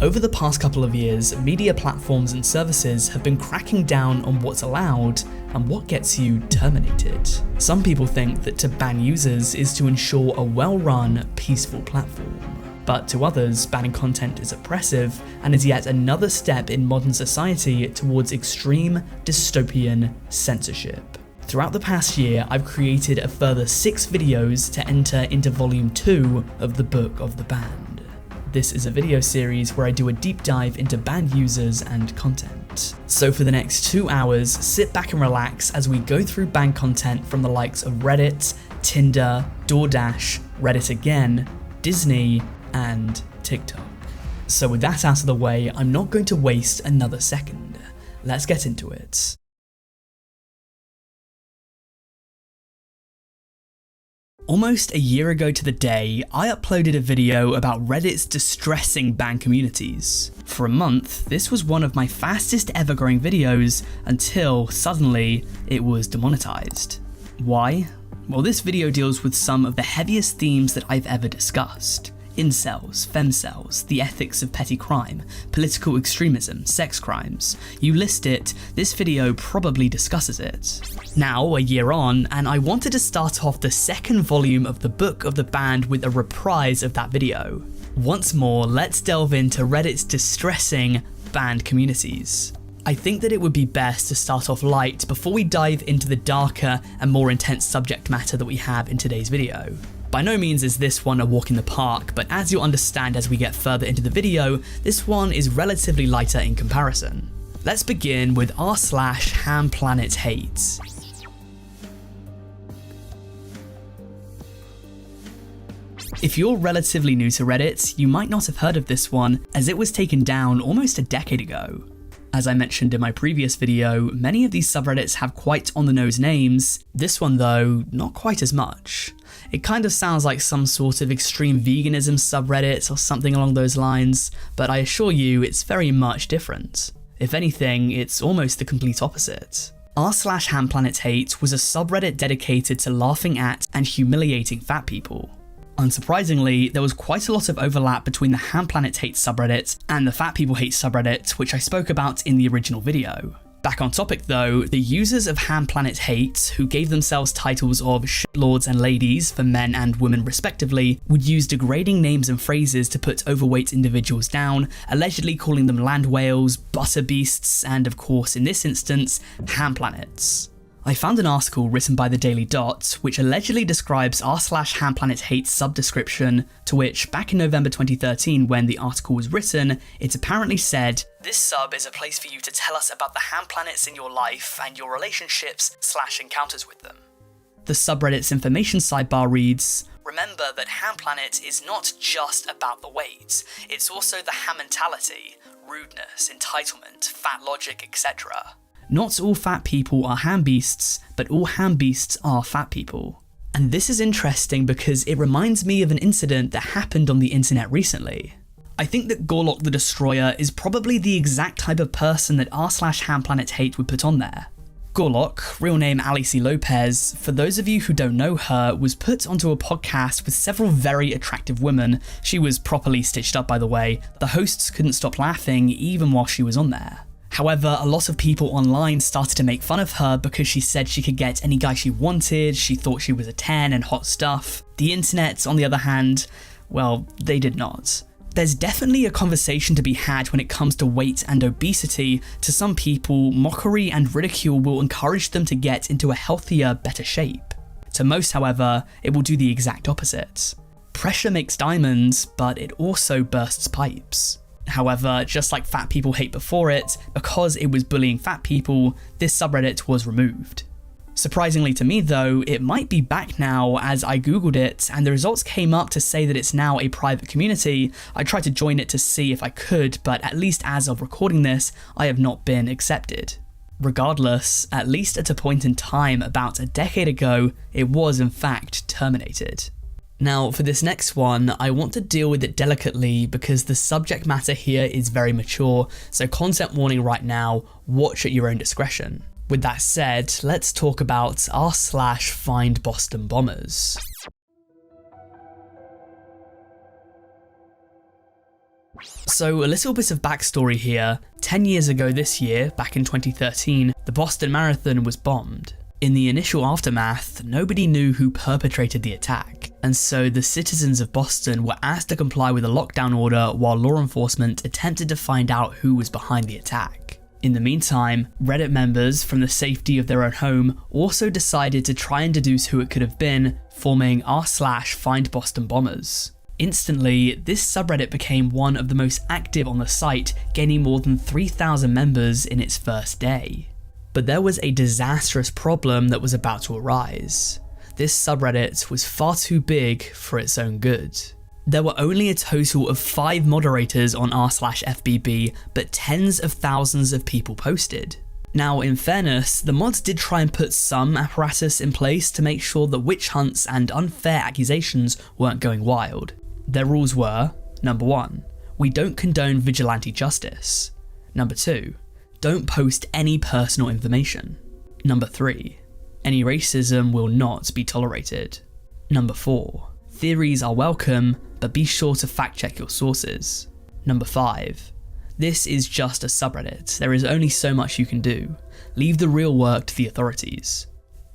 Over the past couple of years, media platforms and services have been cracking down on what's allowed and what gets you terminated. Some people think that to ban users is to ensure a well-run, peaceful platform. But to others, banning content is oppressive and is yet another step in modern society towards extreme, dystopian censorship. Throughout the past year, I've created a further 6 videos to enter into volume 2 of the Book of the Banned. This is a video series where I do a deep dive into banned users and content. So for the next 2 hours, sit back and relax as we go through banned content from the likes of Reddit, Tinder, DoorDash, Reddit again, Disney, and TikTok. So with that out of the way, I'm not going to waste another second. Let's get into it. Almost a year ago to the day, I uploaded a video about Reddit's distressing ban communities. For a month, this was one of my fastest ever growing videos until suddenly it was demonetized. Why? Well, this video deals with some of the heaviest themes that I've ever discussed. Incels, femcels, the ethics of petty crime, political extremism, sex crimes. You list it, this video probably discusses it. Now, a year on, and I wanted to start off the second volume of the Book of the Banned with a reprise of that video. Once more, let's delve into Reddit's distressing banned communities. I think that it would be best to start off light before we dive into the darker and more intense subject matter that we have in today's video. By no means is this one a walk in the park, but as you'll understand as we get further into the video, this one is relatively lighter in comparison. Let's begin with r/HamPlanetHate. If you're relatively new to Reddit, you might not have heard of this one, as it was taken down almost a decade ago. As I mentioned in my previous video, many of these subreddits have quite on-the-nose names. This one though, not quite as much. It kind of sounds like some sort of extreme veganism subreddit or something along those lines, but I assure you it's very much different. If anything, it's almost the complete opposite. r/HamPlanetHate was a subreddit dedicated to laughing at and humiliating fat people. Unsurprisingly, there was quite a lot of overlap between the HamPlanetHate subreddit and the Fat People Hate subreddit, which I spoke about in the original video. Back on topic though, the users of HamPlanetHate, who gave themselves titles of shitlords and ladies for men and women respectively, would use degrading names and phrases to put overweight individuals down, allegedly calling them land whales, butter beasts, and of course in this instance, ham planets. I found an article written by the Daily Dot which allegedly describes r/HamPlanetHate's subdescription, to which back in November 2013 when the article was written, it apparently said, "This sub is a place for you to tell us about the ham planets in your life and your relationships/encounters with them." The subreddit's information sidebar reads, "Remember that ham planet is not just about the weight, it's also the ham mentality, rudeness, entitlement, fat logic, etc. Not all fat people are ham beasts, but all ham beasts are fat people." And this is interesting because it reminds me of an incident that happened on the internet recently. I think that Gorlock the Destroyer is probably the exact type of person that r/HamPlanetHate would put on there. Gorlock, real name Alice Lopez, for those of you who don't know her, was put onto a podcast with several very attractive women. She was properly stitched up, by the way. The hosts couldn't stop laughing even while she was on there. However, a lot of people online started to make fun of her because she said she could get any guy she wanted, she thought she was a 10 and hot stuff. The internet, on the other hand, well, they did not. There's definitely a conversation to be had when it comes to weight and obesity. To some people, mockery and ridicule will encourage them to get into a healthier, better shape. To most, however, it will do the exact opposite. Pressure makes diamonds, but it also bursts pipes. However, just like Fat People Hate before it, because it was bullying fat people, this subreddit was removed. Surprisingly to me though, it might be back now as I googled it and the results came up to say that it's now a private community. I tried to join it to see if I could, but at least as of recording this, I have not been accepted. Regardless, at least at a point in time about a decade ago, it was in fact terminated. Now, for this next one, I want to deal with it delicately because the subject matter here is very mature, so content warning right now, watch at your own discretion. With that said, let's talk about r/Find Boston Bombers. So a little bit of backstory here. 10 years ago this year, back in 2013, the Boston Marathon was bombed. In the initial aftermath, nobody knew who perpetrated the attack, and so the citizens of Boston were asked to comply with a lockdown order while law enforcement attempted to find out who was behind the attack. In the meantime, Reddit members, from the safety of their own home, also decided to try and deduce who it could have been, forming r/FindBostonBombers. Instantly, this subreddit became one of the most active on the site, gaining more than 3,000 members in its first day. But there was a disastrous problem that was about to arise. This subreddit was far too big for its own good. There were only a total of 5 moderators on r/FBB, but tens of thousands of people posted. Now, in fairness, the mods did try and put some apparatus in place to make sure that witch hunts and unfair accusations weren't going wild. Their rules were, number 1, we don't condone vigilante justice. Number 2, don't post any personal information. Number 3, any racism will not be tolerated. Number 4, theories are welcome, but be sure to fact check your sources. Number 5, this is just a subreddit, there is only so much you can do. Leave the real work to the authorities.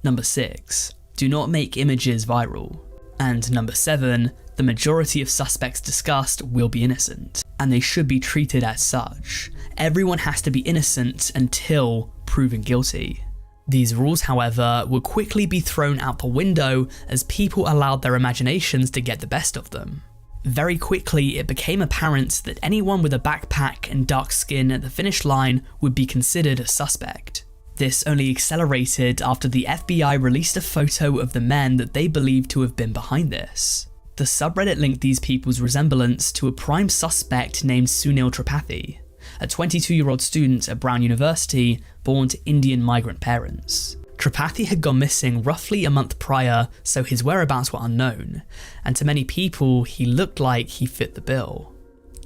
Number 6, do not make images viral. And number 7, the majority of suspects discussed will be innocent, and they should be treated as such. Everyone has to be innocent until proven guilty. These rules, however, would quickly be thrown out the window as people allowed their imaginations to get the best of them. Very quickly, it became apparent that anyone with a backpack and dark skin at the finish line would be considered a suspect. This only accelerated after the FBI released a photo of the men that they believed to have been behind this. The subreddit linked these people's resemblance to a prime suspect named Sunil Tripathi, a 22-year-old student at Brown University born to Indian migrant parents. Tripathi had gone missing roughly a month prior, so his whereabouts were unknown, and to many people he looked like he fit the bill.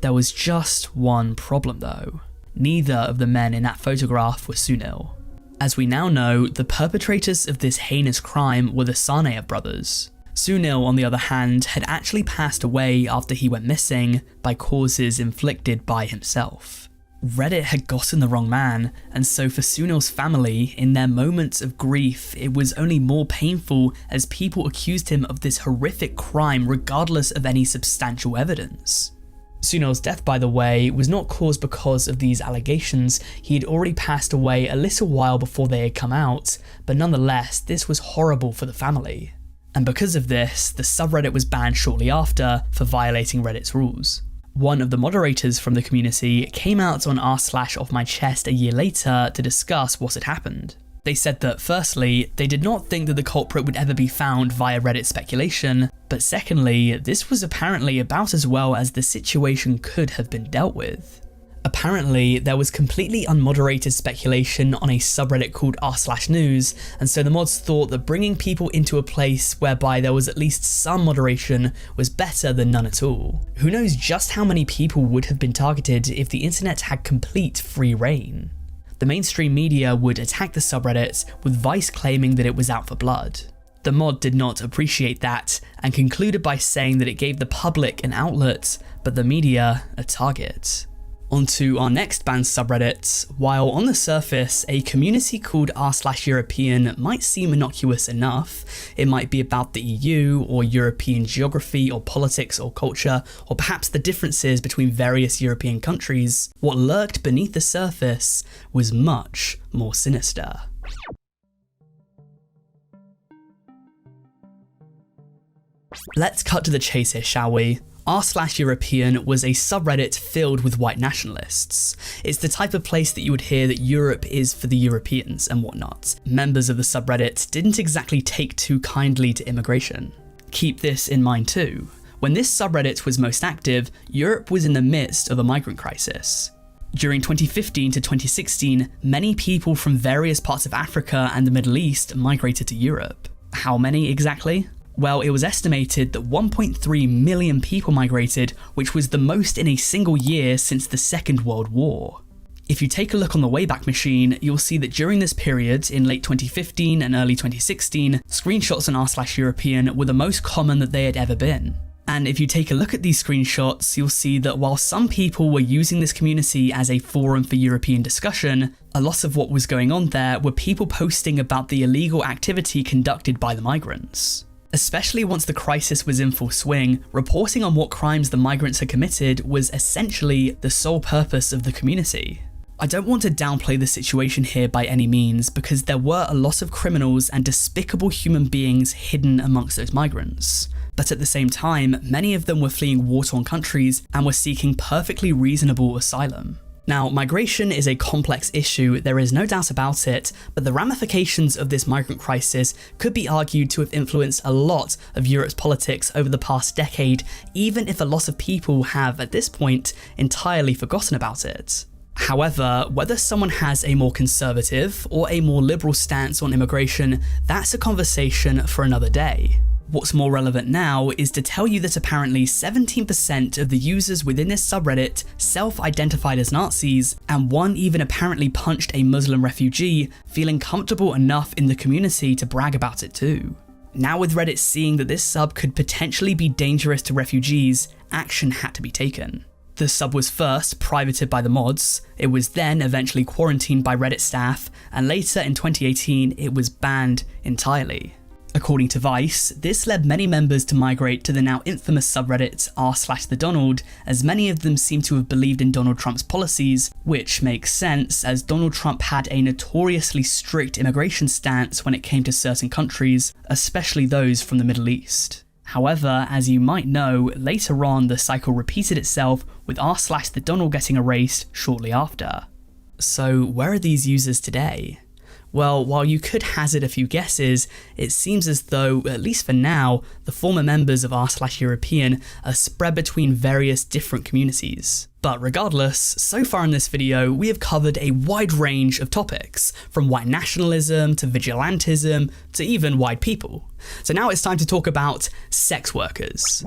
There was just one problem though. Neither of the men in that photograph were Sunil. As we now know, the perpetrators of this heinous crime were the Sarnaev brothers. Sunil, on the other hand, had actually passed away after he went missing by causes inflicted by himself. Reddit had gotten the wrong man, and so for Sunil's family, in their moments of grief, it was only more painful as people accused him of this horrific crime regardless of any substantial evidence. Sunil's death, by the way, was not caused because of these allegations. He had already passed away a little while before they had come out, but nonetheless, this was horrible for the family. And because of this, the subreddit was banned shortly after for violating Reddit's rules. One of the moderators from the community came out on r/offmychest a year later to discuss what had happened. They said that firstly, they did not think that the culprit would ever be found via Reddit speculation, but secondly, this was apparently about as well as the situation could have been dealt with. Apparently, there was completely unmoderated speculation on a subreddit called r/news, and so the mods thought that bringing people into a place whereby there was at least some moderation was better than none at all. Who knows just how many people would have been targeted if the internet had complete free reign? The mainstream media would attack the subreddit, with Vice claiming that it was out for blood. The mod did not appreciate that, and concluded by saying that it gave the public an outlet, but the media a target. On to our next banned subreddit. While on the surface, a community called r/European might seem innocuous enough, it might be about the EU, or European geography, or politics, or culture, or perhaps the differences between various European countries, what lurked beneath the surface was much more sinister. Let's cut to the chase here, shall we? r/European was a subreddit filled with white nationalists. It's the type of place that you would hear that Europe is for the Europeans and whatnot. Members of the subreddit didn't exactly take too kindly to immigration. Keep this in mind too. When this subreddit was most active, Europe was in the midst of a migrant crisis. During 2015 to 2016, many people from various parts of Africa and the Middle East migrated to Europe. How many exactly? Well, it was estimated that 1.3 million people migrated, which was the most in a single year since the Second World War. If you take a look on the Wayback Machine, you'll see that during this period, in late 2015 and early 2016, screenshots on r/European were the most common that they had ever been. And if you take a look at these screenshots, you'll see that while some people were using this community as a forum for European discussion, a lot of what was going on there were people posting about the illegal activity conducted by the migrants. Especially once the crisis was in full swing, reporting on what crimes the migrants had committed was essentially the sole purpose of the community. I don't want to downplay the situation here by any means, because there were a lot of criminals and despicable human beings hidden amongst those migrants. But at the same time, many of them were fleeing war-torn countries and were seeking perfectly reasonable asylum. Now, migration is a complex issue, there is no doubt about it, but the ramifications of this migrant crisis could be argued to have influenced a lot of Europe's politics over the past decade, even if a lot of people have, at this point, entirely forgotten about it. However, whether someone has a more conservative or a more liberal stance on immigration, that's a conversation for another day. What's more relevant now is to tell you that apparently 17% of the users within this subreddit self-identified as Nazis, and one even apparently punched a Muslim refugee, feeling comfortable enough in the community to brag about it too. Now with Reddit seeing that this sub could potentially be dangerous to refugees, action had to be taken. The sub was first privated by the mods, it was then eventually quarantined by Reddit staff, and later in 2018 it was banned entirely. According to Vice, this led many members to migrate to the now infamous subreddit r/thedonald, as many of them seem to have believed in Donald Trump's policies, which makes sense as Donald Trump had a notoriously strict immigration stance when it came to certain countries, especially those from the Middle East. However, as you might know, later on the cycle repeated itself with r/thedonald getting erased shortly after. So where are these users today? Well, while you could hazard a few guesses, it seems as though, at least for now, the former members of r/European are spread between various different communities. But regardless, so far in this video, we have covered a wide range of topics, from white nationalism to vigilantism to even white people. So now it's time to talk about sex workers.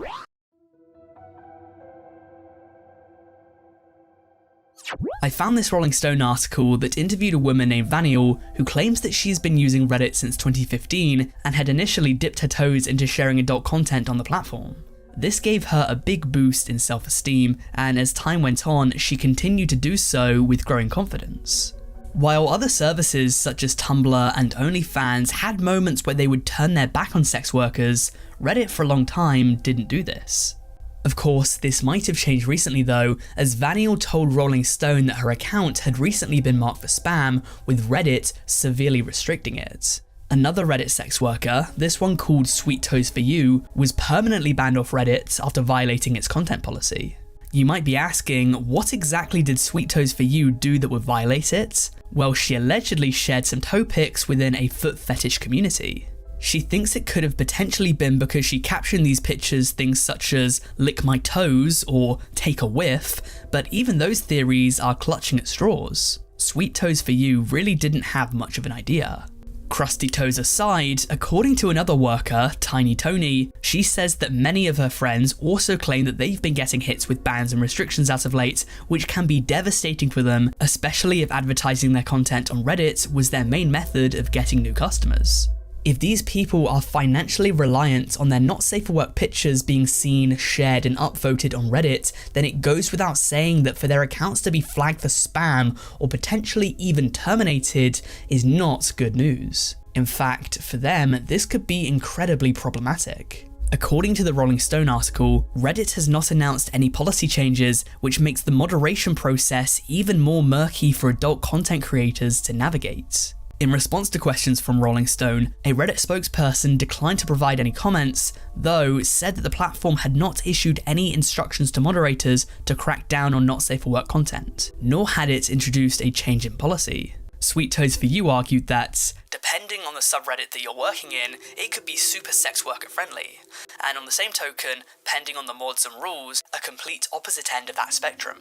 I found this Rolling Stone article that interviewed a woman named Vaniel who claims that she's been using Reddit since 2015 and had initially dipped her toes into sharing adult content on the platform. This gave her a big boost in self-esteem, and as time went on, she continued to do so with growing confidence. While other services such as Tumblr and OnlyFans had moments where they would turn their back on sex workers, Reddit for a long time didn't do this. Of course, this might have changed recently though, as Vaniel told Rolling Stone that her account had recently been marked for spam, with Reddit severely restricting it. Another Reddit sex worker, this one called Sweet Toes For You, was permanently banned off Reddit after violating its content policy. You might be asking, what exactly did Sweet Toes For You do that would violate it? Well, she allegedly shared some toe pics within a foot fetish community. She thinks it could have potentially been because she captioned these pictures things such as lick my toes or take a whiff, but even those theories are clutching at straws. Sweet Toes For You really didn't have much of an idea. Crusty toes aside, according to another worker, Tiny Tony, she says that many of her friends also claim that they've been getting hits with bans and restrictions as of late, which can be devastating for them, especially if advertising their content on Reddit was their main method of getting new customers. If these people are financially reliant on their not safe for work pictures being seen, shared and upvoted on Reddit, then it goes without saying that for their accounts to be flagged for spam or potentially even terminated is not good news. In fact, for them, this could be incredibly problematic. According to the Rolling Stone article, Reddit has not announced any policy changes, which makes the moderation process even more murky for adult content creators to navigate. In response to questions from Rolling Stone, a Reddit spokesperson declined to provide any comments, though said that the platform had not issued any instructions to moderators to crack down on not safe for work content, nor had it introduced a change in policy. Sweet Toes For You argued that, depending on the subreddit that you're working in, it could be super sex worker friendly, and on the same token, pending on the mods and rules, a complete opposite end of that spectrum.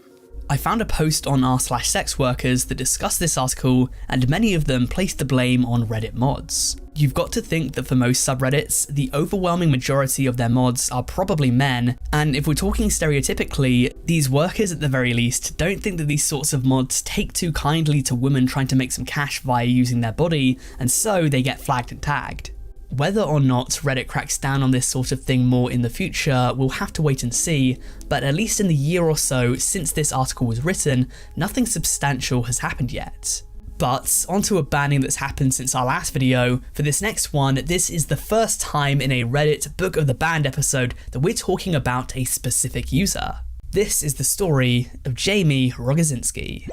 I found a post on r/sex workers that discussed this article, and many of them placed the blame on Reddit mods. You've got to think that for most subreddits, the overwhelming majority of their mods are probably men, and if we're talking stereotypically, these workers at the very least don't think that these sorts of mods take too kindly to women trying to make some cash via using their body, and so they get flagged and tagged. Whether or not Reddit cracks down on this sort of thing more in the future, we'll have to wait and see, but at least in the year or so since this article was written, nothing substantial has happened yet. But onto a banning that's happened since our last video. For this next one, this is the first time in a Reddit Book of the Banned episode that we're talking about a specific user. This is the story of Jamie Rogozinski.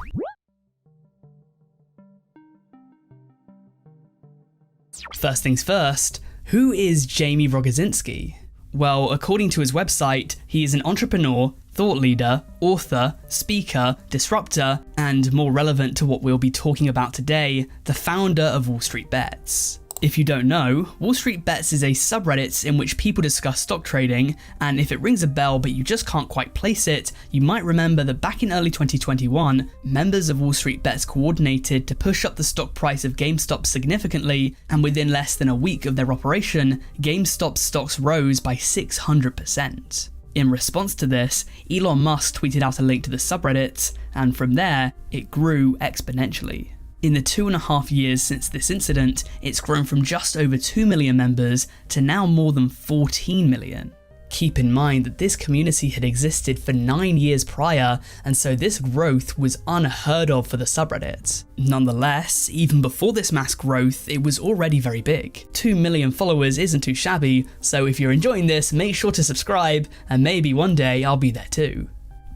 First things first, who is Jamie Rogozinski? Well, according to his website, he is an entrepreneur, thought leader, author, speaker, disruptor, and more relevant to what we'll be talking about today, the founder of Wall Street Bets. If you don't know, Wall Street Bets is a subreddit in which people discuss stock trading, and if it rings a bell but you just can't quite place it, you might remember that back in early 2021, members of Wall Street Bets coordinated to push up the stock price of GameStop significantly, and within less than a week of their operation, GameStop's stocks rose by 600%. In response to this, Elon Musk tweeted out a link to the subreddit, and from there, it grew exponentially. In the 2.5 years since this incident, it's grown from just over 2 million members to now more than 14 million. Keep in mind that this community had existed for 9 years prior, and so this growth was unheard of for the subreddit. Nonetheless, even before this mass growth, it was already very big. 2 million followers isn't too shabby, so if you're enjoying this, make sure to subscribe, and maybe one day I'll be there too.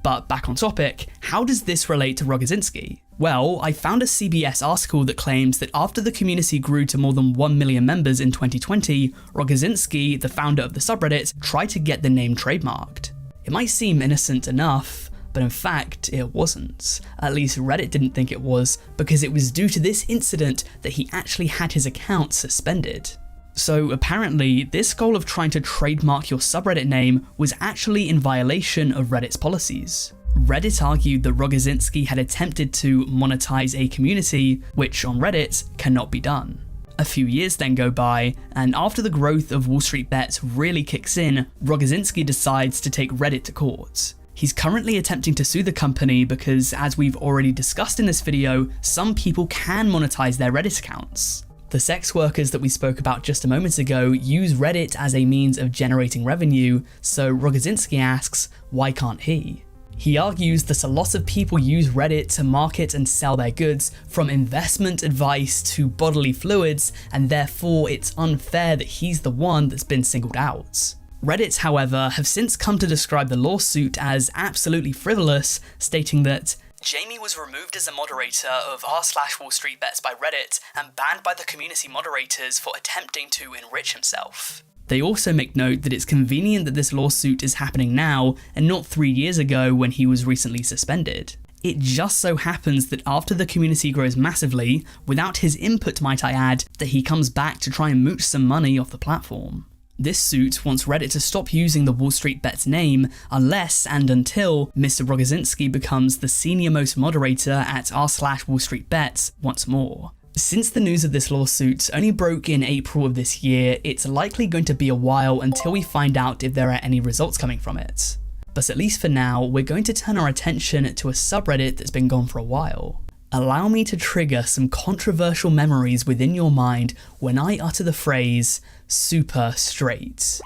But back on topic, how does this relate to Rogozinski? Well, I found a CBS article that claims that after the community grew to more than 1 million members in 2020, Rogozinski, the founder of the subreddit, tried to get the name trademarked. It might seem innocent enough, but in fact, it wasn't. At least Reddit didn't think it was, because it was due to this incident that he actually had his account suspended. So apparently, this goal of trying to trademark your subreddit name was actually in violation of Reddit's policies. Reddit argued that Rogozinski had attempted to monetize a community, which on Reddit cannot be done. A few years then go by, and after the growth of Wall Street Bets really kicks in, Rogozinski decides to take Reddit to court. He's currently attempting to sue the company because, as we've already discussed in this video, some people can monetize their Reddit accounts. The sex workers that we spoke about just a moment ago use Reddit as a means of generating revenue, so Rogozinski asks, why can't he? He argues that a lot of people use Reddit to market and sell their goods, from investment advice to bodily fluids, and therefore it's unfair that he's the one that's been singled out. Reddit, however, have since come to describe the lawsuit as absolutely frivolous, stating that Jamie was removed as a moderator of r/Wall Street Bets by Reddit and banned by the community moderators for attempting to enrich himself. They also make note that it's convenient that this lawsuit is happening now and not 3 years ago when he was recently suspended. It just so happens that after the community grows massively, without his input might I add, that he comes back to try and mooch some money off the platform. This suit wants Reddit to stop using the Wall Street Bets name unless and until Mr. Rogozinski becomes the senior most moderator at r/Wall Street Bets once more. Since the news of this lawsuit only broke in April of this year, it's likely going to be a while until we find out if there are any results coming from it. But at least for now, we're going to turn our attention to a subreddit that's been gone for a while. Allow me to trigger some controversial memories within your mind when I utter the phrase, super straight.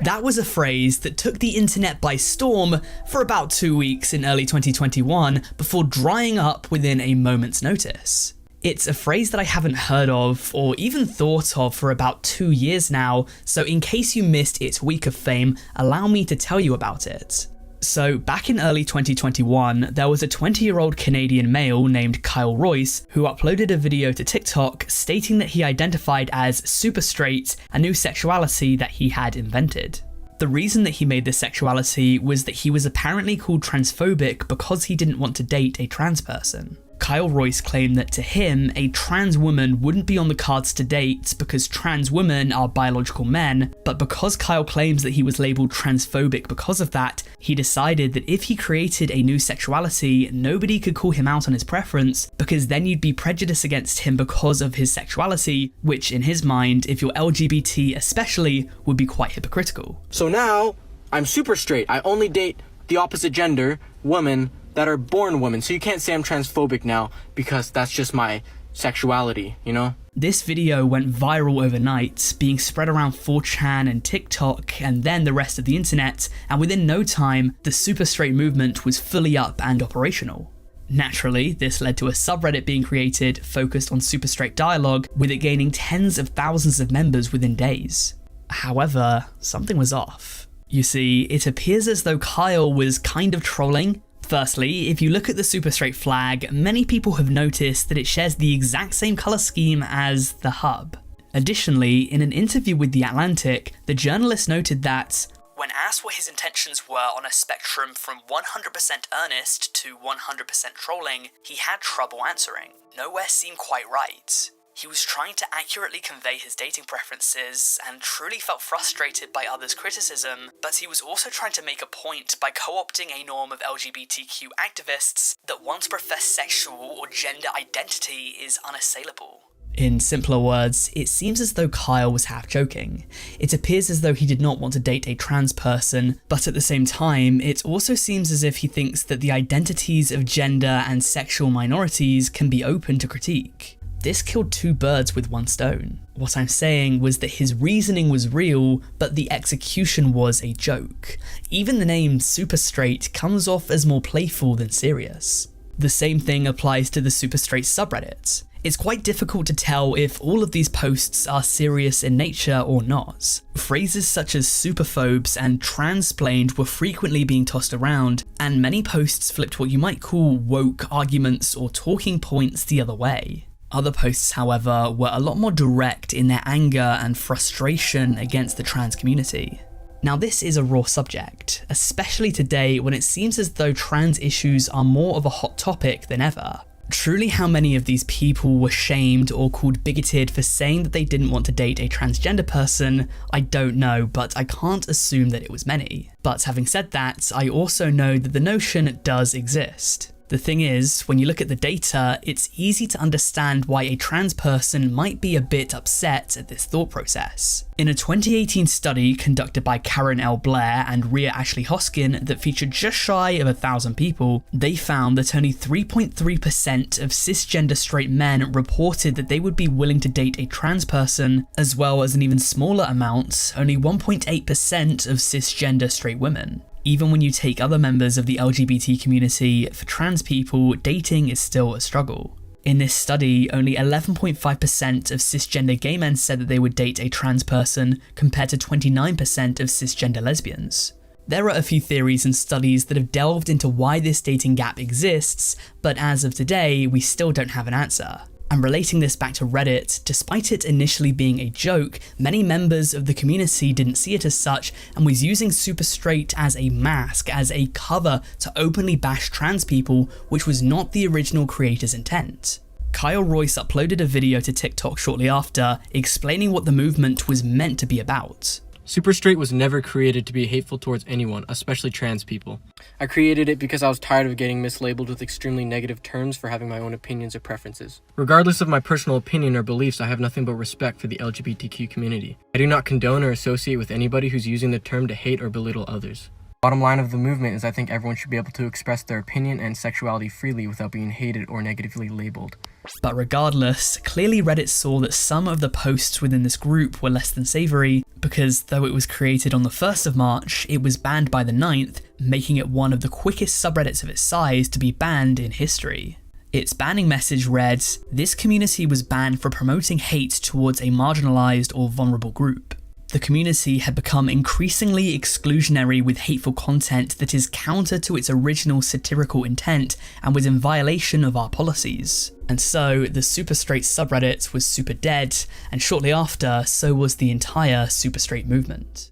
That was a phrase that took the internet by storm for about 2 weeks in early 2021 before drying up within a moment's notice. It's a phrase that I haven't heard of or even thought of for about 2 years now, so in case you missed its week of fame, allow me to tell you about it. So back in early 2021, there was a 20-year-old Canadian male named Kyle Royce who uploaded a video to TikTok stating that he identified as super straight, a new sexuality that he had invented. The reason that he made this sexuality was that he was apparently called transphobic because he didn't want to date a trans person. Kyle Royce claimed that to him, a trans woman wouldn't be on the cards to date because trans women are biological men, but because Kyle claims that he was labelled transphobic because of that, he decided that if he created a new sexuality, nobody could call him out on his preference because then you'd be prejudiced against him because of his sexuality, which in his mind, if you're LGBT especially, would be quite hypocritical. So now, I'm super straight. I only date the opposite gender, women, that are born women. So you can't say I'm transphobic now because that's just my sexuality, you know? This video went viral overnight, being spread around 4chan and TikTok and then the rest of the internet, and within no time, the super straight movement was fully up and operational. Naturally, this led to a subreddit being created focused on super straight dialogue, with it gaining tens of thousands of members within days. However, something was off. You see, it appears as though Kyle was kind of trolling. Firstly, if you look at the super straight flag, many people have noticed that it shares the exact same colour scheme as the hub. Additionally, in an interview with The Atlantic, the journalist noted that, when asked what his intentions were on a spectrum from 100% earnest to 100% trolling, he had trouble answering. Nowhere seemed quite right. He was trying to accurately convey his dating preferences and truly felt frustrated by others' criticism, but he was also trying to make a point by co-opting a norm of LGBTQ activists that one's professed sexual or gender identity is unassailable. In simpler words, it seems as though Kyle was half joking. It appears as though he did not want to date a trans person, but at the same time, it also seems as if he thinks that the identities of gender and sexual minorities can be open to critique. This killed two birds with one stone. What I'm saying was that his reasoning was real, but the execution was a joke. Even the name Super Straight comes off as more playful than serious. The same thing applies to the Super Straight subreddit. It's quite difficult to tell if all of these posts are serious in nature or not. Phrases such as superphobes and transplained were frequently being tossed around, and many posts flipped what you might call woke arguments or talking points the other way. Other posts, however, were a lot more direct in their anger and frustration against the trans community. Now, this is a raw subject, especially today when it seems as though trans issues are more of a hot topic than ever. Truly, how many of these people were shamed or called bigoted for saying that they didn't want to date a transgender person, I don't know, but I can't assume that it was many. But having said that, I also know that the notion does exist. The thing is, when you look at the data, it's easy to understand why a trans person might be a bit upset at this thought process. In a 2018 study conducted by Karen L. Blair and Rhea Ashley Hoskin that featured just shy of 1,000 people, they found that only 3.3% of cisgender straight men reported that they would be willing to date a trans person, as well as an even smaller amount, only 1.8% of cisgender straight women. Even when you take other members of the LGBT community, for trans people, dating is still a struggle. In this study, only 11.5% of cisgender gay men said that they would date a trans person, compared to 29% of cisgender lesbians. There are a few theories and studies that have delved into why this dating gap exists, but as of today, we still don't have an answer. And relating this back to Reddit, despite it initially being a joke, many members of the community didn't see it as such and was using Super Straight as a mask, as a cover to openly bash trans people, which was not the original creator's intent. Kyle Royce uploaded a video to TikTok shortly after, explaining what the movement was meant to be about. Super Straight was never created to be hateful towards anyone, especially trans people. I created it because I was tired of getting mislabeled with extremely negative terms for having my own opinions or preferences. Regardless of my personal opinion or beliefs, I have nothing but respect for the LGBTQ community. I do not condone or associate with anybody who's using the term to hate or belittle others. Bottom line of the movement is I think everyone should be able to express their opinion and sexuality freely without being hated or negatively labeled. But regardless, clearly Reddit saw that some of the posts within this group were less than savoury, because though it was created on the 1st of March, it was banned by the 9th, making it one of the quickest subreddits of its size to be banned in history. Its banning message read, "This community was banned for promoting hate towards a marginalised or vulnerable group." The community had become increasingly exclusionary with hateful content that is counter to its original satirical intent and was in violation of our policies. And so, the Super Straight subreddit was super dead, and shortly after, so was the entire Super Straight movement.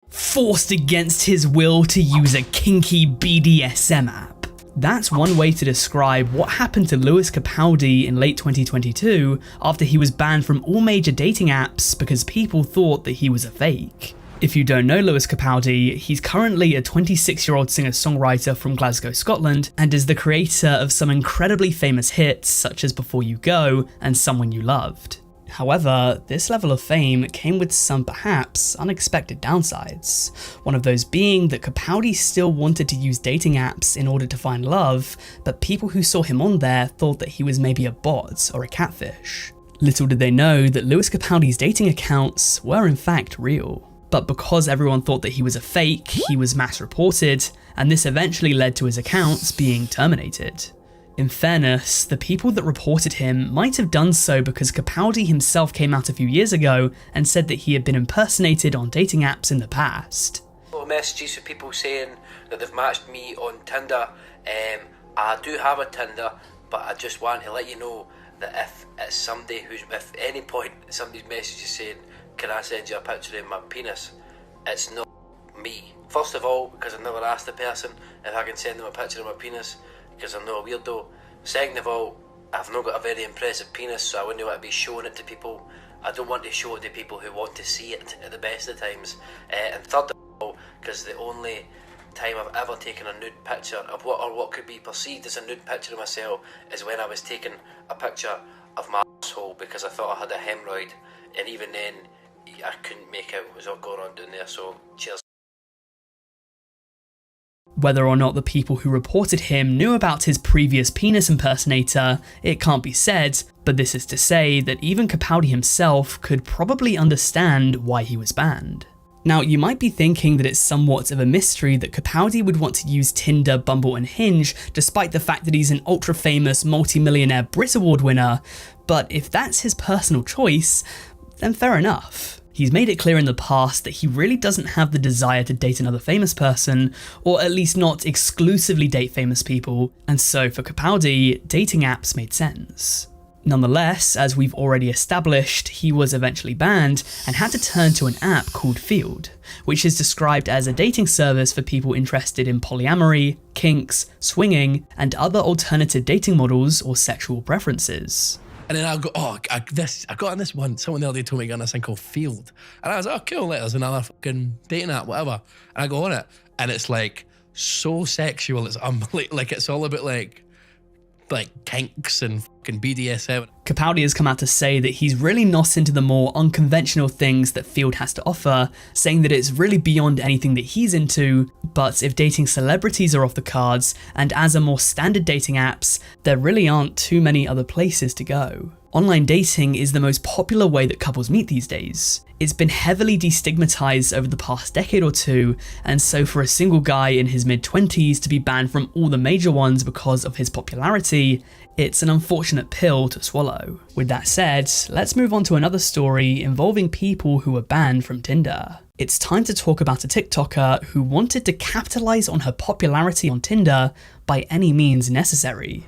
Forced against his will to use a kinky BDSM app. That's one way to describe what happened to Lewis Capaldi in late 2022 after he was banned from all major dating apps because people thought that he was a fake. If you don't know Lewis Capaldi, he's currently a 26-year-old singer-songwriter from Glasgow, Scotland, and is the creator of some incredibly famous hits such as Before You Go and Someone You Loved. However, this level of fame came with some perhaps unexpected downsides. One of those being that Capaldi still wanted to use dating apps in order to find love, but people who saw him on there thought that he was maybe a bot or a catfish. Little did they know that Lewis Capaldi's dating accounts were in fact real. But because everyone thought that he was a fake, he was mass reported, and this eventually led to his accounts being terminated. In fairness, the people that reported him might have done so because Capaldi himself came out a few years ago and said that he had been impersonated on dating apps in the past. Messages with people saying that they've matched me on Tinder. I do have a Tinder, but I just want to let you know that if it's somebody who's, if at any point somebody's message is saying, can I send you a picture of my penis, it's not me. First of all, because I've never asked the person if I can send them a picture of my penis, because I'm not a weirdo. Second of all, I've not got a very impressive penis, so I wouldn't want to be showing it to people. I don't want to show it to people who want to see it at the best of times. And third of all, because the only time I've ever taken a nude picture of what could be perceived as a nude picture of myself is when I was taking a picture of my asshole because I thought I had a hemorrhoid, and even then I couldn't make out what was all going on down there, so cheers. Whether or not the people who reported him knew about his previous penis impersonator, it can't be said, but this is to say that even Capaldi himself could probably understand why he was banned. Now, you might be thinking that it's somewhat of a mystery that Capaldi would want to use Tinder, Bumble and Hinge, despite the fact that he's an ultra-famous multi-millionaire Brit Award winner, but if that's his personal choice, then fair enough. He's made it clear in the past that he really doesn't have the desire to date another famous person, or at least not exclusively date famous people, and so for Capaldi, dating apps made sense. Nonetheless, as we've already established, he was eventually banned and had to turn to an app called Field, which is described as a dating service for people interested in polyamory, kinks, swinging, and other alternative dating models or sexual preferences. And then I go, I got on this one. Someone the other day told me to get on this thing called Field. And I was like, oh, cool, there's another fucking dating app, whatever. And I go on it, and it's like so sexual. It's like it's all about like kinks and fucking BDSM. Capaldi has come out to say that he's really not into the more unconventional things that Field has to offer, saying that it's really beyond anything that he's into, but if dating celebrities are off the cards, and as are more standard dating apps, there really aren't too many other places to go. Online dating is the most popular way that couples meet these days. It's been heavily destigmatized over the past decade or two, and so for a single guy in his mid-20s to be banned from all the major ones because of his popularity, it's an unfortunate pill to swallow. With that said, let's move on to another story involving people who were banned from Tinder. It's time to talk about a TikToker who wanted to capitalize on her popularity on Tinder by any means necessary.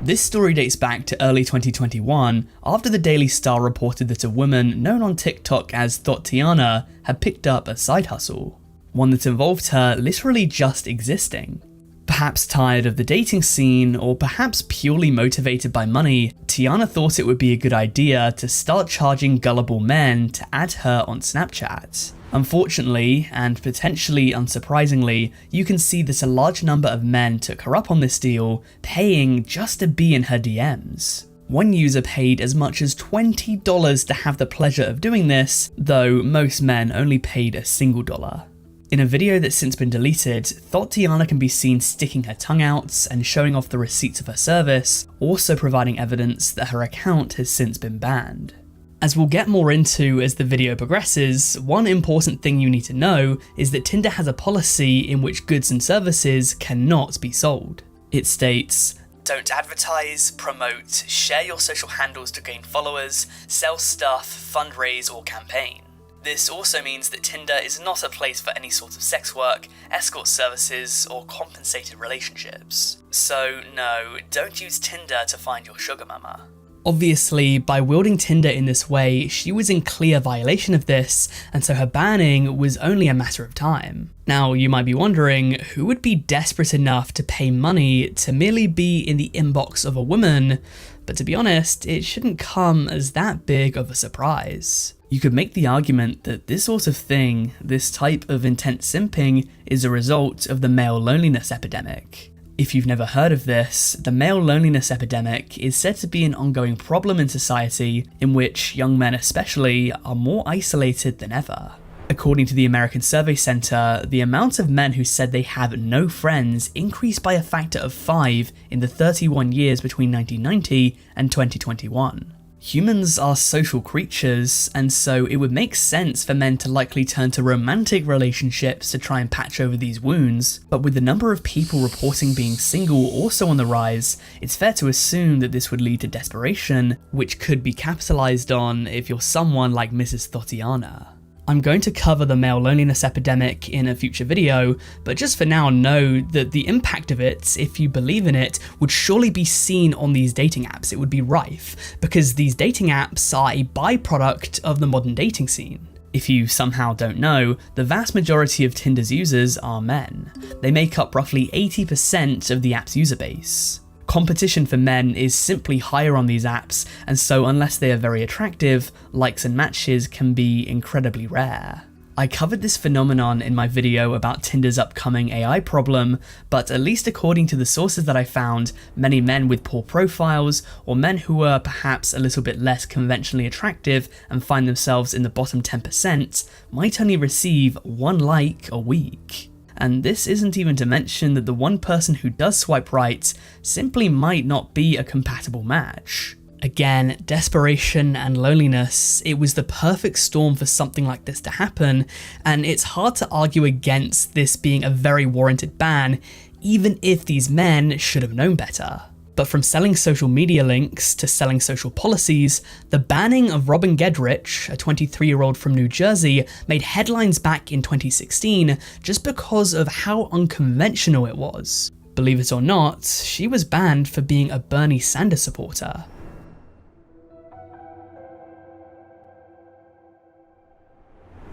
This story dates back to early 2021, after the Daily Star reported that a woman known on TikTok as Thotiana had picked up a side hustle, one that involved her literally just existing. Perhaps tired of the dating scene, or perhaps purely motivated by money, Tiana thought it would be a good idea to start charging gullible men to add her on Snapchat. Unfortunately, and potentially unsurprisingly, you can see that a large number of men took her up on this deal, paying just to be in her DMs. One user paid as much as $20 to have the pleasure of doing this, though most men only paid a single dollar. In a video that's since been deleted, Thotiana can be seen sticking her tongue out and showing off the receipts of her service, also providing evidence that her account has since been banned. As we'll get more into as the video progresses, one important thing you need to know is that Tinder has a policy in which goods and services cannot be sold. It states, "Don't advertise, promote, share your social handles to gain followers, sell stuff, fundraise or campaign." This also means that Tinder is not a place for any sort of sex work, escort services or compensated relationships. So no, don't use Tinder to find your sugar mama. Obviously, by wielding Tinder in this way, she was in clear violation of this, and so her banning was only a matter of time. Now, you might be wondering, who would be desperate enough to pay money to merely be in the inbox of a woman? But to be honest, it shouldn't come as that big of a surprise. You could make the argument that this sort of thing, this type of intense simping, is a result of the male loneliness epidemic. If you've never heard of this, the male loneliness epidemic is said to be an ongoing problem in society in which young men especially are more isolated than ever. According to the American Survey Center, the amount of men who said they have no friends increased by a factor of 5 in the 31 years between 1990 and 2021. Humans are social creatures, and so it would make sense for men to likely turn to romantic relationships to try and patch over these wounds, but with the number of people reporting being single also on the rise, it's fair to assume that this would lead to desperation, which could be capitalized on if you're someone like Mrs. Thotiana. I'm going to cover the male loneliness epidemic in a future video, but just for now know that the impact of it, if you believe in it, would surely be seen on these dating apps. It would be rife, because these dating apps are a byproduct of the modern dating scene. If you somehow don't know, the vast majority of Tinder's users are men. They make up roughly 80% of the app's user base. Competition for men is simply higher on these apps, and so unless they are very attractive, likes and matches can be incredibly rare. I covered this phenomenon in my video about Tinder's upcoming AI problem, but at least according to the sources that I found, many men with poor profiles, or men who are perhaps a little bit less conventionally attractive and find themselves in the bottom 10%, might only receive 1 like a week. And this isn't even to mention that the one person who does swipe right simply might not be a compatible match. Again, desperation and loneliness, it was the perfect storm for something like this to happen, and it's hard to argue against this being a very warranted ban, even if these men should have known better. But from selling social media links to selling social policies, the banning of Robin Gedrich, a 23-year-old from New Jersey, made headlines back in 2016 just because of how unconventional it was. Believe it or not, she was banned for being a Bernie Sanders supporter.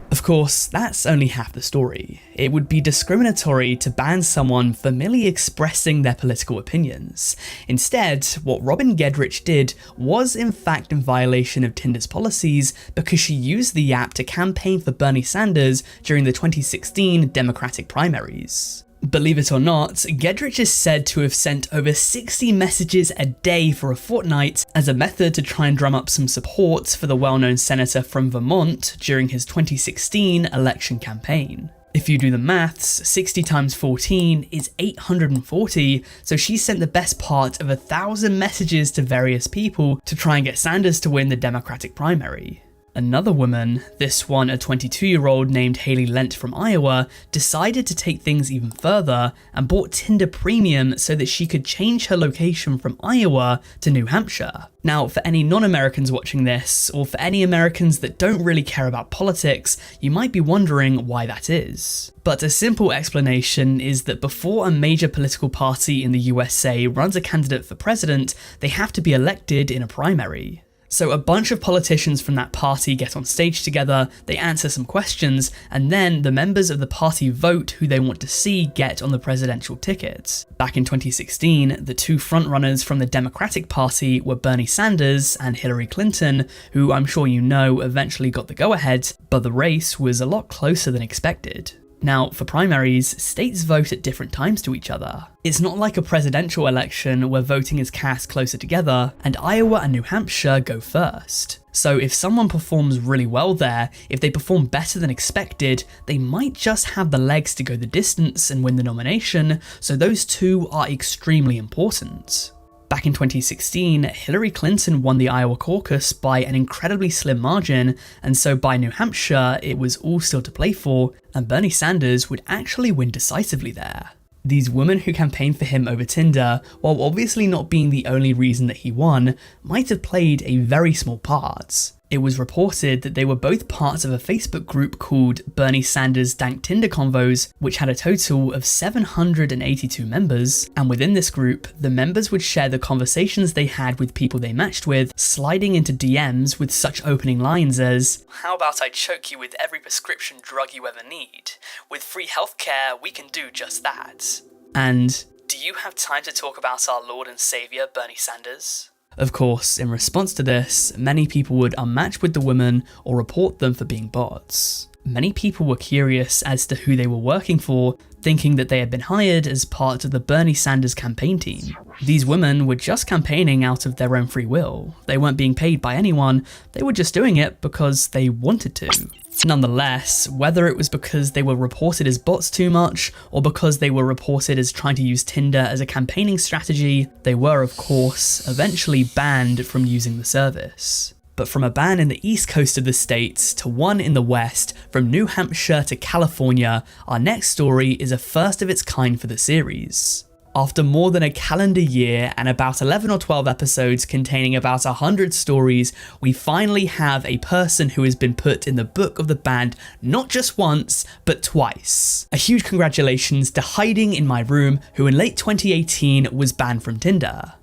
Of course, that's only half the story. It would be discriminatory to ban someone for merely expressing their political opinions. Instead, what Robin Gedrich did was in fact in violation of Tinder's policies because she used the app to campaign for Bernie Sanders during the 2016 Democratic primaries. Believe it or not, Gedrich is said to have sent over 60 messages a day for a fortnight as a method to try and drum up some support for the well-known senator from Vermont during his 2016 election campaign. If you do the maths, 60 times 14 is 840, so she sent the best part of 1,000 messages to various people to try and get Sanders to win the Democratic primary. Another woman, this one a 22-year-old named Haley Lent from Iowa, decided to take things even further and bought Tinder Premium so that she could change her location from Iowa to New Hampshire. Now, for any non-Americans watching this, or for any Americans that don't really care about politics, you might be wondering why that is. But a simple explanation is that before a major political party in the USA runs a candidate for president, they have to be elected in a primary. So a bunch of politicians from that party get on stage together, they answer some questions, and then the members of the party vote who they want to see get on the presidential ticket. Back in 2016, the two frontrunners from the Democratic Party were Bernie Sanders and Hillary Clinton, who I'm sure you know eventually got the go-ahead, but the race was a lot closer than expected. Now, for primaries, states vote at different times to each other. It's not like a presidential election where voting is cast closer together, and Iowa and New Hampshire go first. So if someone performs really well there, if they perform better than expected, they might just have the legs to go the distance and win the nomination, so those two are extremely important. Back in 2016, Hillary Clinton won the Iowa caucus by an incredibly slim margin, and so by New Hampshire, it was all still to play for, and Bernie Sanders would actually win decisively there. These women who campaigned for him over Tinder, while obviously not being the only reason that he won, might have played a very small part. It was reported that they were both parts of a Facebook group called Bernie Sanders Dank Tinder Convos, which had a total of 782 members, and within this group, the members would share the conversations they had with people they matched with, sliding into DMs with such opening lines as, "How about I choke you with every prescription drug you ever need? With free healthcare, we can do just that." And, "Do you have time to talk about our Lord and Saviour, Bernie Sanders?" Of course, in response to this, many people would unmatch with the women or report them for being bots. Many people were curious as to who they were working for, thinking that they had been hired as part of the Bernie Sanders campaign team. These women were just campaigning out of their own free will. They weren't being paid by anyone, they were just doing it because they wanted to. Nonetheless, whether it was because they were reported as bots too much, or because they were reported as trying to use Tinder as a campaigning strategy, they were, of course, eventually banned from using the service. But from a ban in the east coast of the states to one in the west, from New Hampshire to California, our next story is a first of its kind for the series. After more than a calendar year and about 11 or 12 episodes containing about 100 stories, we finally have a person who has been put in the book of the banned not just once, but twice. A huge congratulations to Hiding in My Room, who in late 2018 was banned from Tinder.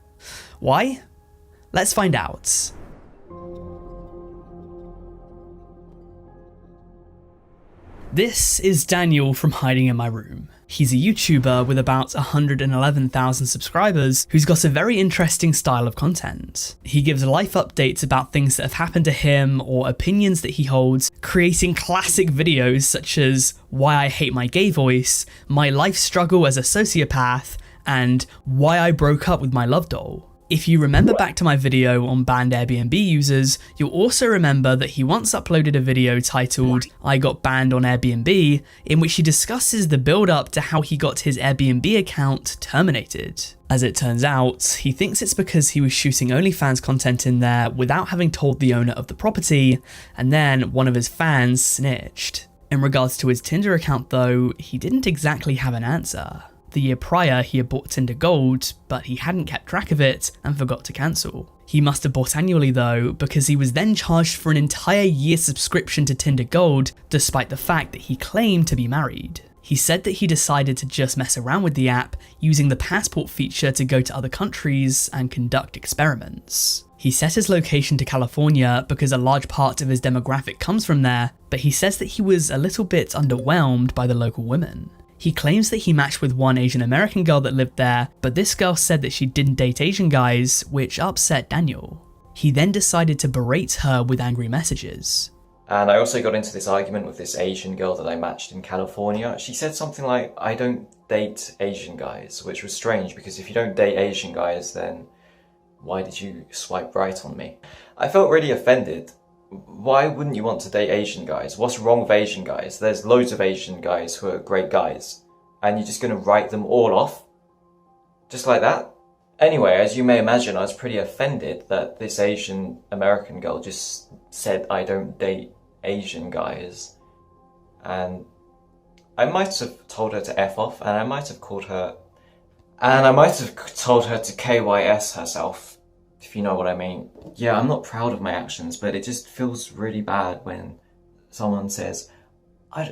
Why? Let's find out. This is Daniel from Hiding in My Room. He's a YouTuber with about 111,000 subscribers who's got a very interesting style of content. He gives life updates about things that have happened to him or opinions that he holds, creating classic videos such as Why I Hate My Gay Voice, My Life Struggle as a Sociopath, and Why I Broke Up with My Love Doll. If you remember back to my video on banned Airbnb users, you'll also remember that he once uploaded a video titled I Got Banned on Airbnb, in which he discusses the build up to how he got his Airbnb account terminated. As it turns out, he thinks it's because he was shooting OnlyFans content in there without having told the owner of the property, and then one of his fans snitched. In regards to his Tinder account though, he didn't exactly have an answer. The year prior, he had bought Tinder Gold, but he hadn't kept track of it and forgot to cancel. He must have bought annually though, because he was then charged for an entire year's subscription to Tinder Gold, despite the fact that he claimed to be married. He said that he decided to just mess around with the app, using the passport feature to go to other countries and conduct experiments. He set his location to California because a large part of his demographic comes from there, but he says that he was a little bit underwhelmed by the local women. He claims that he matched with one Asian American girl that lived there, but this girl said that she didn't date Asian guys, which upset Daniel. He then decided to berate her with angry messages. And I also got into this argument with this Asian girl that I matched in California. She said something like, I don't date Asian guys, which was strange because if you don't date Asian guys, then why did you swipe right on me? I felt really offended. Why wouldn't you want to date Asian guys? What's wrong with Asian guys? There's loads of Asian guys who are great guys. And you're just going to write them all off? Just like that? Anyway, as you may imagine, I was pretty offended that this Asian American girl just said I don't date Asian guys. And I might have told her to F off, and I might have called her... And I might have told her to KYS herself, if you know what I mean. Yeah, I'm not proud of my actions, but it just feels really bad when someone says,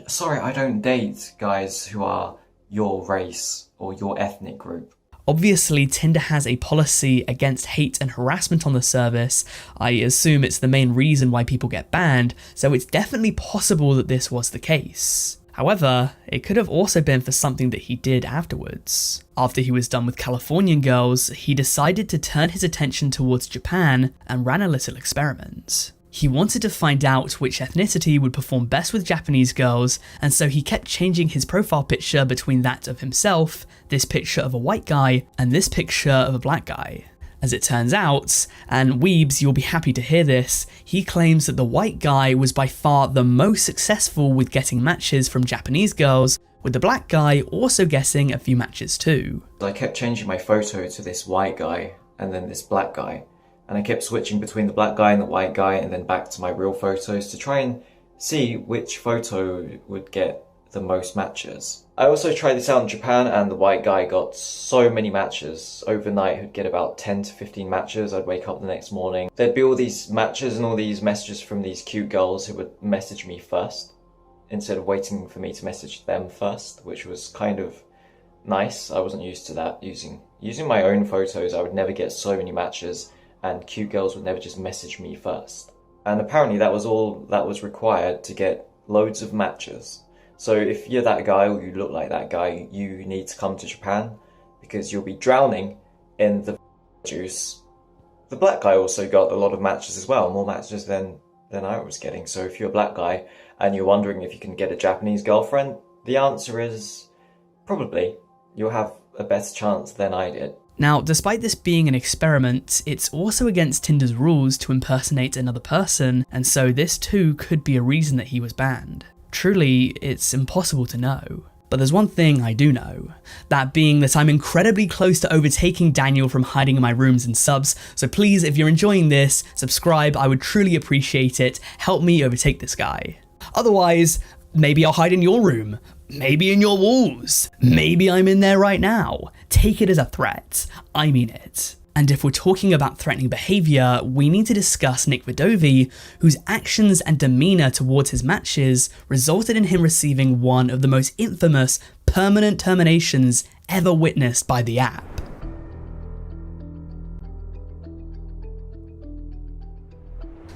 sorry, I don't date guys who are your race or your ethnic group. Obviously, Tinder has a policy against hate and harassment on the service. I assume it's the main reason why people get banned, so it's definitely possible that this was the case. However, it could have also been for something that he did afterwards. After he was done with Californian girls, he decided to turn his attention towards Japan and ran a little experiment. He wanted to find out which ethnicity would perform best with Japanese girls, and so he kept changing his profile picture between that of himself, this picture of a white guy, and this picture of a black guy. As it turns out, and weebs, you'll be happy to hear this, he claims that the white guy was by far the most successful with getting matches from Japanese girls, with the black guy also getting a few matches too. I kept changing my photo to this white guy and then this black guy. And I kept switching between the black guy and the white guy and then back to my real photos to try and see which photo would get the most matches. I also tried this out in Japan and the white guy got so many matches. Overnight he'd get about 10 to 15 matches. I'd wake up the next morning. There'd be all these matches and all these messages from these cute girls who would message me first instead of waiting for me to message them first, which was kind of nice. I wasn't used to that. Using my own photos, I would never get so many matches and cute girls would never just message me first. And apparently that was all that was required to get loads of matches. So if you're that guy or you look like that guy, you need to come to Japan because you'll be drowning in the juice. The black guy also got a lot of matches as well, more matches than than I was getting. So if you're a black guy and you're wondering if you can get a Japanese girlfriend, the answer is probably. You'll have a better chance than I did. Now, despite this being an experiment, it's also against Tinder's rules to impersonate another person, and so this too could be a reason that he was banned. Truly, it's impossible to know. But there's one thing I do know, that being that I'm incredibly close to overtaking Daniel from hiding in my rooms in subs, so please, if you're enjoying this, subscribe, I would truly appreciate it, help me overtake this guy. Otherwise, maybe I'll hide in your room, maybe in your walls, maybe I'm in there right now. Take it as a threat, I mean it. And if we're talking about threatening behaviour, we need to discuss Nick Vidovi, whose actions and demeanour towards his matches resulted in him receiving one of the most infamous permanent terminations ever witnessed by the app.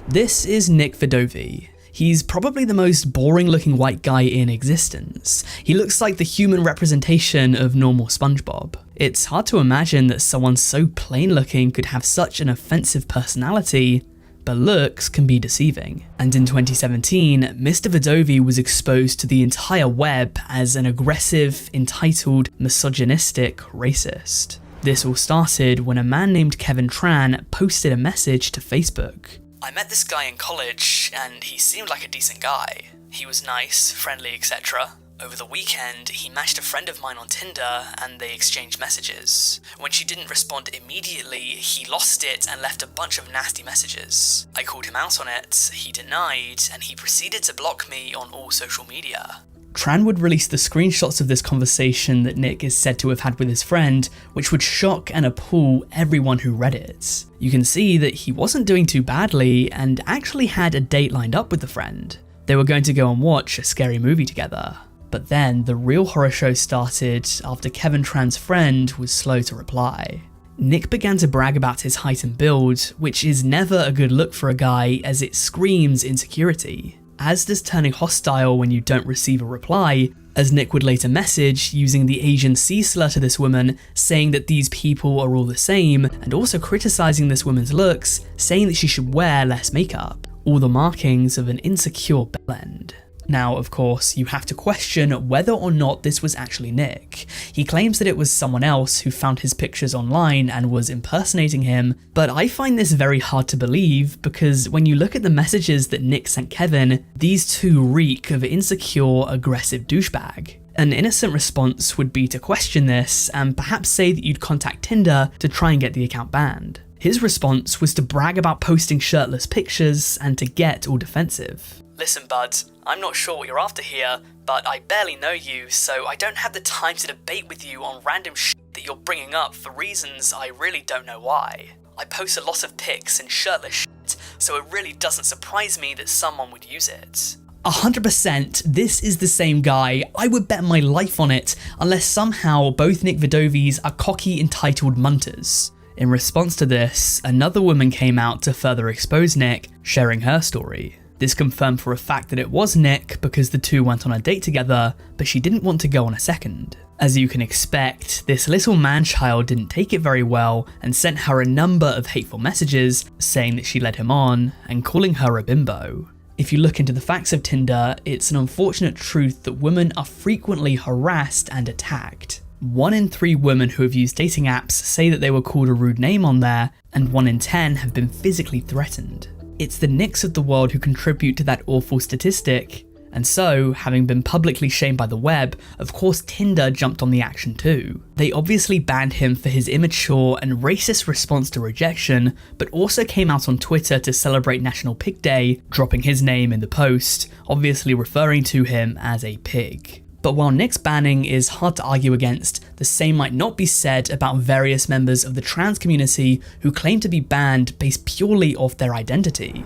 This is Nick Vidovi. He's probably the most boring looking white guy in existence. He looks like the human representation of normal SpongeBob. It's hard to imagine that someone so plain looking could have such an offensive personality, but looks can be deceiving. And in 2017, Mr. Vidovi was exposed to the entire web as an aggressive, entitled, misogynistic racist. This all started when a man named Kevin Tran posted a message to Facebook. I met this guy in college, and he seemed like a decent guy. He was nice, friendly, etc. Over the weekend, he matched a friend of mine on Tinder, and they exchanged messages. When she didn't respond immediately, he lost it and left a bunch of nasty messages. I called him out on it, he denied, and he proceeded to block me on all social media. Tran would release the screenshots of this conversation that Nick is said to have had with his friend, which would shock and appall everyone who read it. You can see that he wasn't doing too badly and actually had a date lined up with the friend. They were going to go and watch a scary movie together. But then the real horror show started after Kevin Tran's friend was slow to reply. Nick began to brag about his height and build, which is never a good look for a guy as it screams insecurity. As does turning hostile when you don't receive a reply, as Nick would later message using the Asian sea slur to this woman, saying that these people are all the same, and also criticising this woman's looks, saying that she should wear less makeup. All the markings of an insecure bellend. Now, of course, you have to question whether or not this was actually Nick. He claims that it was someone else who found his pictures online and was impersonating him, but I find this very hard to believe because when you look at the messages that Nick sent Kevin, these two reek of insecure, aggressive douchebag. An innocent response would be to question this and perhaps say that you'd contact Tinder to try and get the account banned. His response was to brag about posting shirtless pictures and to get all defensive. Listen, bud, I'm not sure what you're after here, but I barely know you, so I don't have the time to debate with you on random shit that you're bringing up for reasons I really don't know why. I post a lot of pics and shirtless shit, so it really doesn't surprise me that someone would use it. 100%, this is the same guy. I would bet my life on it, unless somehow both Nick Vidovis are cocky, entitled munters. In response to this, another woman came out to further expose Nick, sharing her story. This confirmed for a fact that it was Nick because the two went on a date together, but she didn't want to go on a second. As you can expect, this little man-child didn't take it very well and sent her a number of hateful messages saying that she led him on and calling her a bimbo. If you look into the facts of Tinder, it's an unfortunate truth that women are frequently harassed and attacked. 1 in 3 women who have used dating apps say that they were called a rude name on there, and 1 in 10 have been physically threatened. It's the Nicks of the world who contribute to that awful statistic, and so, having been publicly shamed by the web, of course Tinder jumped on the action too. They obviously banned him for his immature and racist response to rejection, but also came out on Twitter to celebrate National Pig Day, dropping his name in the post, obviously referring to him as a pig. But while Nick's banning is hard to argue against, the same might not be said about various members of the trans community who claim to be banned based purely off their identity.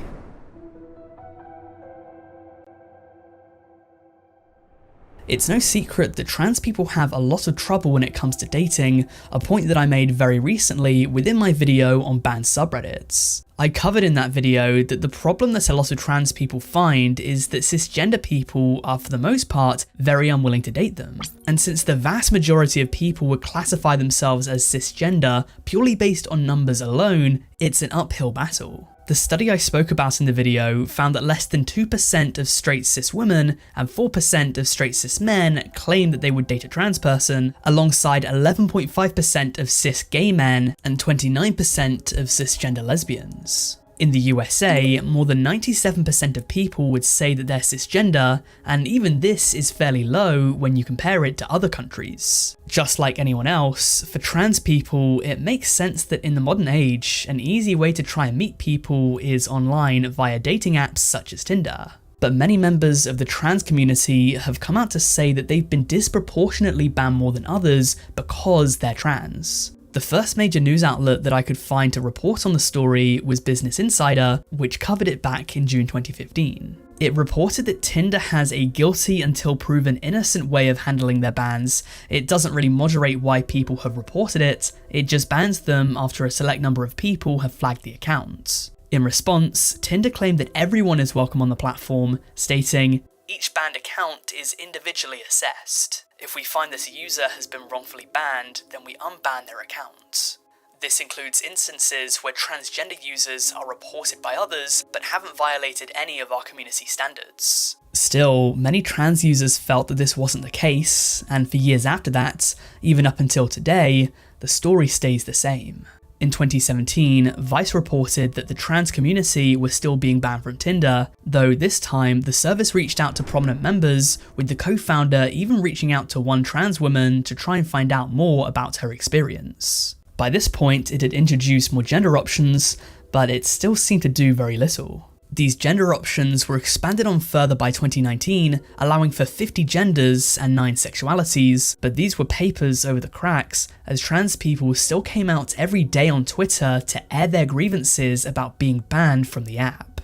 It's no secret that trans people have a lot of trouble when it comes to dating, a point that I made very recently within my video on banned subreddits. I covered in that video that the problem that a lot of trans people find is that cisgender people are for the most part very unwilling to date them. And since the vast majority of people would classify themselves as cisgender purely based on numbers alone, it's an uphill battle. The study I spoke about in the video found that less than 2% of straight cis women and 4% of straight cis men claim that they would date a trans person, alongside 11.5% of cis gay men and 29% of cisgender lesbians. In the USA, more than 97% of people would say that they're cisgender, and even this is fairly low when you compare it to other countries. Just like anyone else, for trans people, it makes sense that in the modern age, an easy way to try and meet people is online via dating apps such as Tinder. But many members of the trans community have come out to say that they've been disproportionately banned more than others because they're trans. The first major news outlet that I could find to report on the story was Business Insider, which covered it back in June 2015. It reported that Tinder has a guilty until proven innocent way of handling their bans. It doesn't really moderate why people have reported it, it just bans them after a select number of people have flagged the account. In response, Tinder claimed that everyone is welcome on the platform, stating, "Each banned account is individually assessed. If we find this user has been wrongfully banned, then we unban their account. This includes instances where transgender users are reported by others but haven't violated any of our community standards." Still, many trans users felt that this wasn't the case, and for years after that, even up until today, the story stays the same. In 2017, Vice reported that the trans community was still being banned from Tinder, though this time the service reached out to prominent members, with the co-founder even reaching out to one trans woman to try and find out more about her experience. By this point, it had introduced more gender options, but it still seemed to do very little. These gender options were expanded on further by 2019, allowing for 50 genders and 9 sexualities, but these were papers over the cracks, as trans people still came out every day on Twitter to air their grievances about being banned from the app.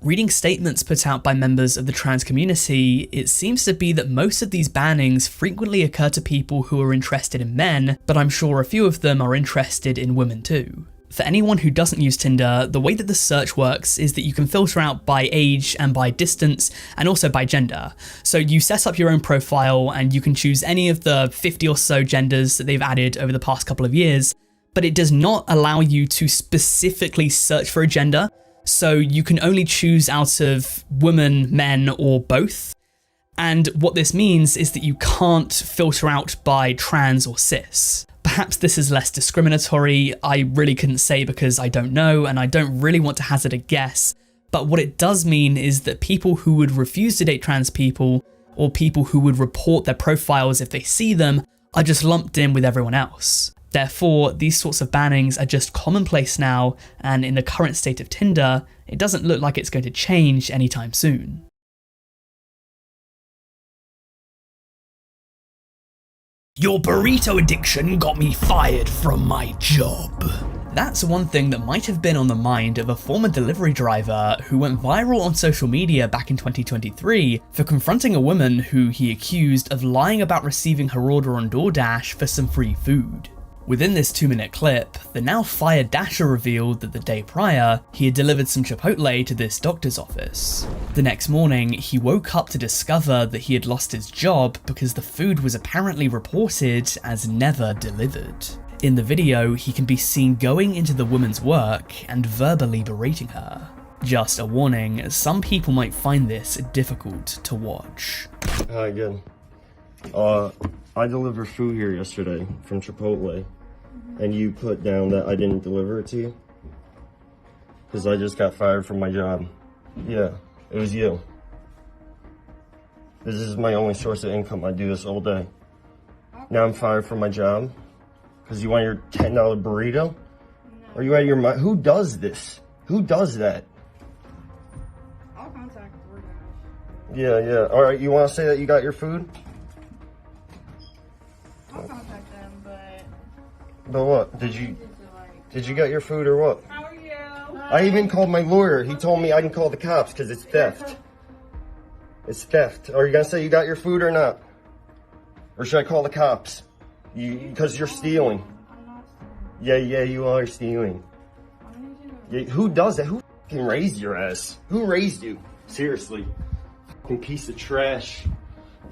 Reading statements put out by members of the trans community, it seems to be that most of these bannings frequently occur to people who are interested in men, but I'm sure a few of them are interested in women too. For anyone who doesn't use Tinder, the way that the search works is that you can filter out by age and by distance and also by gender. So you set up your own profile and you can choose any of the 50 or so genders that they've added over the past couple of years, but it does not allow you to specifically search for a gender. So you can only choose out of women, men, or both. And what this means is that you can't filter out by trans or cis. Perhaps this is less discriminatory, I really couldn't say because I don't know and I don't really want to hazard a guess, but what it does mean is that people who would refuse to date trans people, or people who would report their profiles if they see them, are just lumped in with everyone else. Therefore, these sorts of bannings are just commonplace now, and in the current state of Tinder, it doesn't look like it's going to change anytime soon. Your burrito addiction got me fired from my job. That's one thing that might have been on the mind of a former delivery driver who went viral on social media back in 2023 for confronting a woman who he accused of lying about receiving her order on DoorDash for some free food. Within this 2-minute clip, the now fired Dasher revealed that the day prior, he had delivered some Chipotle to this doctor's office. The next morning, he woke up to discover that he had lost his job because the food was apparently reported as never delivered. In the video, he can be seen going into the woman's work and verbally berating her. Just a warning, some people might find this difficult to watch. Hi again. I delivered food here yesterday from Chipotle, and you put down that I didn't deliver it to you because I just got fired from my job. Yeah, it was you. This is my only source of income. I do this all day. Now I'm fired from my job because you want your $10 burrito? No. Are you out of your mind? Who does this? Who does that? I'll contact DoorDash. Yeah. All right, you want to say that you got your food? I'll contact them, but... But what? Did you get your food or what? How are you? I even called my lawyer. He told me I can call the cops because it's theft. It's theft. Are you going to say you got your food or not? Or should I call the cops? Because you're stealing. Yeah, you are stealing. Yeah, who does that? Who fucking raised your ass? Who raised you? Seriously. Fucking piece of trash.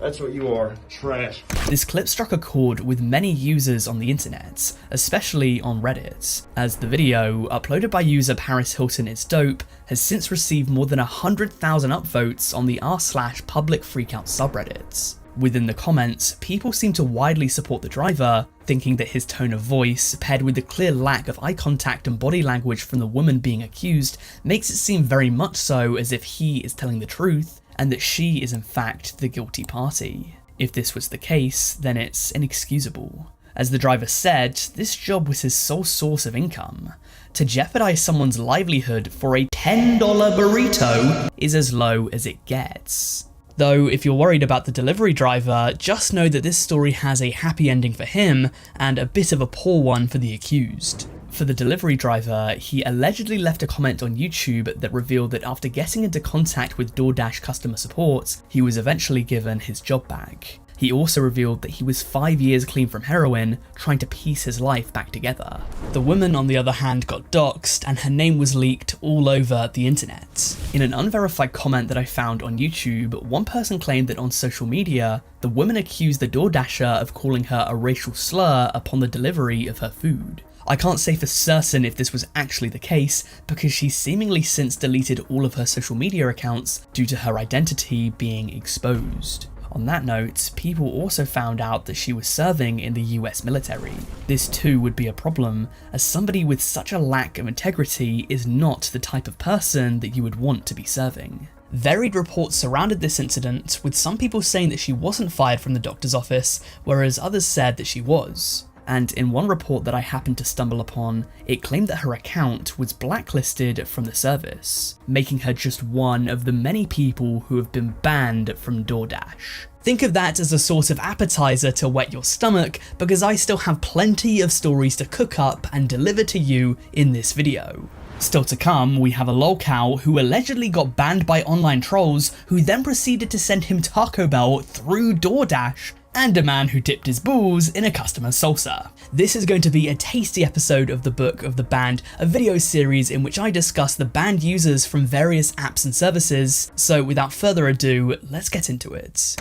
That's what you are. Trash. This clip struck a chord with many users on the internet, especially on Reddit, as the video, uploaded by user Paris Hilton is dope, has since received more than 100,000 upvotes on the r/public freakout subreddit. Within the comments, people seem to widely support the driver, thinking that his tone of voice, paired with the clear lack of eye contact and body language from the woman being accused, makes it seem very much so as if he is telling the truth, and that she is in fact the guilty party. If this was the case, then it's inexcusable. As the driver said, this job was his sole source of income. To jeopardize someone's livelihood for a $10 burrito is as low as it gets. Though, if you're worried about the delivery driver, just know that this story has a happy ending for him and a bit of a poor one for the accused. For the delivery driver, he allegedly left a comment on YouTube that revealed that after getting into contact with DoorDash customer support, he was eventually given his job back. He also revealed that he was 5 years clean from heroin, trying to piece his life back together. The woman, on the other hand, got doxxed and her name was leaked all over the internet. In an unverified comment that I found on YouTube, one person claimed that on social media, the woman accused the DoorDasher of calling her a racial slur upon the delivery of her food. I can't say for certain if this was actually the case, because she's seemingly since deleted all of her social media accounts due to her identity being exposed. On that note, people also found out that she was serving in the US military. This too would be a problem, as somebody with such a lack of integrity is not the type of person that you would want to be serving. Varied reports surrounded this incident, with some people saying that she wasn't fired from the doctor's office, whereas others said that she was. And in one report that I happened to stumble upon, it claimed that her account was blacklisted from the service, making her just one of the many people who have been banned from DoorDash. Think of that as a sort of appetizer to whet your stomach, because I still have plenty of stories to cook up and deliver to you in this video. Still to come, we have a lolcow who allegedly got banned by online trolls who then proceeded to send him Taco Bell through DoorDash, and a man who dipped his balls in a customer's salsa. This is going to be a tasty episode of the Book of the Banned, a video series in which I discuss the banned users from various apps and services, so without further ado, let's get into it.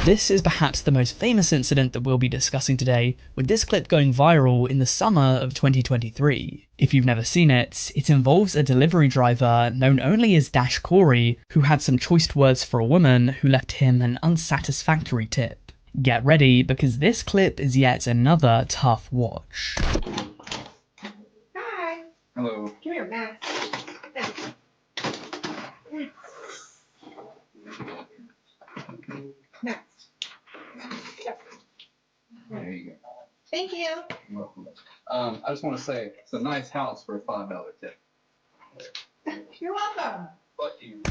This is perhaps the most famous incident that we'll be discussing today, with this clip going viral in the summer of 2023. If you've never seen it, it involves a delivery driver known only as Dash Corey, who had some choice words for a woman who left him an unsatisfactory tip. Get ready, because this clip is yet another tough watch. Hi. Hello. Give me your mask. Mask. There you go. Thank you. You're welcome. I just want to say it's a nice house for a $5 tip. You're welcome. But you.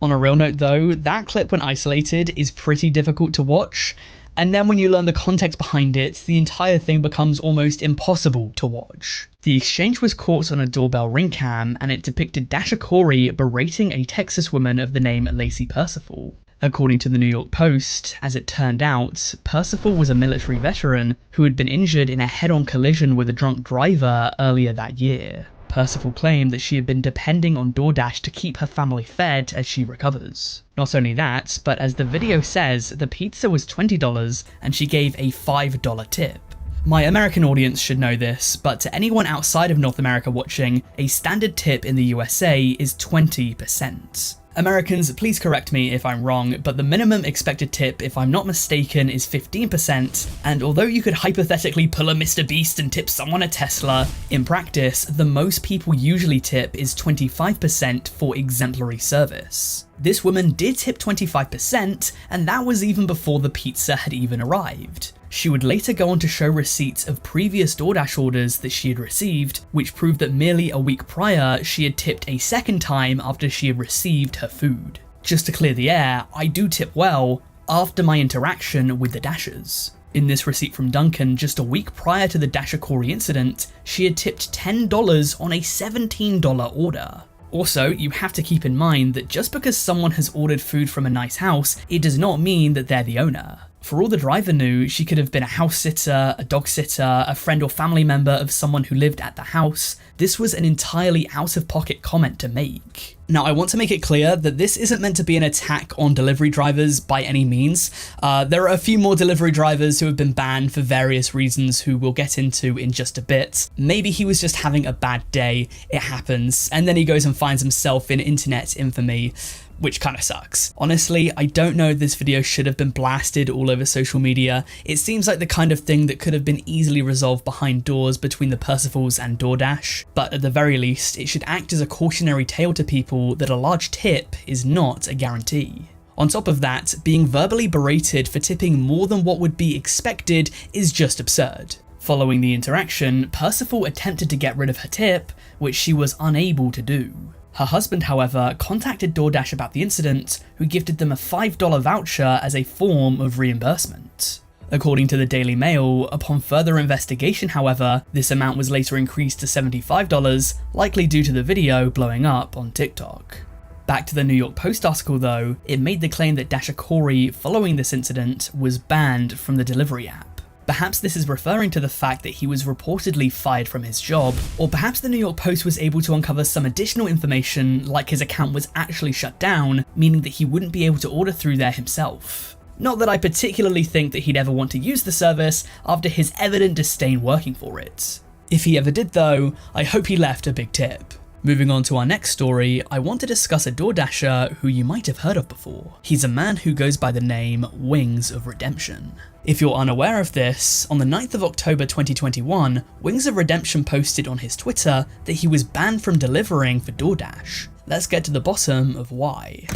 On a real note though, that clip when isolated is pretty difficult to watch, and then when you learn the context behind it, the entire thing becomes almost impossible to watch. The exchange was caught on a doorbell ring cam, and it depicted Dasher Corey berating a Texas woman of the name Lacey Percival. According to the New York Post, as it turned out, Percival was a military veteran who had been injured in a head-on collision with a drunk driver earlier that year. Percival claimed that she had been depending on DoorDash to keep her family fed as she recovers. Not only that, but as the video says, the pizza was $20 and she gave a $5 tip. My American audience should know this, but to anyone outside of North America watching, a standard tip in the USA is 20%. Americans, please correct me if I'm wrong, but the minimum expected tip, if I'm not mistaken, is 15%, and although you could hypothetically pull a Mr. Beast and tip someone a Tesla, in practice, the most people usually tip is 25% for exemplary service. This woman did tip 25%, and that was even before the pizza had even arrived. She would later go on to show receipts of previous DoorDash orders that she had received, which proved that merely a week prior, she had tipped a second time after she had received her food. Just to clear the air, I do tip well after my interaction with the Dashers. In this receipt from Duncan, just a week prior to the Dasher Corey incident, she had tipped $10 on a $17 order. Also, you have to keep in mind that just because someone has ordered food from a nice house, it does not mean that they're the owner. For all the driver knew, she could have been a house sitter, a dog sitter, a friend or family member of someone who lived at the house. This was an entirely out-of-pocket comment to make. Now, I want to make it clear that this isn't meant to be an attack on delivery drivers by any means. There are a few more delivery drivers who have been banned for various reasons who we'll get into in just a bit. Maybe he was just having a bad day, it happens, and then he goes and finds himself in internet infamy, which kind of sucks. Honestly, I don't know if this video should have been blasted all over social media. It seems like the kind of thing that could have been easily resolved behind doors between the Percivals and DoorDash, but at the very least, it should act as a cautionary tale to people that a large tip is not a guarantee. On top of that, being verbally berated for tipping more than what would be expected is just absurd. Following the interaction, Percival attempted to get rid of her tip, which she was unable to do. Her husband, however, contacted DoorDash about the incident, who gifted them a $5 voucher as a form of reimbursement. According to the Daily Mail, upon further investigation, however, this amount was later increased to $75, likely due to the video blowing up on TikTok. Back to the New York Post article though, it made the claim that Dasha Corey, following this incident, was banned from the delivery app. Perhaps this is referring to the fact that he was reportedly fired from his job, or perhaps the New York Post was able to uncover some additional information like his account was actually shut down, meaning that he wouldn't be able to order through there himself. Not that I particularly think that he'd ever want to use the service after his evident disdain working for it. If he ever did though, I hope he left a big tip. Moving on to our next story, I want to discuss a DoorDasher who you might have heard of before. He's a man who goes by the name Wings of Redemption. If you're unaware of this, on the 9th of October 2021, Wings of Redemption posted on his Twitter that he was banned from delivering for DoorDash. Let's get to the bottom of why.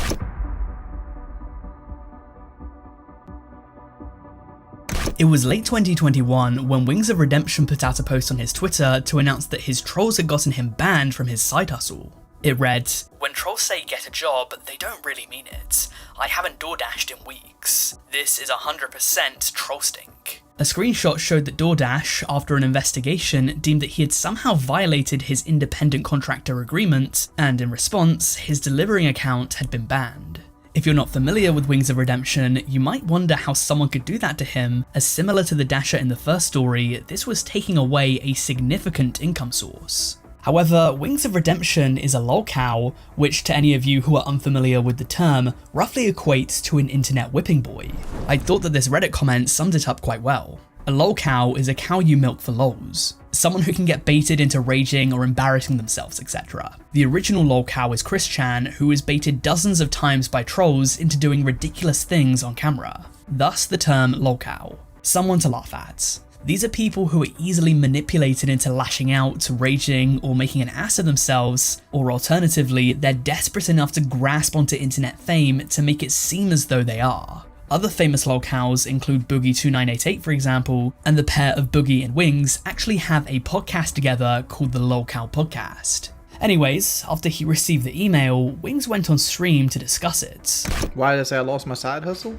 It was late 2021 when Wings of Redemption put out a post on his Twitter to announce that his trolls had gotten him banned from his side hustle. It read, "When trolls say get a job, they don't really mean it. I haven't DoorDashed in weeks. This is 100% troll stink." A screenshot showed that DoorDash, after an investigation, deemed that he had somehow violated his independent contractor agreement, and in response, his delivering account had been banned. If you're not familiar with Wings of Redemption, you might wonder how someone could do that to him, as similar to the Dasher in the first story, this was taking away a significant income source. However, Wings of Redemption is a lolcow, which to any of you who are unfamiliar with the term, roughly equates to an internet whipping boy. I thought that this Reddit comment summed it up quite well. A lolcow is a cow you milk for lols. Someone who can get baited into raging or embarrassing themselves, etc. The original lolcow is Chris Chan, who was baited dozens of times by trolls into doing ridiculous things on camera. Thus the term lolcow. Someone to laugh at. These are people who are easily manipulated into lashing out, raging, or making an ass of themselves, or alternatively, they're desperate enough to grasp onto internet fame to make it seem as though they are. Other famous lolcows include Boogie2988 for example, and the pair of Boogie and Wings actually have a podcast together called the Lolcow Podcast. Anyways, after he received the email, Wings went on stream to discuss it. Why did I say I lost my side hustle?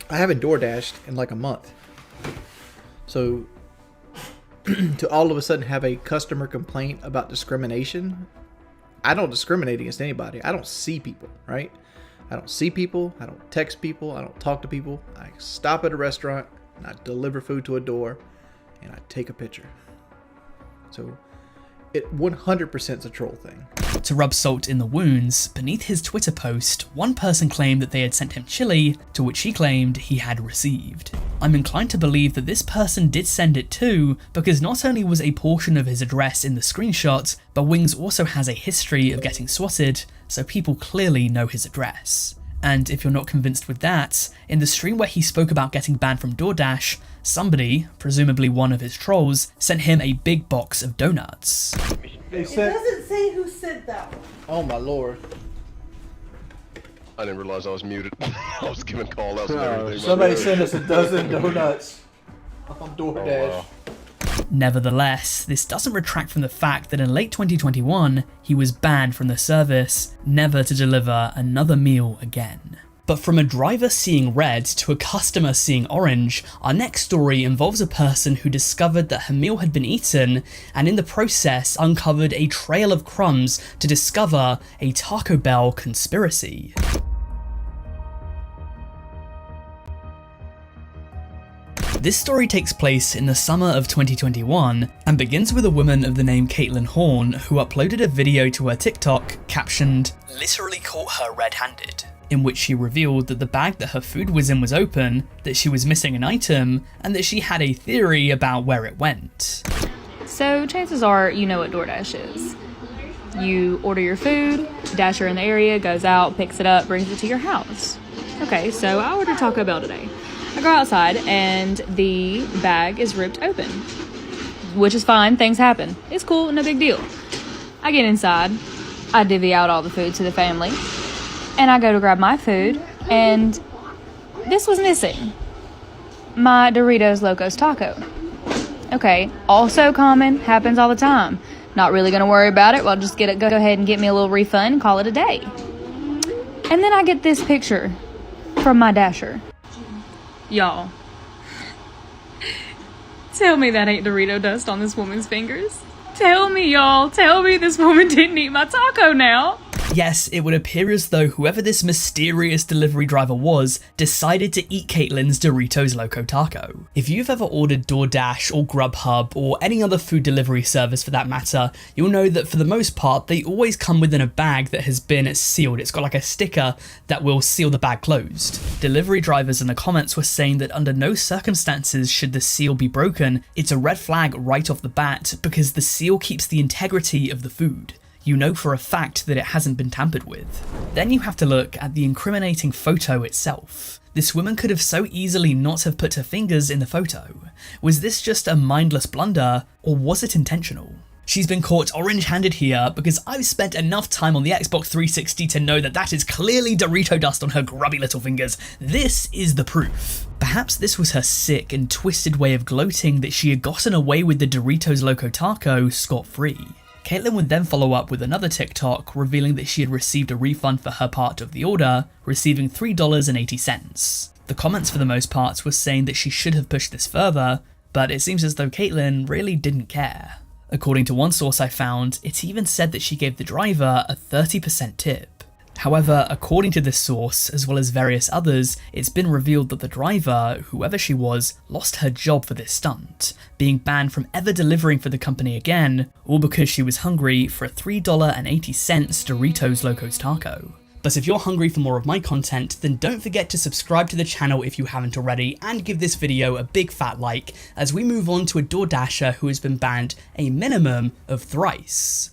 I haven't DoorDashed in like a month. So, to all of a sudden have a customer complaint about discrimination, I don't discriminate against anybody. I don't see people, right? I don't see people, I don't text people, I don't talk to people. I stop at a restaurant, and I deliver food to a door, and I take a picture. So, it 100% is a troll thing. To rub salt in the wounds, beneath his Twitter post, one person claimed that they had sent him chili, to which he claimed he had received. I'm inclined to believe that this person did send it too, because not only was a portion of his address in the screenshot, but Wings also has a history of getting swatted, so people clearly know his address. And if you're not convinced with that, in the stream where he spoke about getting banned from DoorDash, somebody, presumably one of his trolls, sent him a big box of donuts. It doesn't say who said that one. Oh my lord. I didn't realize I was muted. I was giving call outs and everything. Somebody sent us a dozen donuts on DoorDash. Oh, wow. Nevertheless, this doesn't retract from the fact that in late 2021, he was banned from the service, never to deliver another meal again. But from a driver seeing red to a customer seeing orange, our next story involves a person who discovered that her meal had been eaten and in the process uncovered a trail of crumbs to discover a Taco Bell conspiracy. This story takes place in the summer of 2021 and begins with a woman of the name Caitlin Horn who uploaded a video to her TikTok captioned, "Literally caught her red-handed," in which she revealed that the bag that her food was in was open, that she was missing an item, and that she had a theory about where it went. So chances are you know what DoorDash is. You order your food, Dasher in the area goes out, picks it up, brings it to your house. Okay, so I ordered Taco Bell today. I go outside and the bag is ripped open, which is fine, things happen. It's cool, no big deal. I get inside, I divvy out all the food to the family, and I go to grab my food, and this was missing. My Doritos Locos Taco. Okay, also common, happens all the time. Not really gonna worry about it, well just go ahead and get me a little refund and call it a day. And then I get this picture from my Dasher. Y'all, tell me that ain't Dorito dust on this woman's fingers. Tell me, y'all, tell me this woman didn't eat my taco now. Yes, it would appear as though whoever this mysterious delivery driver was decided to eat Caitlin's Doritos Loco Taco. If you've ever ordered DoorDash or Grubhub or any other food delivery service for that matter, you'll know that for the most part they always come within a bag that has been sealed. It's got like a sticker that will seal the bag closed. Delivery drivers in the comments were saying that under no circumstances should the seal be broken. It's a red flag right off the bat because the seal keeps the integrity of the food. You know for a fact that it hasn't been tampered with. Then you have to look at the incriminating photo itself. This woman could have so easily not have put her fingers in the photo. Was this just a mindless blunder, or was it intentional? She's been caught orange-handed here because I've spent enough time on the Xbox 360 to know that that is clearly Dorito dust on her grubby little fingers. This is the proof. Perhaps this was her sick and twisted way of gloating that she had gotten away with the Doritos Loco Taco scot-free. Caitlin would then follow up with another TikTok revealing that she had received a refund for her part of the order, receiving $3.80. The comments for the most part were saying that she should have pushed this further, but it seems as though Caitlin really didn't care. According to one source I found, it even said that she gave the driver a 30% tip. However, according to this source, as well as various others, it's been revealed that the driver, whoever she was, lost her job for this stunt, being banned from ever delivering for the company again, all because she was hungry for a $3.80 Doritos Locos Taco. But if you're hungry for more of my content, then don't forget to subscribe to the channel if you haven't already, and give this video a big fat like, as we move on to a DoorDasher who has been banned a minimum of thrice.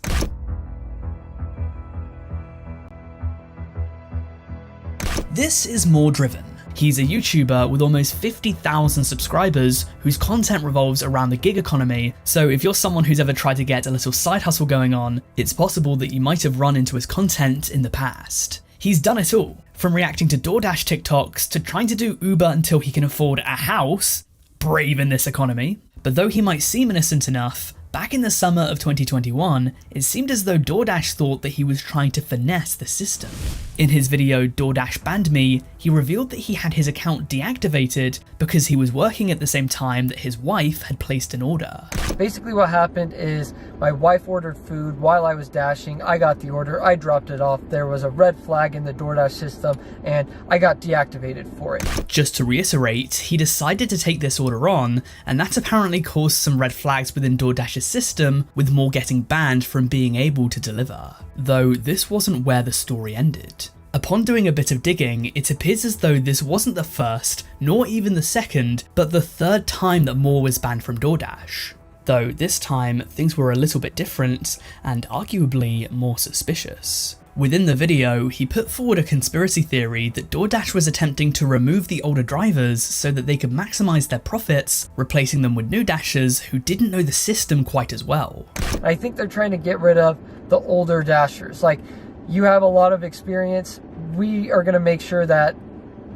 This is More Driven. He's a YouTuber with almost 50,000 subscribers whose content revolves around the gig economy, so if you're someone who's ever tried to get a little side hustle going on, it's possible that you might have run into his content in the past. He's done it all, from reacting to DoorDash TikToks to trying to do Uber until he can afford a house, brave in this economy. But though he might seem innocent enough, back in the summer of 2021, it seemed as though DoorDash thought that he was trying to finesse the system. In his video DoorDash Banned Me, he revealed that he had his account deactivated because he was working at the same time that his wife had placed an order. Basically what happened is my wife ordered food while I was dashing. I got the order, I dropped it off. There was a red flag in the DoorDash system and I got deactivated for it. Just to reiterate, he decided to take this order on, and that apparently caused some red flags within DoorDash's system, with more getting banned from being able to deliver. Though this wasn't where the story ended. Upon doing a bit of digging, it appears as though this wasn't the first, nor even the second, but the third time that Moore was banned from DoorDash. Though this time, things were a little bit different, and arguably more suspicious. Within the video, he put forward a conspiracy theory that DoorDash was attempting to remove the older drivers so that they could maximize their profits, replacing them with new dashers who didn't know the system quite as well. I think they're trying to get rid of the older dashers. Like, you have a lot of experience. We are going to make sure that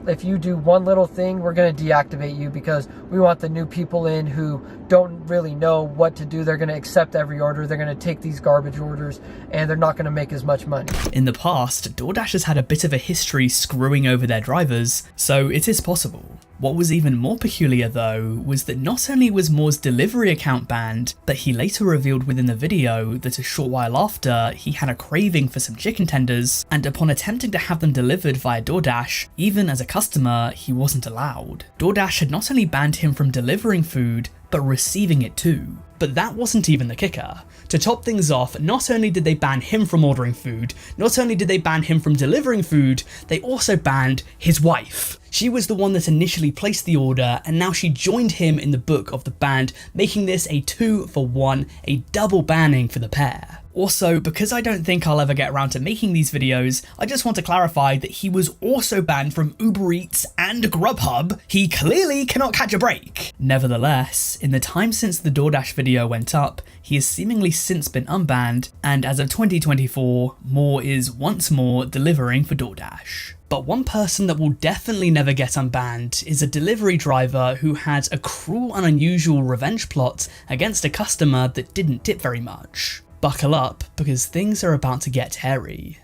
if you do one little thing, we're going to deactivate you because we want the new people in who don't really know what to do. They're going to accept every order. They're going to take these garbage orders and they're not going to make as much money. In the past, DoorDash has had a bit of a history screwing over their drivers, so it is possible. What was even more peculiar though was that not only was Moore's delivery account banned, but he later revealed within the video that a short while after he had a craving for some chicken tenders, and upon attempting to have them delivered via DoorDash, even as a customer, he wasn't allowed. DoorDash had not only banned him from delivering food, but receiving it too. But that wasn't even the kicker. To top things off, not only did they ban him from ordering food, not only did they ban him from delivering food, they also banned his wife. She was the one that initially placed the order, and now she joined him in the book of the banned, making this a 2-for-1, a double banning for the pair. Also, because I don't think I'll ever get around to making these videos, I just want to clarify that he was also banned from Uber Eats and Grubhub. He clearly cannot catch a break. Nevertheless, in the time since the DoorDash video went up, he has seemingly since been unbanned, and as of 2024, Moore is once more delivering for DoorDash. But one person that will definitely never get unbanned is a delivery driver who had a cruel and unusual revenge plot against a customer that didn't tip very much. Buckle up, because things are about to get hairy.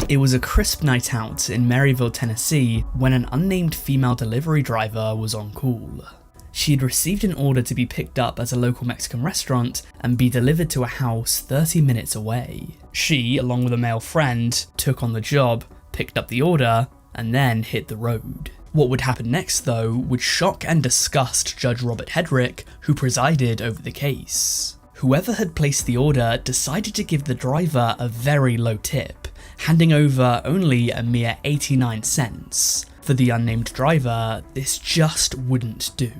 It was a crisp night out in Maryville, Tennessee, when an unnamed female delivery driver was on call. She had received an order to be picked up at a local Mexican restaurant and be delivered to a house 30 minutes away. She, along with a male friend, took on the job, picked up the order, and then hit the road. What would happen next, though, would shock and disgust Judge Robert Hedrick, who presided over the case. Whoever had placed the order decided to give the driver a very low tip, handing over only a mere 89 cents. For the unnamed driver, this just wouldn't do.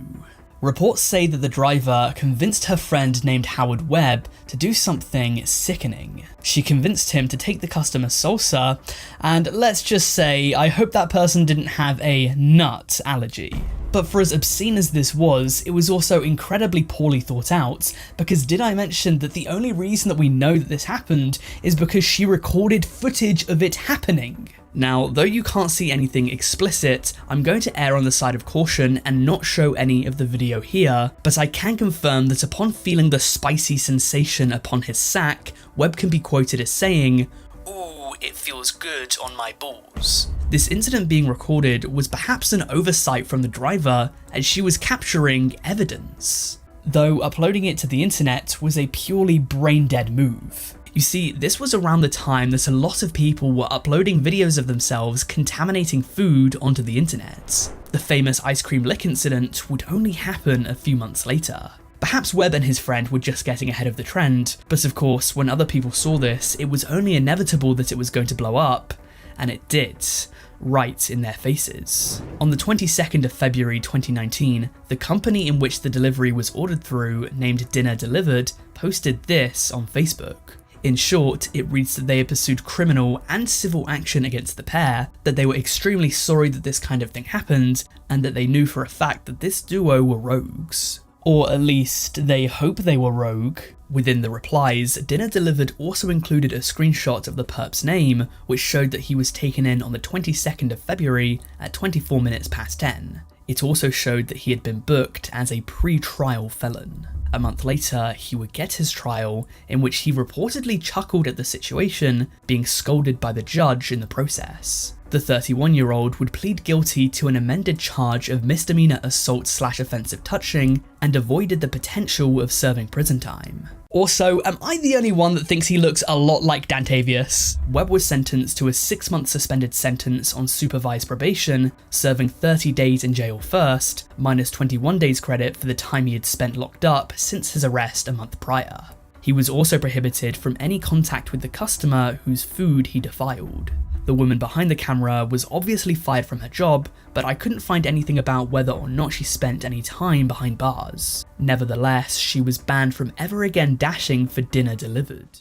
Reports say that the driver convinced her friend named Howard Webb to do something sickening. She convinced him to take the customer's salsa, and let's just say, I hope that person didn't have a nut allergy. But for as obscene as this was, it was also incredibly poorly thought out, because did I mention that the only reason that we know that this happened is because she recorded footage of it happening? Now, though you can't see anything explicit, I'm going to err on the side of caution and not show any of the video here, but I can confirm that upon feeling the spicy sensation upon his sack, Webb can be quoted as saying, "Ooh, it feels good on my balls." This incident being recorded was perhaps an oversight from the driver, as she was capturing evidence, though uploading it to the internet was a purely brain-dead move. You see, this was around the time that a lot of people were uploading videos of themselves contaminating food onto the internet. The famous ice cream lick incident would only happen a few months later. Perhaps Webb and his friend were just getting ahead of the trend, but of course, when other people saw this, it was only inevitable that it was going to blow up, and it did, right in their faces. On the 22nd of February 2019, the company in which the delivery was ordered through, named Dinner Delivered, posted this on Facebook. In short, it reads that they had pursued criminal and civil action against the pair, that they were extremely sorry that this kind of thing happened, and that they knew for a fact that this duo were rogues. Or at least, they hope they were rogue. Within the replies, Dinner Delivered also included a screenshot of the perp's name, which showed that he was taken in on the 22nd of February at 24 minutes past 10. It also showed that he had been booked as a pre-trial felon. A month later, he would get his trial, in which he reportedly chuckled at the situation, being scolded by the judge in the process. The 31-year-old would plead guilty to an amended charge of misdemeanor assault/offensive touching, and avoided the potential of serving prison time. Also, am I the only one that thinks he looks a lot like Dantavius? Webb was sentenced to a 6-month suspended sentence on supervised probation, serving 30 days in jail first, minus 21 days credit for the time he had spent locked up since his arrest a month prior. He was also prohibited from any contact with the customer whose food he defiled. The woman behind the camera was obviously fired from her job, but I couldn't find anything about whether or not she spent any time behind bars. Nevertheless, she was banned from ever again dashing for Dinner Delivered.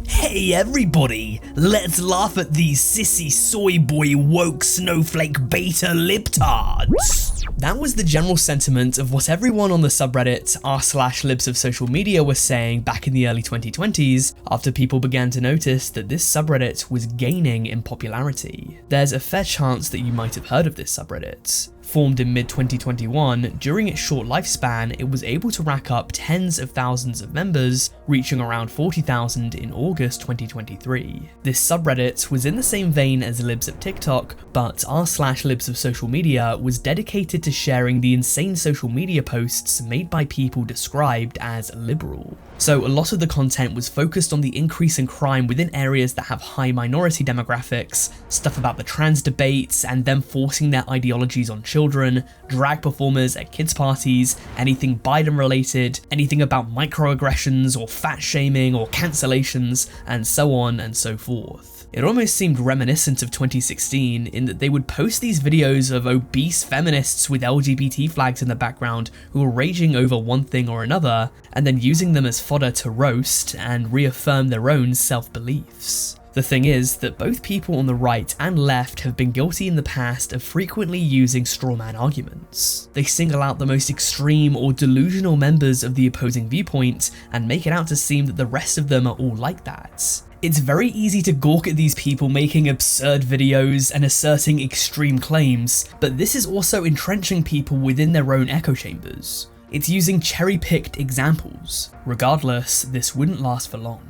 Hey everybody, let's laugh at these sissy soy boy woke snowflake beta libtards. That was the general sentiment of what everyone on the subreddit r/libs of social media was saying back in the early 2020s, after people began to notice that this subreddit was gaining in popularity. There's a fair chance that you might have heard of this subreddit. Formed in mid-2021, during its short lifespan, it was able to rack up tens of thousands of members, reaching around 40,000 in August 2023. This subreddit was in the same vein as Libs of TikTok, but r/Libs of social media was dedicated to sharing the insane social media posts made by people described as liberal. So a lot of the content was focused on the increase in crime within areas that have high minority demographics, stuff about the trans debates and them forcing their ideologies on children, drag performers at kids' parties, anything Biden related, anything about microaggressions or fat shaming or cancellations, and so on and so forth. It almost seemed reminiscent of 2016 in that they would post these videos of obese feminists with LGBT flags in the background who were raging over one thing or another, and then using them as fodder to roast and reaffirm their own self-beliefs. The thing is that both people on the right and left have been guilty in the past of frequently using strawman arguments. They single out the most extreme or delusional members of the opposing viewpoint and make it out to seem that the rest of them are all like that. It's very easy to gawk at these people making absurd videos and asserting extreme claims, but this is also entrenching people within their own echo chambers. It's using cherry-picked examples. Regardless, this wouldn't last for long.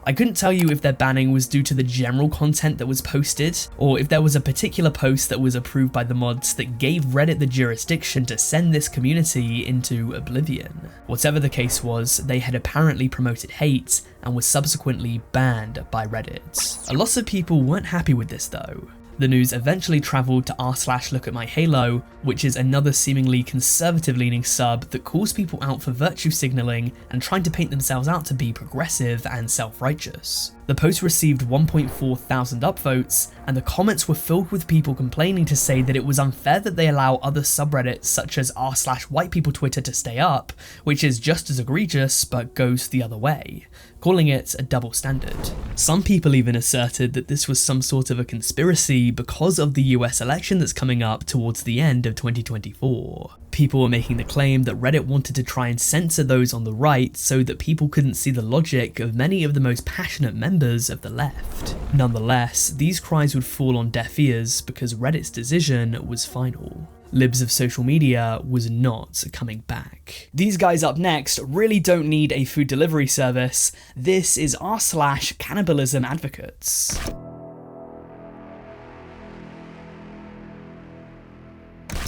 I couldn't tell you if their banning was due to the general content that was posted, or if there was a particular post that was approved by the mods that gave Reddit the jurisdiction to send this community into oblivion. Whatever the case was, they had apparently promoted hate and was subsequently banned by Reddit. A lot of people weren't happy with this though. The news eventually travelled to r/LookAtMyHalo, which is another seemingly conservative-leaning sub that calls people out for virtue signalling and trying to paint themselves out to be progressive and self-righteous. The post received 1.4 thousand upvotes, and the comments were filled with people complaining to say that it was unfair that they allow other subreddits such as r/WhitePeopleTwitter to stay up, which is just as egregious but goes the other way, calling it a double standard. Some people even asserted that this was some sort of a conspiracy because of the US election that's coming up towards the end of 2024. People were making the claim that Reddit wanted to try and censor those on the right so that people couldn't see the logic of many of the most passionate members of the left. Nonetheless, these cries would fall on deaf ears because Reddit's decision was final. Libs of social media was not coming back. These guys up next really don't need a food delivery service. This is r/cannibalism advocates.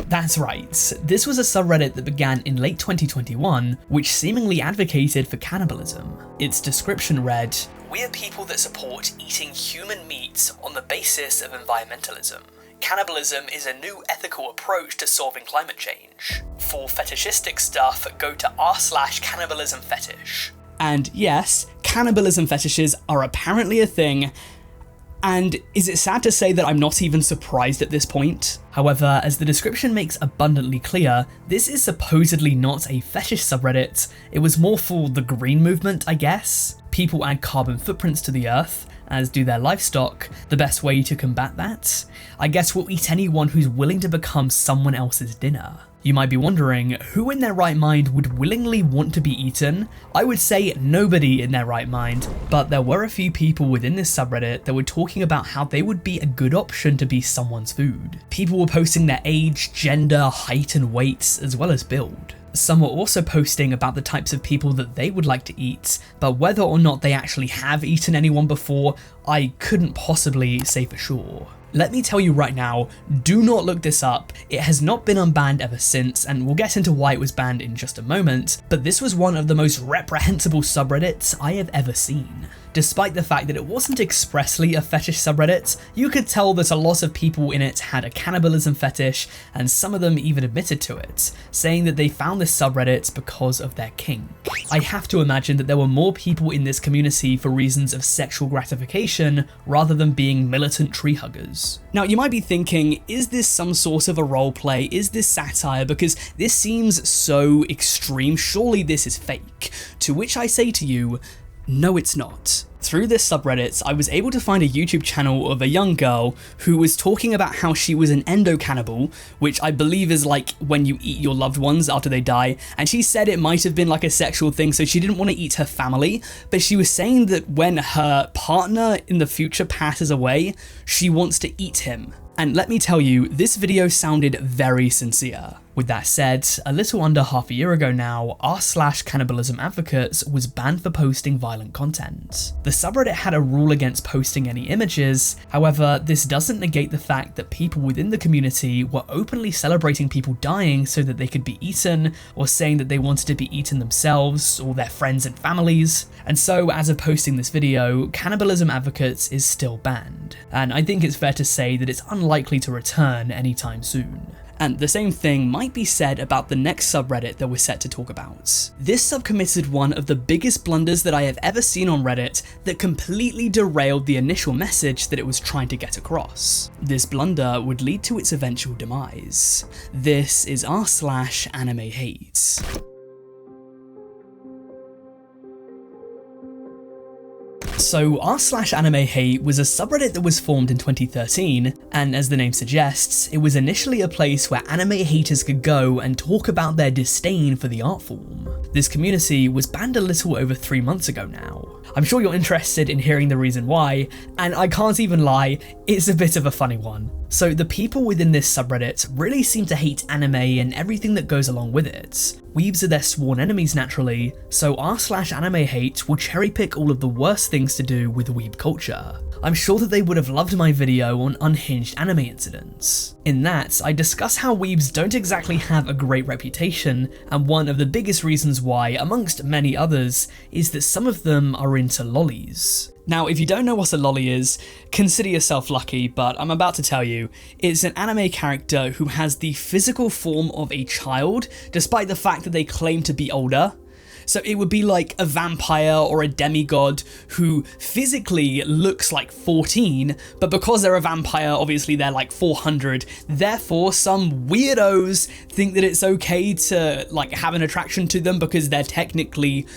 That's right, this was a subreddit that began in late 2021, which seemingly advocated for cannibalism. Its description read, "We are people that support eating human meat on the basis of environmentalism. Cannibalism is a new ethical approach to solving climate change. For fetishistic stuff, go to r/cannibalism fetish." And yes, cannibalism fetishes are apparently a thing, and is it sad to say that I'm not even surprised at this point? However, as the description makes abundantly clear, this is supposedly not a fetish subreddit. It was more for the green movement, I guess. People add carbon footprints to the earth, as do their livestock. The best way to combat that? I guess we'll eat anyone who's willing to become someone else's dinner. You might be wondering, who in their right mind would willingly want to be eaten? I would say nobody in their right mind, but there were a few people within this subreddit that were talking about how they would be a good option to be someone's food. People were posting their age, gender, height and weight, as well as build. Some were also posting about the types of people that they would like to eat, but whether or not they actually have eaten anyone before, I couldn't possibly say for sure. Let me tell you right now, do not look this up. It has not been unbanned ever since, and we'll get into why it was banned in just a moment, but this was one of the most reprehensible subreddits I have ever seen. Despite the fact that it wasn't expressly a fetish subreddit, you could tell that a lot of people in it had a cannibalism fetish, and some of them even admitted to it, saying that they found this subreddit because of their kink. I have to imagine that there were more people in this community for reasons of sexual gratification rather than being militant tree huggers. Now you might be thinking, is this some sort of a roleplay? Is this satire? Because this seems so extreme, surely this is fake. To which I say to you, no it's not. Through this subreddit, I was able to find a YouTube channel of a young girl who was talking about how she was an endo-cannibal, which I believe is like when you eat your loved ones after they die, and she said it might have been like a sexual thing, so she didn't want to eat her family, but she was saying that when her partner in the future passes away, she wants to eat him. And let me tell you, this video sounded very sincere. With that said, a little under half a year ago now, r/cannibalism advocates was banned for posting violent content. The subreddit had a rule against posting any images, however, this doesn't negate the fact that people within the community were openly celebrating people dying so that they could be eaten, or saying that they wanted to be eaten themselves, or their friends and families. And so, as of posting this video, cannibalism advocates is still banned, and I think it's fair to say that it's unlikely to return anytime soon. And the same thing might be said about the next subreddit that we're set to talk about. This sub committed one of the biggest blunders that I have ever seen on Reddit that completely derailed the initial message that it was trying to get across. This blunder would lead to its eventual demise. This is r/anime hate. So r/anime hate was a subreddit that was formed in 2013, and as the name suggests, it was initially a place where anime haters could go and talk about their disdain for the art form. This community was banned a little over 3 months ago now. I'm sure you're interested in hearing the reason why, and I can't even lie, it's a bit of a funny one. So the people within this subreddit really seem to hate anime and everything that goes along with it. Weebs are their sworn enemies naturally, so r/anime hate will cherry pick all of the worst things to do with weeb culture. I'm sure that they would have loved my video on unhinged anime incidents. In that, I discuss how weebs don't exactly have a great reputation, and one of the biggest reasons why, amongst many others, is that some of them are into lollies. Now, if you don't know what a lolly is, consider yourself lucky, but I'm about to tell you. It's an anime character who has the physical form of a child, despite the fact that they claim to be older. So it would be like a vampire or a demigod who physically looks like 14, but because they're a vampire, obviously they're like 400. Therefore, some weirdos think that it's okay to like have an attraction to them because they're technically,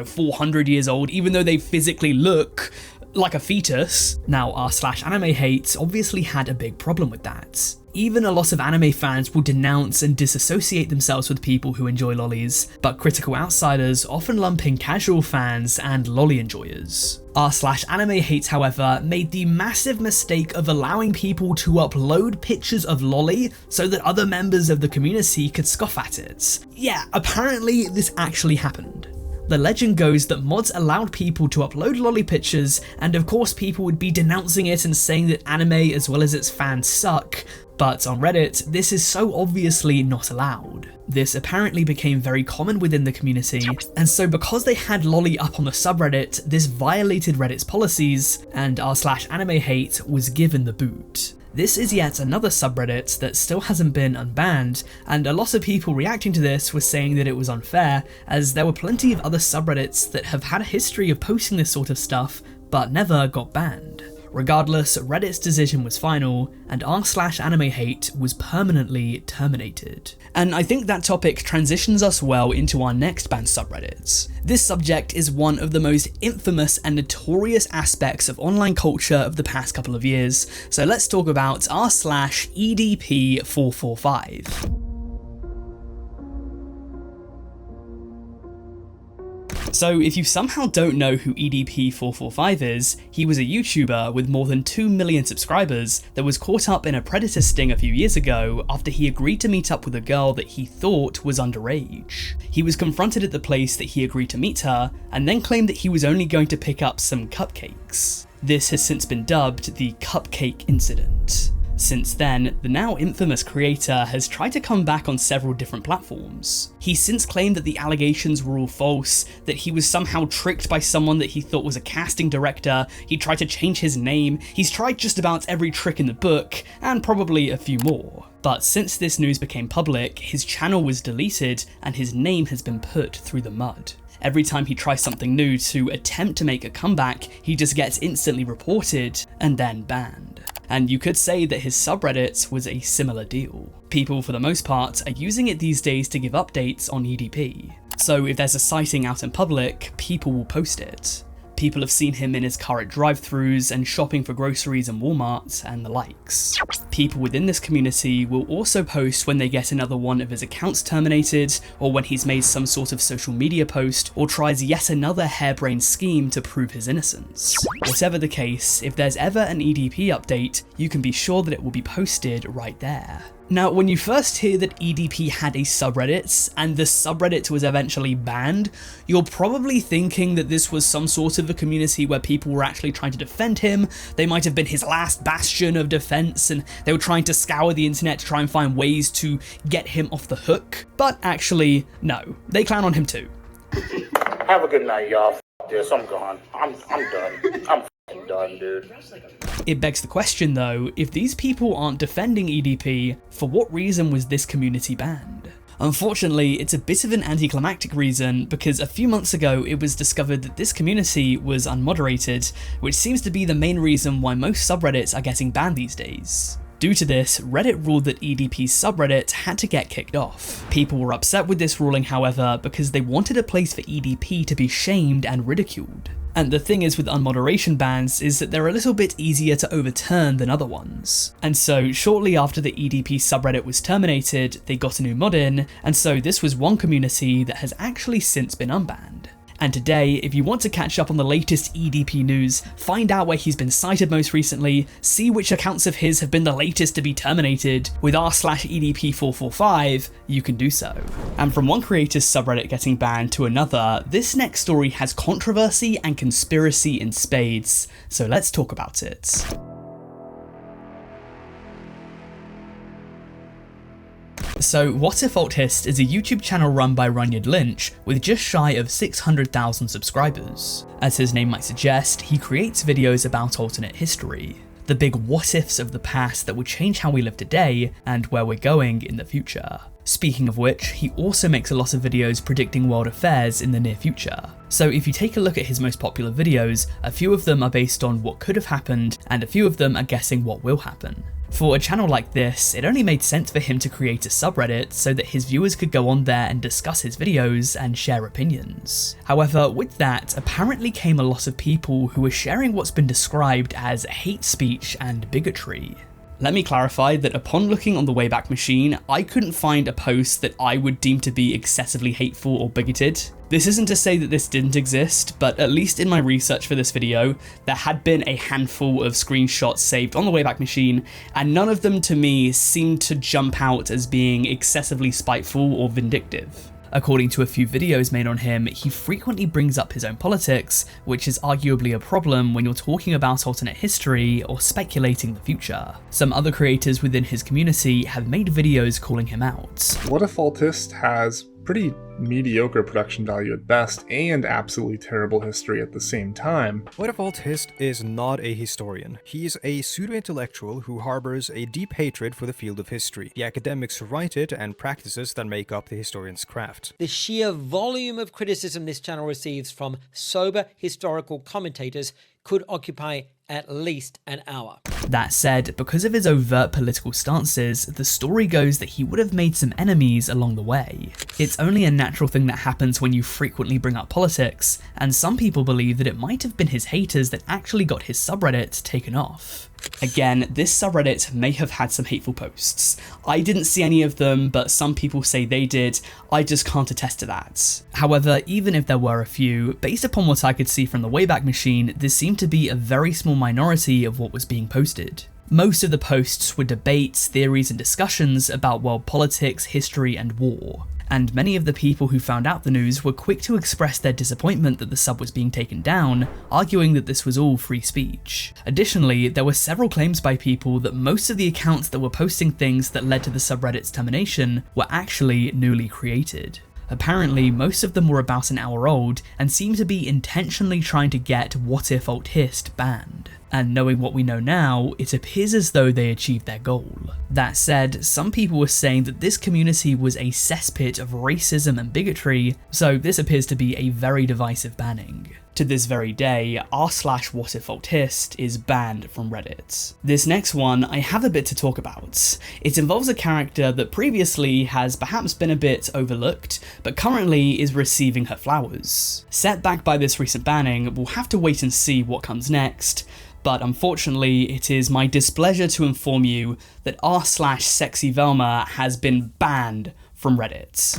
400 years old, even though they physically look like a fetus. Now, r/anime hate obviously had a big problem with that. Even a lot of anime fans will denounce and disassociate themselves with people who enjoy lollies, but critical outsiders often lump in casual fans and lolly enjoyers. r/anime hate, however, made the massive mistake of allowing people to upload pictures of lolly so that other members of the community could scoff at it. Yeah, apparently this actually happened. The legend goes that mods allowed people to upload lolly pictures, and of course people would be denouncing it and saying that anime as well as its fans suck, but on Reddit, this is so obviously not allowed. This apparently became very common within the community, and so because they had lolly up on the subreddit, this violated Reddit's policies, and r/anime hate was given the boot. This is yet another subreddit that still hasn't been unbanned, and a lot of people reacting to this were saying that it was unfair, as there were plenty of other subreddits that have had a history of posting this sort of stuff, but never got banned. Regardless, Reddit's decision was final, and r/anime hate was permanently terminated. And I think that topic transitions us well into our next banned subreddit. This subject is one of the most infamous and notorious aspects of online culture of the past couple of years, so let's talk about r/EDP445. So if you somehow don't know who EDP445 is, he was a YouTuber with more than 2 million subscribers that was caught up in a predator sting a few years ago after he agreed to meet up with a girl that he thought was underage. He was confronted at the place that he agreed to meet her, and then claimed that he was only going to pick up some cupcakes. This has since been dubbed the Cupcake Incident. Since then, the now infamous creator has tried to come back on several different platforms. He's since claimed that the allegations were all false, that he was somehow tricked by someone that he thought was a casting director, he tried to change his name, he's tried just about every trick in the book, and probably a few more. But since this news became public, his channel was deleted and his name has been put through the mud. Every time he tries something new to attempt to make a comeback, he just gets instantly reported and then banned. And you could say that his subreddit was a similar deal. People, for the most part, are using it these days to give updates on EDP. So if there's a sighting out in public, people will post it. People have seen him in his car at drive-thrus and shopping for groceries in Walmart and the likes. People within this community will also post when they get another one of his accounts terminated, or when he's made some sort of social media post, or tries yet another harebrained scheme to prove his innocence. Whatever the case, if there's ever an EDP update, you can be sure that it will be posted right there. Now, when you first hear that EDP had a subreddit, and the subreddit was eventually banned, you're probably thinking that this was some sort of a community where people were actually trying to defend him. They might have been his last bastion of defense, and they were trying to scour the internet to try and find ways to get him off the hook. But actually, no, they clown on him too. Have a good night, y'all. F this, I'm gone. I'm done. I'm f***ing done, dude. It begs the question though, if these people aren't defending EDP, for what reason was this community banned? Unfortunately, it's a bit of an anticlimactic reason, because a few months ago it was discovered that this community was unmoderated, which seems to be the main reason why most subreddits are getting banned these days. Due to this, Reddit ruled that EDP's subreddit had to get kicked off. People were upset with this ruling, however, because they wanted a place for EDP to be shamed and ridiculed. And the thing is with unmoderation bans is that they're a little bit easier to overturn than other ones. And so shortly after the EDP subreddit was terminated, they got a new mod in, and so this was one community that has actually since been unbanned. And today, if you want to catch up on the latest EDP news, find out where he's been cited most recently, see which accounts of his have been the latest to be terminated with r/EDP445, you can do so. And from one creator's subreddit getting banned to another, this next story has controversy and conspiracy in spades, so let's talk about it. So What If Alt Hist is a YouTube channel run by Runyard Lynch with just shy of 600,000 subscribers. As his name might suggest, he creates videos about alternate history, the big what ifs of the past that would change how we live today and where we're going in the future. Speaking of which, he also makes a lot of videos predicting world affairs in the near future. So if you take a look at his most popular videos, a few of them are based on what could have happened and a few of them are guessing what will happen. For a channel like this, it only made sense for him to create a subreddit so that his viewers could go on there and discuss his videos and share opinions. However, with that apparently came a lot of people who were sharing what's been described as hate speech and bigotry. Let me clarify that upon looking on the Wayback Machine, I couldn't find a post that I would deem to be excessively hateful or bigoted. This isn't to say that this didn't exist, but at least in my research for this video, there had been a handful of screenshots saved on the Wayback Machine, and none of them to me seemed to jump out as being excessively spiteful or vindictive. According to a few videos made on him, he frequently brings up his own politics, which is arguably a problem when you're talking about alternate history or speculating the future. Some other creators within his community have made videos calling him out. What If Alt Hist has pretty mediocre production value at best and absolutely terrible history at the same time. What If Alt Hist is not a historian. He is a pseudo-intellectual who harbors a deep hatred for the field of history, the academics who write it, and practices that make up the historian's craft. The sheer volume of criticism this channel receives from sober historical commentators could occupy at least an hour. That said, because of his overt political stances, the story goes that he would have made some enemies along the way. It's only a natural thing that happens when you frequently bring up politics, and some people believe that it might have been his haters that actually got his subreddit taken off. Again, this subreddit may have had some hateful posts. I didn't see any of them, but some people say they did. I just can't attest to that. However, even if there were a few, based upon what I could see from the Wayback Machine, this seemed to be a very small minority of what was being posted. Most of the posts were debates, theories, and discussions about world politics, history, and war. And many of the people who found out the news were quick to express their disappointment that the sub was being taken down, arguing that this was all free speech. Additionally, there were several claims by people that most of the accounts that were posting things that led to the subreddit's termination were actually newly created. Apparently, most of them were about an hour old and seemed to be intentionally trying to get What If Alt Hist banned. and knowing what we know now, it appears as though they achieved their goal. That said, some people were saying that this community was a cesspit of racism and bigotry, so this appears to be a very divisive banning. To this very day, r/whatifalthist is banned from Reddit. This next one, I have a bit to talk about. It involves a character that previously has perhaps been a bit overlooked, but currently is receiving her flowers. Set back by this recent banning, we'll have to wait and see what comes next, but unfortunately it is my displeasure to inform you that r/sexyvelma has been banned from Reddit.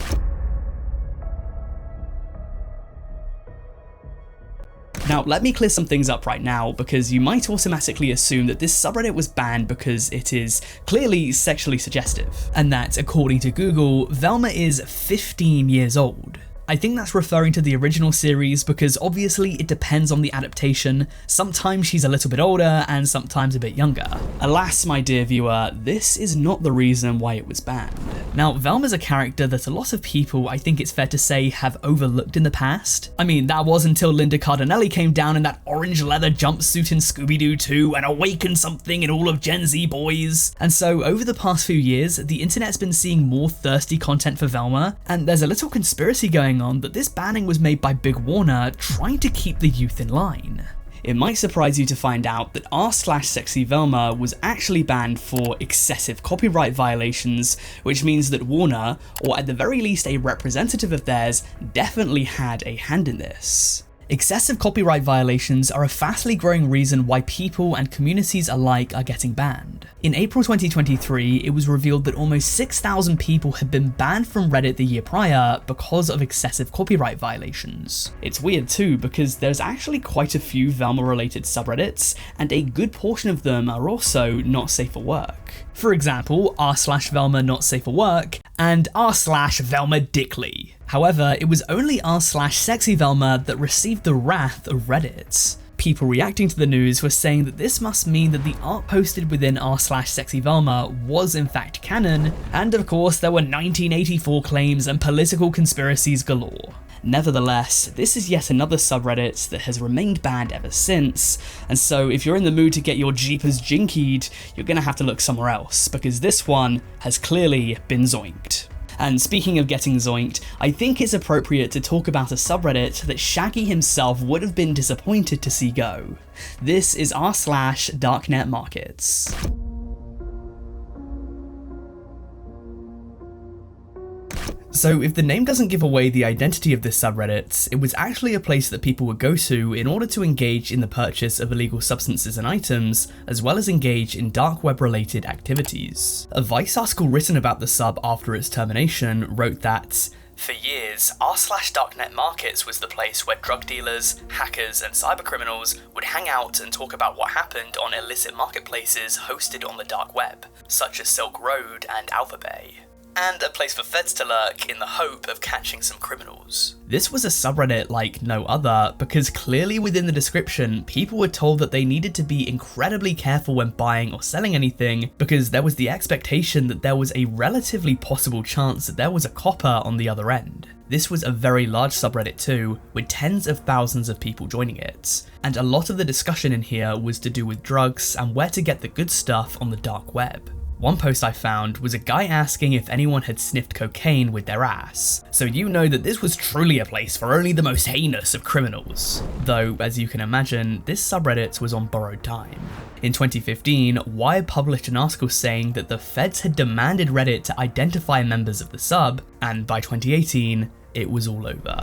Now, let me clear some things up right now, because you might automatically assume that this subreddit was banned because it is clearly sexually suggestive, and that, according to Google, Velma is 15 years old. I think that's referring to the original series because obviously it depends on the adaptation. Sometimes she's a little bit older and sometimes a bit younger. Alas, my dear viewer, this is not the reason why it was banned. Now, Velma's a character that a lot of people, I think it's fair to say, have overlooked in the past. I mean, that was until Linda Cardinelli came down in that orange leather jumpsuit in Scooby-Doo 2 and awakened something in all of Gen Z boys. And so over the past few years, the internet's been seeing more thirsty content for Velma, and there's a little conspiracy going on that this banning was made by Big Warner trying to keep the youth in line. It might surprise you to find out that r/sexyvelma was actually banned for excessive copyright violations, which means that Warner, or at the very least a representative of theirs, definitely had a hand in this. Excessive copyright violations are a fastly growing reason why people and communities alike are getting banned. In April 2023, it was revealed that almost 6,000 people had been banned from Reddit the year prior because of excessive copyright violations. It's weird too, because there's actually quite a few Velma-related subreddits, and a good portion of them are also not safe for work. For example, r/Velma not safe for work, and r/Velma Dickley. However, it was only r/sexyvelma that received the wrath of Reddit. People reacting to the news were saying that this must mean that the art posted within r/sexyvelma was in fact canon, and of course there were 1984 claims and political conspiracies galore. Nevertheless, this is yet another subreddit that has remained banned ever since, and so if you're in the mood to get your jeepers jinkied, you're gonna have to look somewhere else, because this one has clearly been zoinked. And speaking of getting zoinked, I think it's appropriate to talk about a subreddit that Shaggy himself would have been disappointed to see go. This is r/darknet markets. So if the name doesn't give away the identity of this subreddit, it was actually a place that people would go to in order to engage in the purchase of illegal substances and items, as well as engage in dark web related activities. A Vice article written about the sub after its termination wrote that, "For years, r/darknet markets was the place where drug dealers, hackers, and cybercriminals would hang out and talk about what happened on illicit marketplaces hosted on the dark web, such as Silk Road and Alpha Bay. And a place for feds to lurk in the hope of catching some criminals." This was a subreddit like no other, because clearly within the description, people were told that they needed to be incredibly careful when buying or selling anything, because there was the expectation that there was a relatively possible chance that there was a copper on the other end. This was a very large subreddit too, with tens of thousands of people joining it, and a lot of the discussion in here was to do with drugs and where to get the good stuff on the dark web. One post I found was a guy asking if anyone had sniffed cocaine with their ass, so you know that this was truly a place for only the most heinous of criminals. Though, as you can imagine, this subreddit was on borrowed time. In 2015, Wired published an article saying that the feds had demanded Reddit to identify members of the sub, and by 2018, it was all over.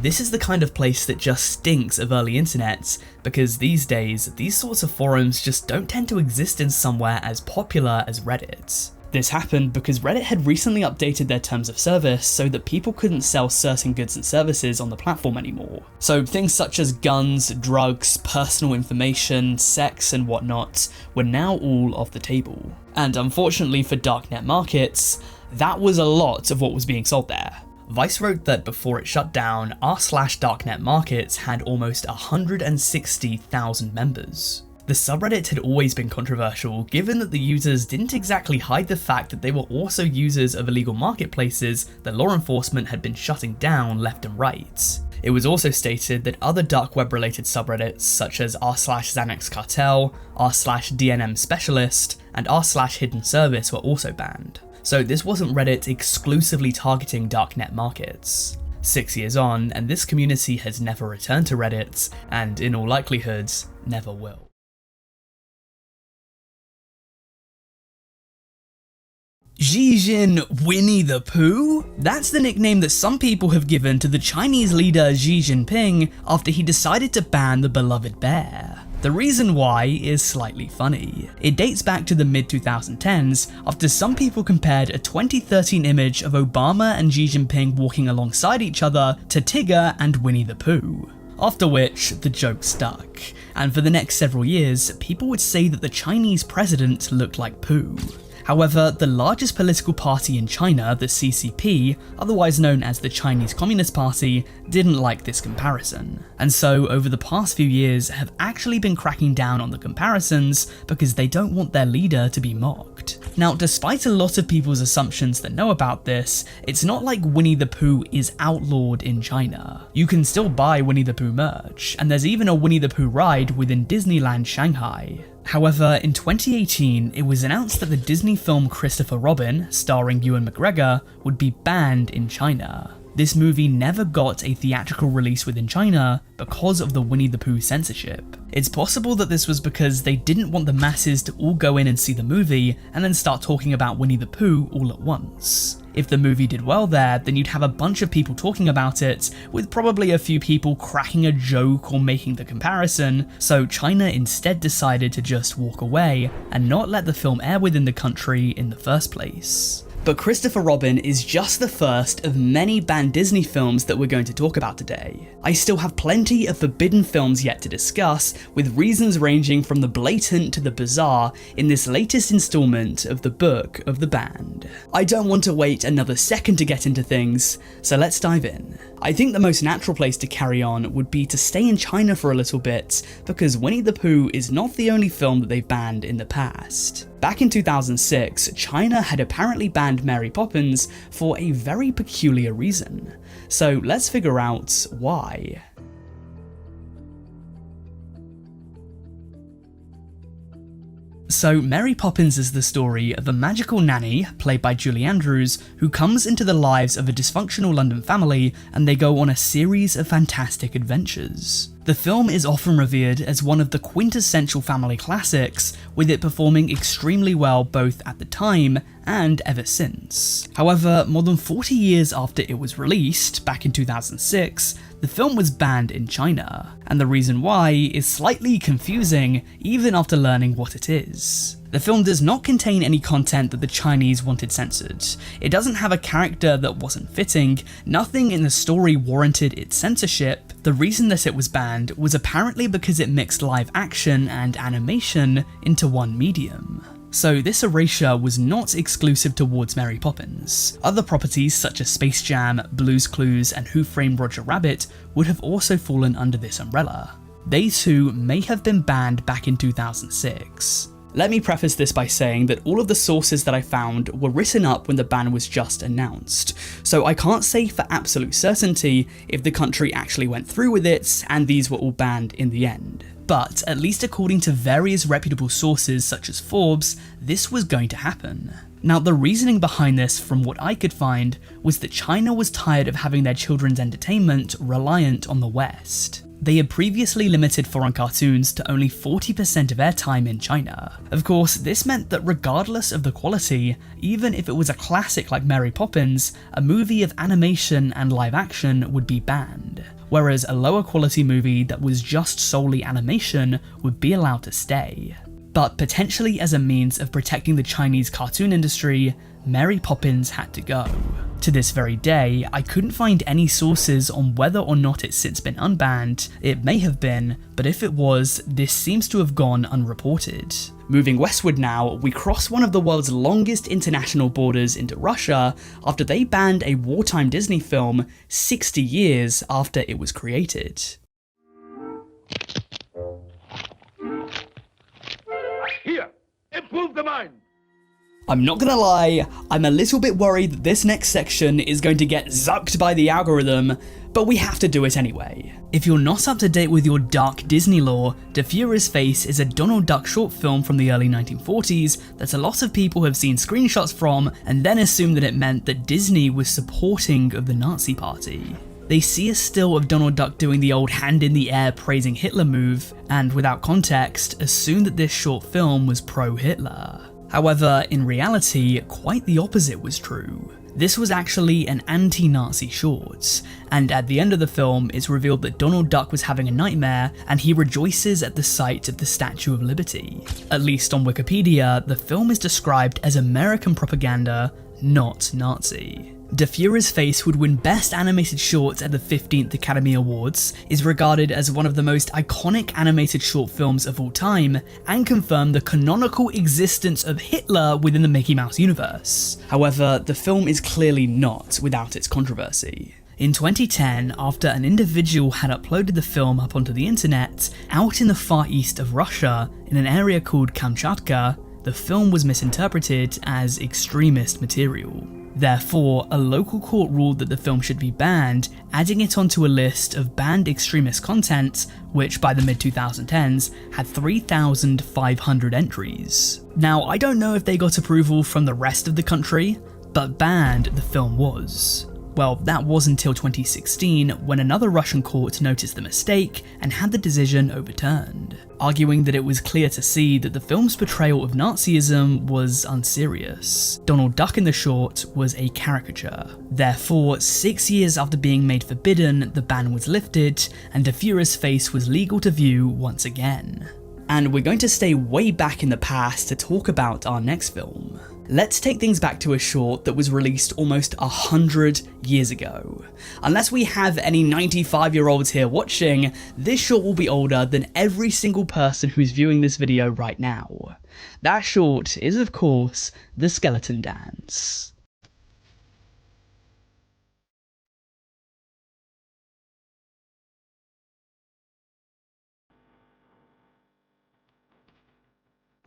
This is the kind of place that just stinks of early internet, because these days, these sorts of forums just don't tend to exist in somewhere as popular as Reddit. This happened because Reddit had recently updated their terms of service so that people couldn't sell certain goods and services on the platform anymore. So things such as guns, drugs, personal information, sex and whatnot were now all off the table. And unfortunately for darknet markets, that was a lot of what was being sold there. Vice wrote that before it shut down, r/darknet markets had almost 160,000 members. The subreddit had always been controversial, given that the users didn't exactly hide the fact that they were also users of illegal marketplaces that law enforcement had been shutting down left and right. It was also stated that other dark web related subreddits such as r/Xanax Cartel, r/DNM Specialist, and r/Hidden Service were also banned. So this wasn't Reddit exclusively targeting darknet markets. 6 years on, and this community has never returned to Reddit, and in all likelihood, never will. Xi Jinping Winnie the Pooh? That's the nickname that some people have given to the Chinese leader Xi Jinping after he decided to ban the beloved bear. The reason why is slightly funny. It dates back to the mid-2010s after some people compared a 2013 image of Obama and Xi Jinping walking alongside each other to Tigger and Winnie the Pooh. After which, the joke stuck, and for the next several years, people would say that the Chinese president looked like Pooh. However, the largest political party in China, the CCP, otherwise known as the Chinese Communist Party, didn't like this comparison, and so over the past few years have actually been cracking down on the comparisons because they don't want their leader to be mocked. Now, despite a lot of people's assumptions that know about this, it's not like Winnie the Pooh is outlawed in China. You can still buy Winnie the Pooh merch, and there's even a Winnie the Pooh ride within Disneyland Shanghai. However, in 2018, it was announced that the Disney film Christopher Robin, starring Ewan McGregor, would be banned in China. This movie never got a theatrical release within China because of the Winnie the Pooh censorship. It's possible that this was because they didn't want the masses to all go in and see the movie and then start talking about Winnie the Pooh all at once. If the movie did well there, then you'd have a bunch of people talking about it, with probably a few people cracking a joke or making the comparison, so China instead decided to just walk away and not let the film air within the country in the first place. But Christopher Robin is just the first of many banned Disney films that we're going to talk about today. I still have plenty of forbidden films yet to discuss, with reasons ranging from the blatant to the bizarre in this latest installment of the Book of the Banned. I don't want to wait another second to get into things, so let's dive in. I think the most natural place to carry on would be to stay in China for a little bit, because Winnie the Pooh is not the only film that they've banned in the past. Back in 2006, China had apparently banned Mary Poppins for a very peculiar reason. So let's figure out why. So Mary Poppins is the story of a magical nanny, played by Julie Andrews, who comes into the lives of a dysfunctional London family and they go on a series of fantastic adventures. The film is often revered as one of the quintessential family classics, with it performing extremely well both at the time and ever since. However, more than 40 years after it was released, back in 2006, the film was banned in China, and the reason why is slightly confusing even after learning what it is. The film does not contain any content that the Chinese wanted censored. It doesn't have a character that wasn't fitting, nothing in the story warranted its censorship. The reason that it was banned was apparently because it mixed live action and animation into one medium. So this erasure was not exclusive towards Mary Poppins. Other properties such as Space Jam, Blue's Clues, and Who Framed Roger Rabbit would have also fallen under this umbrella. They too may have been banned back in 2006. Let me preface this by saying that all of the sources that I found were written up when the ban was just announced, so I can't say for absolute certainty if the country actually went through with it and these were all banned in the end. But at least according to various reputable sources such as Forbes, this was going to happen. Now, the reasoning behind this, from what I could find, was that China was tired of having their children's entertainment reliant on the West. They had previously limited foreign cartoons to only 40% of airtime in China. Of course, this meant that regardless of the quality, even if it was a classic like Mary Poppins, a movie of animation and live action would be banned, whereas a lower quality movie that was just solely animation would be allowed to stay. But potentially as a means of protecting the Chinese cartoon industry, Mary Poppins had to go. To this very day, I couldn't find any sources on whether or not it's since been unbanned. It may have been, but if it was, this seems to have gone unreported. Moving westward now, we cross one of the world's longest international borders into Russia after they banned a wartime Disney film 60 years after it was created. Move the mine! I'm not gonna lie, I'm a little bit worried that this next section is going to get zucked by the algorithm, but we have to do it anyway. If you're not up to date with your dark Disney lore, DeFuhre's Face is a Donald Duck short film from the early 1940s that a lot of people have seen screenshots from and then assumed that it meant that Disney was supporting of the Nazi Party. They see a still of Donald Duck doing the old hand in the air praising Hitler move, and without context, assume that this short film was pro-Hitler. However, in reality, quite the opposite was true. This was actually an anti-Nazi short, and at the end of the film it's revealed that Donald Duck was having a nightmare and he rejoices at the sight of the Statue of Liberty. At least on Wikipedia, the film is described as American propaganda, not Nazi. DeFuhre's Face would win Best Animated Short at the 15th Academy Awards, is regarded as one of the most iconic animated short films of all time, and confirmed the canonical existence of Hitler within the Mickey Mouse universe. However, the film is clearly not without its controversy. In 2010, after an individual had uploaded the film up onto the internet, out in the far east of Russia, in an area called Kamchatka, the film was misinterpreted as extremist material. Therefore, a local court ruled that the film should be banned, adding it onto a list of banned extremist content, which by the mid-2010s had 3,500 entries. Now, I don't know if they got approval from the rest of the country, but banned the film was. Well, that was until 2016, when another Russian court noticed the mistake and had the decision overturned, arguing that it was clear to see that the film's portrayal of Nazism was unserious. Donald Duck in the short was a caricature. Therefore, 6 years after being made forbidden, the ban was lifted, and DeFuhre's Face was legal to view once again. And we're going to stay way back in the past to talk about our next film. Let's take things back to a short that was released almost 100 years ago. Unless we have any 95-year-olds here watching, this short will be older than every single person who's viewing this video right now. That short is, of course, The Skeleton Dance.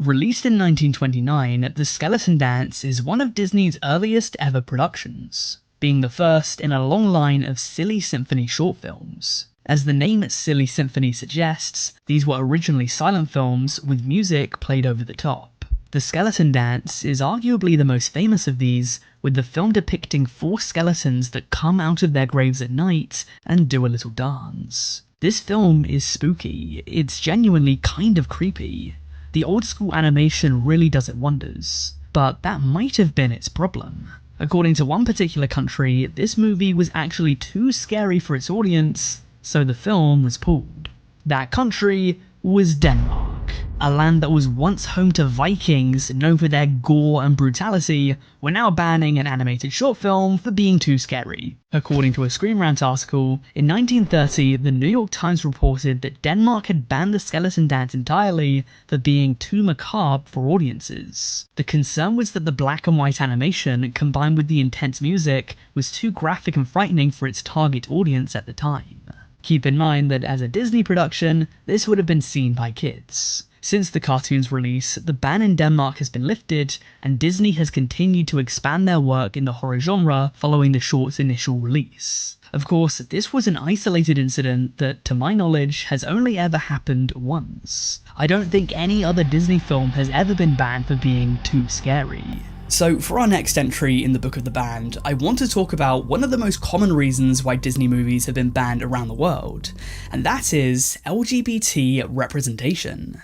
Released in 1929, The Skeleton Dance is one of Disney's earliest ever productions, being the first in a long line of silly symphony short films. As the name Silly Symphony suggests, these were originally silent films with music played over the top. The Skeleton Dance is arguably the most famous of these, with the film depicting 4 skeletons that come out of their graves at night and do a little dance. This film is spooky, it's genuinely kind of creepy. The old school animation really does it wonders, but that might have been its problem. According to one particular country, this movie was actually too scary for its audience, so the film was pulled. That country was Denmark, a land that was once home to Vikings known for their gore and brutality. We're now banning an animated short film for being too scary. According to a Screen Rant article, in 1930, the New York Times reported that Denmark had banned the skeleton dance entirely for being too macabre for audiences. The concern was that the black and white animation, combined with the intense music, was too graphic and frightening for its target audience at the time. Keep in mind that as a Disney production, this would have been seen by kids. Since the cartoon's release, the ban in Denmark has been lifted, and Disney has continued to expand their work in the horror genre following the short's initial release. Of course, this was an isolated incident that, to my knowledge, has only ever happened once. I don't think any other Disney film has ever been banned for being too scary. So for our next entry in the Book of the Banned, I want to talk about one of the most common reasons why Disney movies have been banned around the world, and that is LGBT representation.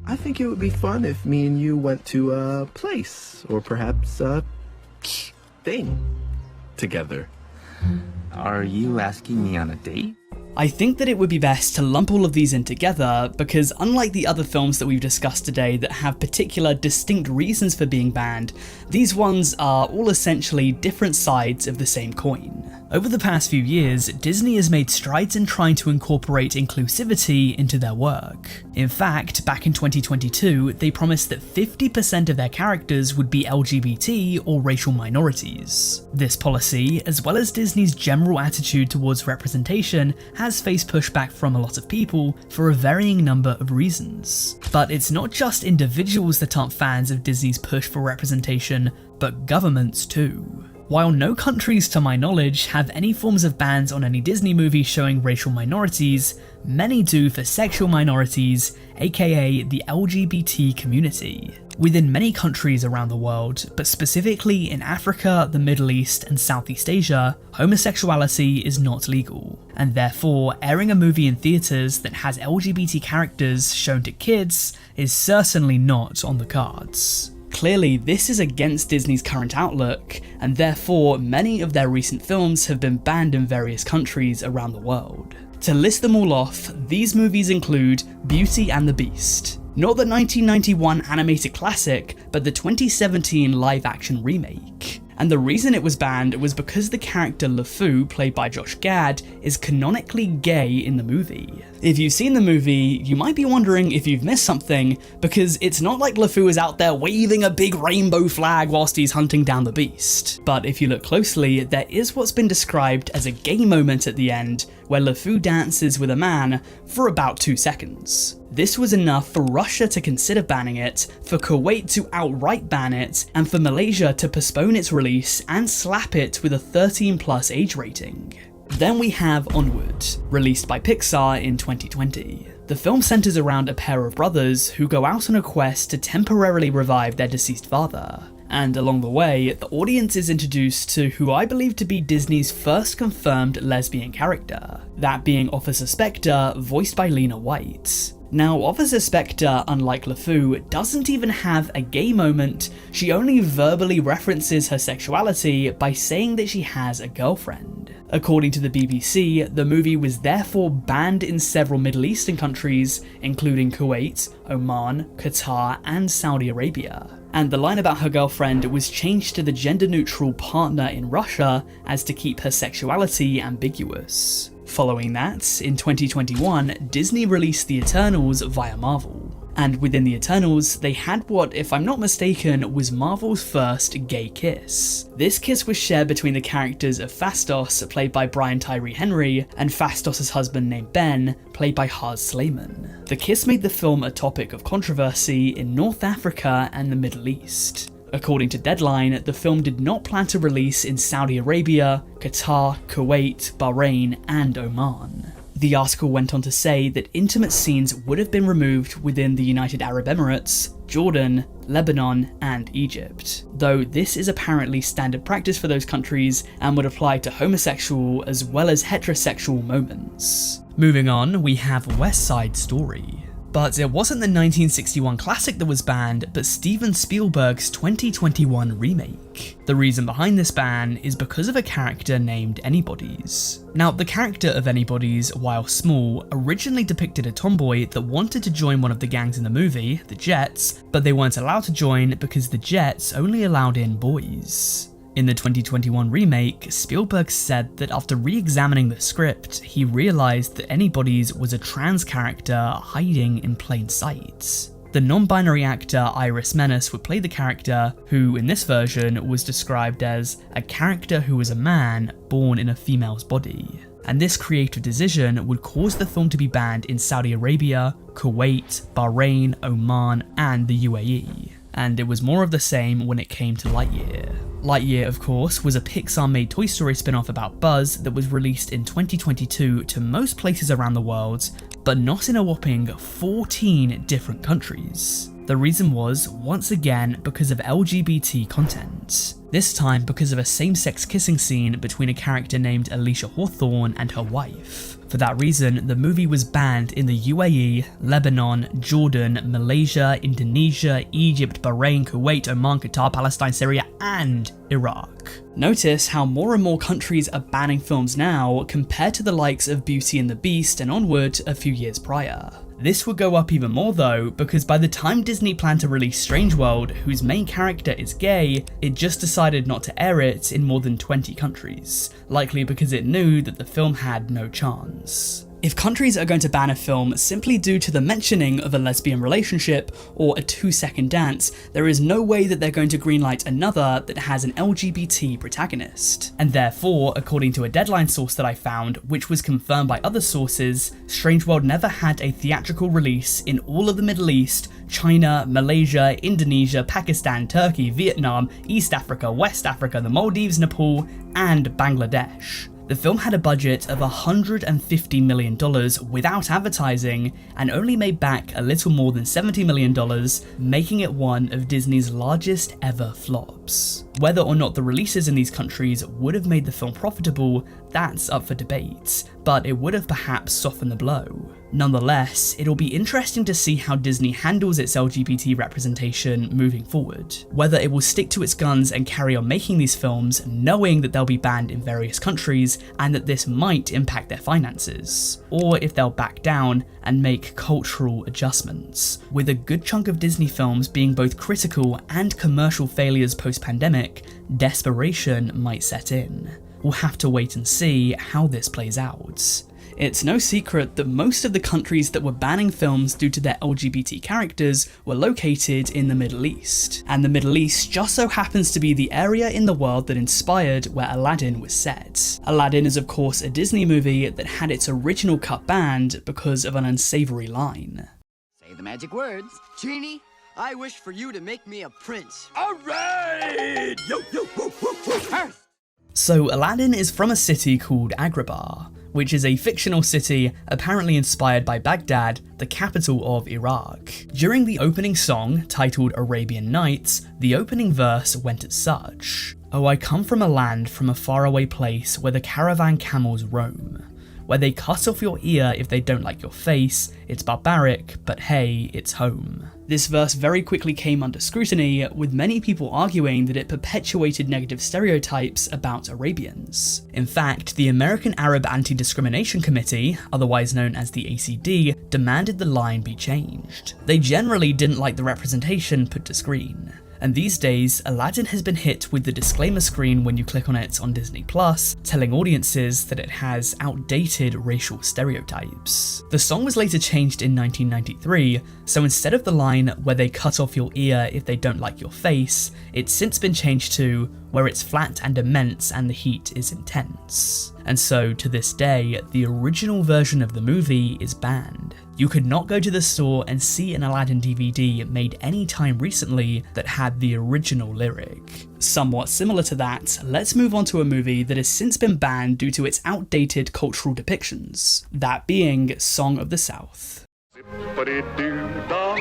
I think it would be fun if me and you went to a place, or perhaps a thing, together. Are you asking me on a date? I think that it would be best to lump all of these in together because unlike the other films that we've discussed today that have particular distinct reasons for being banned, these ones are all essentially different sides of the same coin. Over the past few years, Disney has made strides in trying to incorporate inclusivity into their work. In fact, back in 2022, they promised that 50% of their characters would be LGBT or racial minorities. This policy, as well as Disney's general attitude towards representation, has faced pushback from a lot of people for a varying number of reasons. But it's not just individuals that aren't fans of Disney's push for representation, but governments too. While no countries to my knowledge have any forms of bans on any Disney movie showing racial minorities, many do for sexual minorities, aka the LGBT community. Within many countries around the world, but specifically in Africa, the Middle East and Southeast Asia, homosexuality is not legal, and therefore airing a movie in theatres that has LGBT characters shown to kids is certainly not on the cards. Clearly, this is against Disney's current outlook, and therefore many of their recent films have been banned in various countries around the world. To list them all off, these movies include Beauty and the Beast, not the 1991 animated classic, but the 2017 live-action remake. And the reason it was banned was because the character LeFou, played by Josh Gad, is canonically gay in the movie. If you've seen the movie, you might be wondering if you've missed something, because it's not like LeFou is out there waving a big rainbow flag whilst he's hunting down the beast. But if you look closely, there is what's been described as a gay moment at the end, where LeFou dances with a man for about 2 seconds. This was enough for Russia to consider banning it, for Kuwait to outright ban it, and for Malaysia to postpone its release and slap it with a 13+ age rating. Then we have Onward, released by Pixar in 2020. The film centers around a pair of brothers who go out on a quest to temporarily revive their deceased father. And along the way, the audience is introduced to who I believe to be Disney's first confirmed lesbian character, that being Officer Spectre, voiced by Lena White. Now, Officer Spectre, unlike LeFou, doesn't even have a gay moment, she only verbally references her sexuality by saying that she has a girlfriend. According to the BBC, the movie was therefore banned in several Middle Eastern countries, including Kuwait, Oman, Qatar, and Saudi Arabia. And the line about her girlfriend was changed to the gender-neutral partner in Russia as to keep her sexuality ambiguous. Following that, in 2021, Disney released The Eternals via Marvel. And within The Eternals, they had what, if I'm not mistaken, was Marvel's first gay kiss. This kiss was shared between the characters of Phastos, played by Brian Tyree Henry, and Phastos' husband named Ben, played by Haz Slayman. The kiss made the film a topic of controversy in North Africa and the Middle East. According to Deadline, the film did not plan to release in Saudi Arabia, Qatar, Kuwait, Bahrain, and Oman. The article went on to say that intimate scenes would have been removed within the United Arab Emirates, Jordan, Lebanon, and Egypt, though this is apparently standard practice for those countries and would apply to homosexual as well as heterosexual moments. Moving on, we have West Side Story. But it wasn't the 1961 classic that was banned, but Steven Spielberg's 2021 remake. The reason behind this ban is because of a character named Anybody's. Now, the character of Anybody's, while small, originally depicted a tomboy that wanted to join one of the gangs in the movie, the Jets, but they weren't allowed to join because the Jets only allowed in boys. In the 2021 remake, Spielberg said that after re-examining the script, he realised that Anybody's was a trans character hiding in plain sight. The non-binary actor Iris Menace would play the character, who in this version was described as a character who was a man born in a female's body. And this creative decision would cause the film to be banned in Saudi Arabia, Kuwait, Bahrain, Oman, and the UAE. And it was more of the same when it came to Lightyear. Lightyear, of course, was a Pixar-made Toy Story spin-off about Buzz that was released in 2022 to most places around the world, but not in a whopping 14 different countries. The reason was, once again, because of LGBT content. This time because of a same-sex kissing scene between a character named Alicia Hawthorne and her wife. For that reason, the movie was banned in the UAE, Lebanon, Jordan, Malaysia, Indonesia, Egypt, Bahrain, Kuwait, Oman, Qatar, Palestine, Syria, and Iraq. Notice how more and more countries are banning films now compared to the likes of Beauty and the Beast and Onward a few years prior. This would go up even more though, because by the time Disney planned to release Strange World, whose main character is gay, it just decided not to air it in more than 20 countries, likely because it knew that the film had no chance. If countries are going to ban a film simply due to the mentioning of a lesbian relationship or a 2-second dance, there is no way that they're going to greenlight another that has an LGBT protagonist. And therefore, according to a Deadline source that I found, which was confirmed by other sources, Strange World never had a theatrical release in all of the Middle East, China, Malaysia, Indonesia, Pakistan, Turkey, Vietnam, East Africa, West Africa, the Maldives, Nepal, and Bangladesh. The film had a budget of $150 million without advertising and only made back a little more than $70 million, making it one of Disney's largest ever flops. Whether or not the releases in these countries would have made the film profitable, that's up for debate, but it would have perhaps softened the blow. Nonetheless, it'll be interesting to see how Disney handles its LGBT representation moving forward. Whether it will stick to its guns and carry on making these films, knowing that they'll be banned in various countries and that this might impact their finances, or if they'll back down and make cultural adjustments. With a good chunk of Disney films being both critical and commercial failures post-pandemic, desperation might set in. We'll have to wait and see how this plays out. It's no secret that most of the countries that were banning films due to their LGBT characters were located in the Middle East, and the Middle East just so happens to be the area in the world that inspired where Aladdin was set. Aladdin is of course a Disney movie that had its original cut banned because of an unsavory line. Say the magic words. Genie, I wish for you to make me a prince. All right! Yo, yo, woo, woo, woo. So Aladdin is from a city called Agrabah, which is a fictional city apparently inspired by Baghdad, the capital of Iraq. During the opening song, titled Arabian Nights, the opening verse went as such: "Oh, I come from a land from a faraway place where the caravan camels roam, where they cut off your ear if they don't like your face. It's barbaric, but hey, it's home." This verse very quickly came under scrutiny, with many people arguing that it perpetuated negative stereotypes about Arabians. In fact, the American Arab Anti-Discrimination Committee, otherwise known as the ACD, demanded the line be changed. They generally didn't like the representation put to screen. And these days, Aladdin has been hit with the disclaimer screen when you click on it on Disney+, telling audiences that it has outdated racial stereotypes. The song was later changed in 1993, so instead of the line "where they cut off your ear if they don't like your face," it's since been changed to "where it's flat and immense and the heat is intense." And so, to this day, the original version of the movie is banned. You could not go to the store and see an Aladdin DVD made any time recently that had the original lyric. Somewhat similar to that, let's move on to a movie that has since been banned due to its outdated cultural depictions, that being Song of the South. Zippity-doo-dah,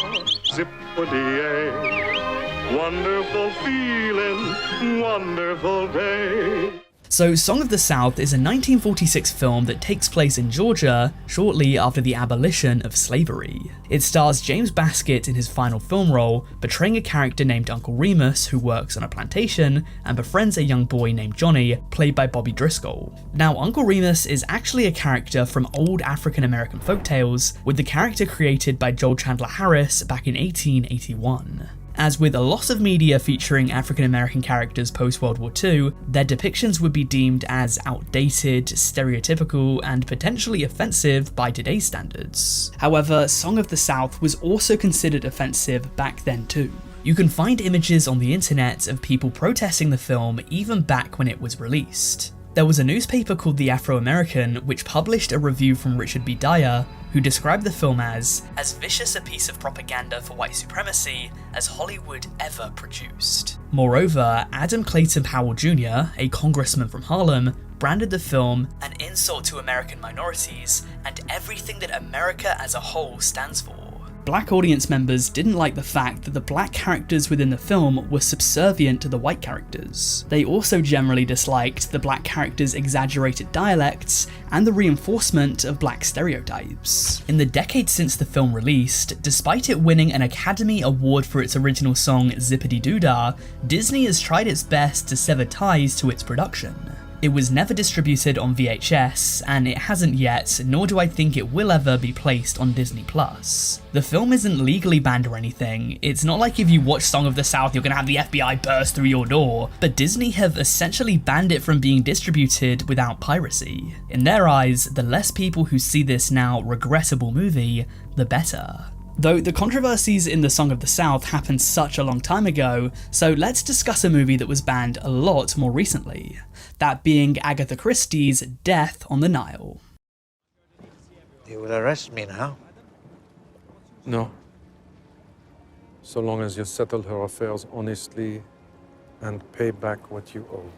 zippity-ay. Wonderful feeling, wonderful day. So Song of the South is a 1946 film that takes place in Georgia shortly after the abolition of slavery. It stars James Baskett in his final film role, portraying a character named Uncle Remus who works on a plantation and befriends a young boy named Johnny, played by Bobby Driscoll. Now, Uncle Remus is actually a character from old African American folktales, with the character created by Joel Chandler Harris back in 1881. As with a lot of media featuring African American characters post-World War II, their depictions would be deemed as outdated, stereotypical, and potentially offensive by today's standards. However, Song of the South was also considered offensive back then too. You can find images on the internet of people protesting the film even back when it was released. There was a newspaper called The Afro-American which published a review from Richard B. Dyer, who described the film as vicious a piece of propaganda for white supremacy as Hollywood ever produced. Moreover, Adam Clayton Powell Jr., a congressman from Harlem, branded the film an insult to American minorities and everything that America as a whole stands for. Black audience members didn't like the fact that the black characters within the film were subservient to the white characters. They also generally disliked the black characters' exaggerated dialects and the reinforcement of black stereotypes. In the decade since the film released, despite it winning an Academy Award for its original song Zippity-Doo-Dah, Disney has tried its best to sever ties to its production. It was never distributed on VHS, and it hasn't yet, nor do I think it will ever be placed on Disney+. The film isn't legally banned or anything. It's not like if you watch Song of the South you're gonna have the FBI burst through your door, but Disney have essentially banned it from being distributed without piracy. In their eyes, the less people who see this now regrettable movie, the better. Though the controversies in the Song of the South happened such a long time ago, so let's discuss a movie that was banned a lot more recently. That being Agatha Christie's Death on the Nile. You will arrest me now? No. So long as you settle her affairs honestly and pay back what you owe.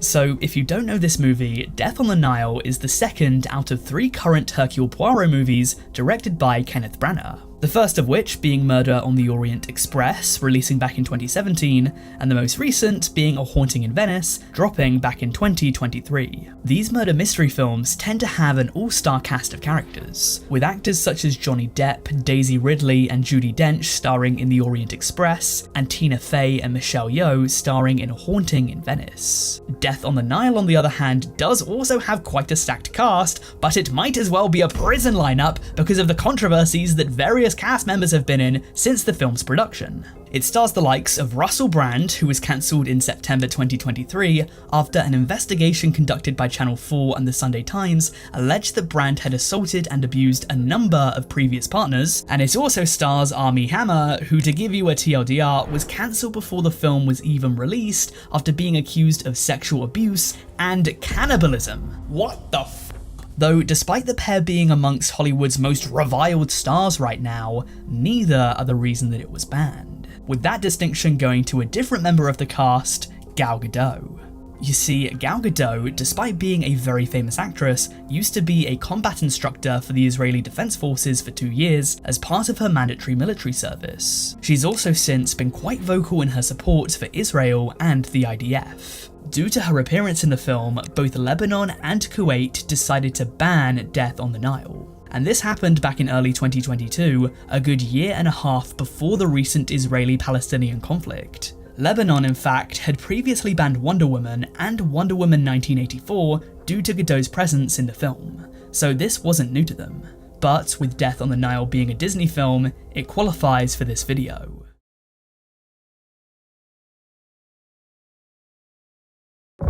So, if you don't know this movie, Death on the Nile is the second out of 3 current Hercule Poirot movies directed by Kenneth Branagh. The first of which being Murder on the Orient Express, releasing back in 2017, and the most recent being A Haunting in Venice, dropping back in 2023. These murder mystery films tend to have an all-star cast of characters, with actors such as Johnny Depp, Daisy Ridley, and Judi Dench starring in The Orient Express, and Tina Fey and Michelle Yeoh starring in A Haunting in Venice. Death on the Nile, on the other hand, does also have quite a stacked cast, but it might as well be a prison lineup because of the controversies that various cast members have been in since the film's production. It stars the likes of Russell Brand, who was cancelled in September 2023 after an investigation conducted by Channel 4 and the Sunday Times alleged that Brand had assaulted and abused a number of previous partners, and it also stars Armie Hammer, who, to give you a TLDR, was cancelled before the film was even released after being accused of sexual abuse and cannibalism. What the f***? Though, despite the pair being amongst Hollywood's most reviled stars right now, neither are the reason that it was banned. With that distinction going to a different member of the cast, Gal Gadot. You see, Gal Gadot, despite being a very famous actress, used to be a combat instructor for the Israeli Defense Forces for 2 years as part of her mandatory military service. She's also since been quite vocal in her support for Israel and the IDF. Due to her appearance in the film, both Lebanon and Kuwait decided to ban Death on the Nile. And this happened back in early 2022, a good year and a half before the recent Israeli-Palestinian conflict. Lebanon, in fact, had previously banned Wonder Woman and Wonder Woman 1984 due to Gadot's presence in the film, so this wasn't new to them. But with Death on the Nile being a Disney film, it qualifies for this video.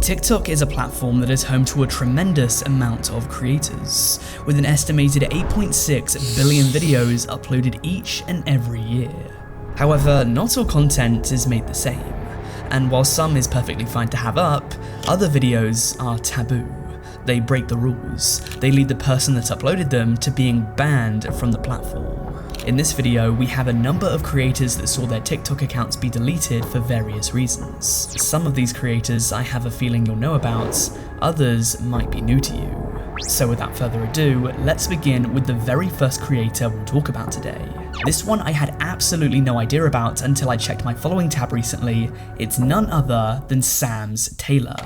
TikTok is a platform that is home to a tremendous amount of creators, with an estimated 8.6 billion videos uploaded each and every year. However, not all content is made the same, and while some is perfectly fine to have up, other videos are taboo. They break the rules. They lead the person that uploaded them to being banned from the platform. In this video, we have a number of creators that saw their TikTok accounts be deleted for various reasons. Some of these creators I have a feeling you'll know about, others might be new to you. So without further ado, let's begin with the very first creator we'll talk about today. This one I had absolutely no idea about until I checked my following tab recently. It's none other than Sam's Taylor.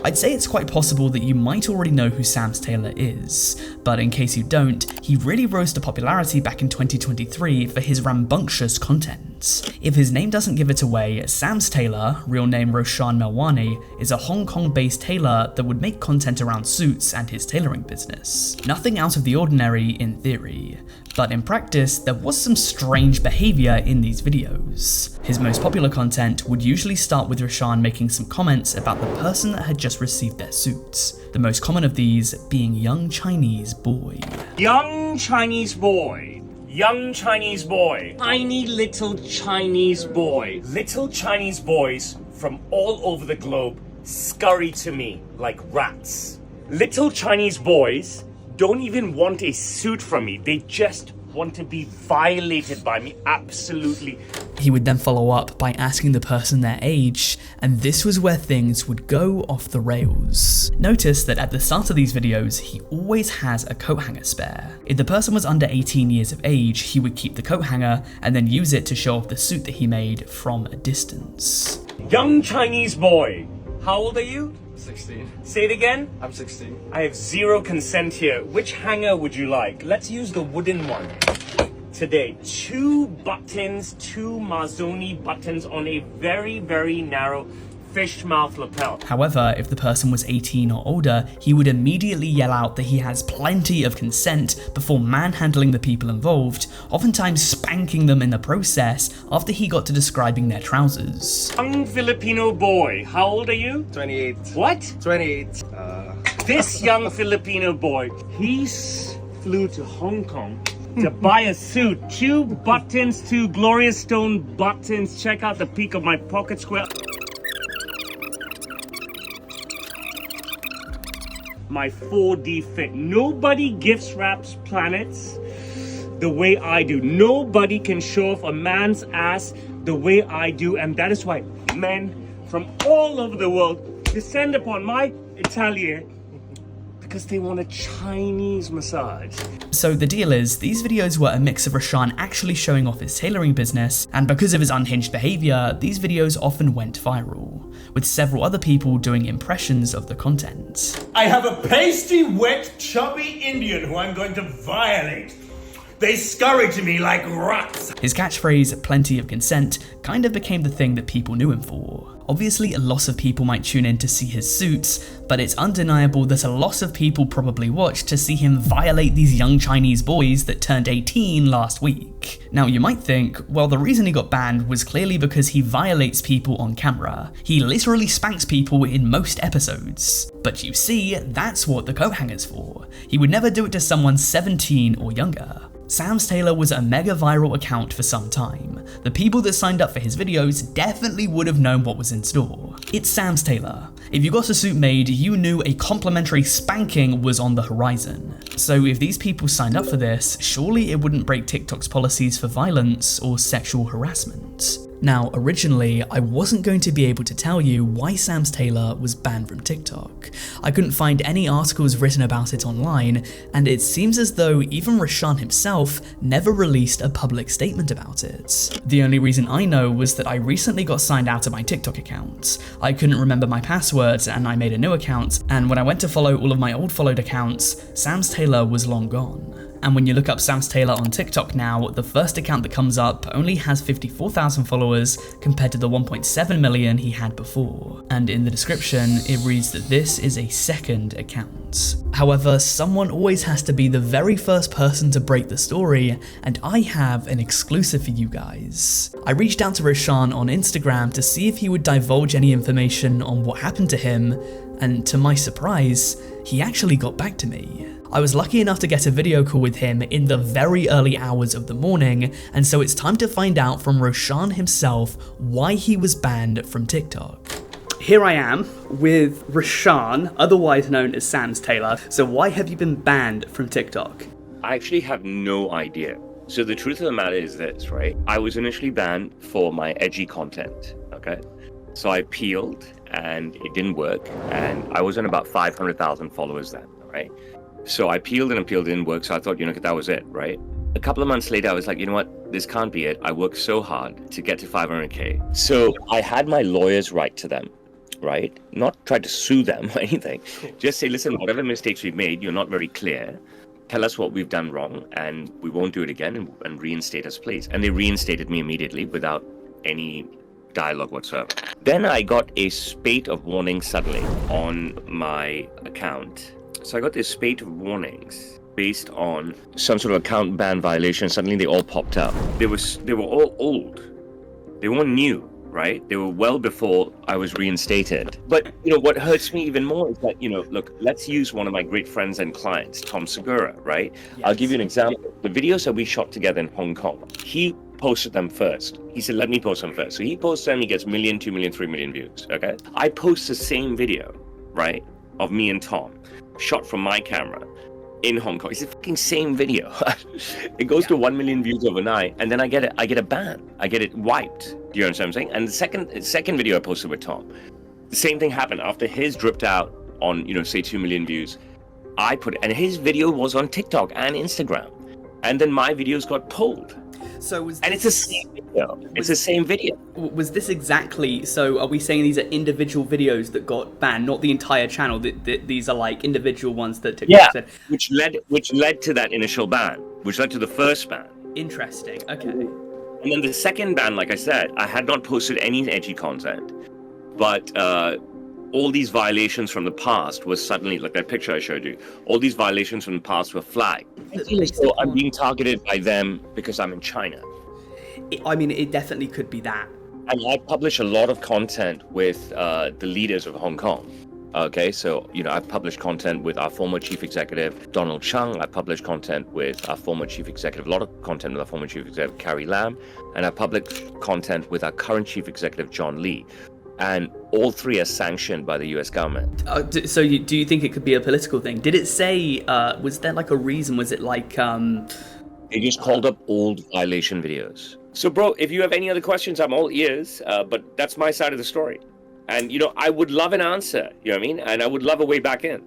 I'd say it's quite possible that you might already know who Sam's Taylor is, but in case you don't, he really rose to popularity back in 2023 for his rambunctious content. If his name doesn't give it away, Sam's Taylor, real name Roshan Melwani, is a Hong Kong-based tailor that would make content around suits and his tailoring business. Nothing out of the ordinary in theory, but in practice, there was some strange behaviour in these videos. His most popular content would usually start with Roshan making some comments about the person that had just received their suits, the most common of these being young Chinese boy. Young Chinese boy. Young Chinese boy. Tiny little Chinese boy. Little Chinese boys from all over the globe scurry to me like rats. Little Chinese boys don't even want a suit from me. They just want to be violated by me, absolutely. He would then follow up by asking the person their age, and this was where things would go off the rails. Notice that at the start of these videos, he always has a coat hanger spare. If the person was under 18 years of age, he would keep the coat hanger and then use it to show off the suit that he made from a distance. Young Chinese boy, how old are you? 16. Say it again? I'm 16. I have zero consent here. Which hanger would you like? Let's use the wooden one. today. 2 buttons, 2 Mazzoni buttons on a very, very narrow fish mouth lapel. However, if the person was 18 or older, he would immediately yell out that he has plenty of consent before manhandling the people involved, oftentimes spanking them in the process after he got to describing their trousers. Young Filipino boy, how old are you? 28. What? 28. This young Filipino boy, he flew to Hong Kong to buy a suit. 2 buttons, 2 glorious stone buttons. Check out the peak of my pocket square. My 4D fit. Nobody gift wraps planets the way I do. Nobody can show off a man's ass the way I do, and that is why men from all over the world descend upon my atelier because they want a Chinese massage. So the deal is, these videos were a mix of Rashaan actually showing off his tailoring business, and because of his unhinged behaviour, these videos often went viral, with several other people doing impressions of the content. I have a pasty, wet, chubby Indian who I'm going to violate. They scurry to me like rats. His catchphrase, plenty of consent, kind of became the thing that people knew him for. Obviously, a lot of people might tune in to see his suits, but it's undeniable that a lot of people probably watched to see him violate these young Chinese boys that turned 18 last week. Now, you might think, well, the reason he got banned was clearly because he violates people on camera. He literally spanks people in most episodes. But you see, that's what the coat hanger's for. He would never do it to someone 17 or younger. Sam's Tailor was a mega viral account for some time. The people that signed up for his videos definitely would have known what was in store. It's Sam's Tailor. If you got a suit made, you knew a complimentary spanking was on the horizon. So if these people signed up for this, surely it wouldn't break TikTok's policies for violence or sexual harassment. Now, originally, I wasn't going to be able to tell you why Sam's Tailor was banned from TikTok. I couldn't find any articles written about it online, and it seems as though even Rashaan himself never released a public statement about it. The only reason I know was that I recently got signed out of my TikTok account. I couldn't remember my password, and I made a new account, and when I went to follow all of my old followed accounts, Sam's Tailor was long gone. And when you look up Sam's Tailor on TikTok now, the first account that comes up only has 54,000 followers compared to the 1.7 million he had before. And in the description, it reads that this is a second account. However, someone always has to be the very first person to break the story, and I have an exclusive for you guys. I reached out to Rashaan on Instagram to see if he would divulge any information on what happened to him, and to my surprise, he actually got back to me. I was lucky enough to get a video call with him in the very early hours of the morning, and so it's time to find out from Rashaan himself why he was banned from TikTok. Here I am with Rashaan, otherwise known as Sam's Tailor. So why have you been banned from TikTok? I actually have no idea. So the truth of the matter is this, right? I was initially banned for my edgy content, okay? So I appealed and it didn't work, and I was on about 500,000 followers then, right? So I appealed and appealed, didn't work, so I thought, that was it, right? A couple of months later, I was like, you know what, this can't be it. I worked so hard to get to 500K. So I had my lawyers write to them, right? Not try to sue them or anything. Just say, listen, whatever mistakes we've made, you're not very clear. Tell us what we've done wrong, and we won't do it again, and reinstate us, please. And they reinstated me immediately without any dialogue whatsoever. Then I got a spate of warnings suddenly on my account. So I got this spate of warnings based on some sort of account ban violation. Suddenly they all popped up. They were all old. They weren't new, right? They were well before I was reinstated. But what hurts me even more is that, look, let's use one of my great friends and clients, Tom Segura, right? Yes. I'll give you an example. The videos that we shot together in Hong Kong, he posted them first. He said, let me post them first. So he posts them, he gets 1 million, 2 million, 3 million views, okay? I post the same video, right, of me and Tom, shot from my camera in Hong Kong. It's the fucking same video. It goes to 1 million views overnight, and then I get a ban. I get it wiped. Do you understand what I'm saying? And the second video I posted with Tom, the same thing happened. After his dripped out on, say 2 million views, and his video was on TikTok and Instagram. And then my videos got pulled. So and it's the same video. It's the same video. Was this exactly, so are we saying these are individual videos that got banned, not the entire channel? These are like individual ones that TikTok said? which led to that initial ban, which led to the first ban. Interesting. Okay. And then the second ban, like I said, I had not posted any edgy content, but all these violations from the past was suddenly, like that picture I showed you, all these violations from the past were flagged. So I'm being targeted by them because I'm in China. I mean, it definitely could be that. And I publish a lot of content with the leaders of Hong Kong. Okay, so, I've published content with our former chief executive, Donald Chung. I published content with our former chief executive, a lot of content with our former chief executive, Carrie Lam. And I published content with our current chief executive, John Lee. And all three are sanctioned by the US government. So do you think it could be a political thing? Did it say, was there like a reason? Was it like... They just called up old violation videos. So, bro, if you have any other questions, I'm all ears. But that's my side of the story. And, I would love an answer, you know what I mean? And I would love a way back in.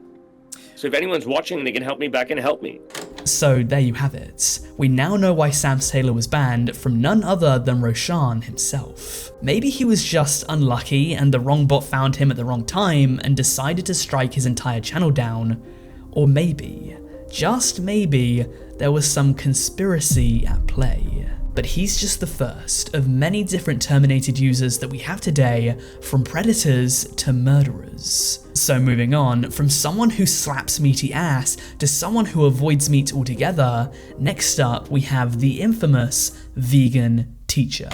So if anyone's watching and they can help me back in, help me. So there you have it. We now know why Sam Taylor was banned from none other than Roshan himself. Maybe he was just unlucky and the wrong bot found him at the wrong time and decided to strike his entire channel down. Or maybe, just maybe, there was some conspiracy at play. But he's just the first of many different terminated users that we have today, from predators to murderers. So moving on, from someone who slaps meaty ass to someone who avoids meat altogether, next up we have the infamous vegan teacher.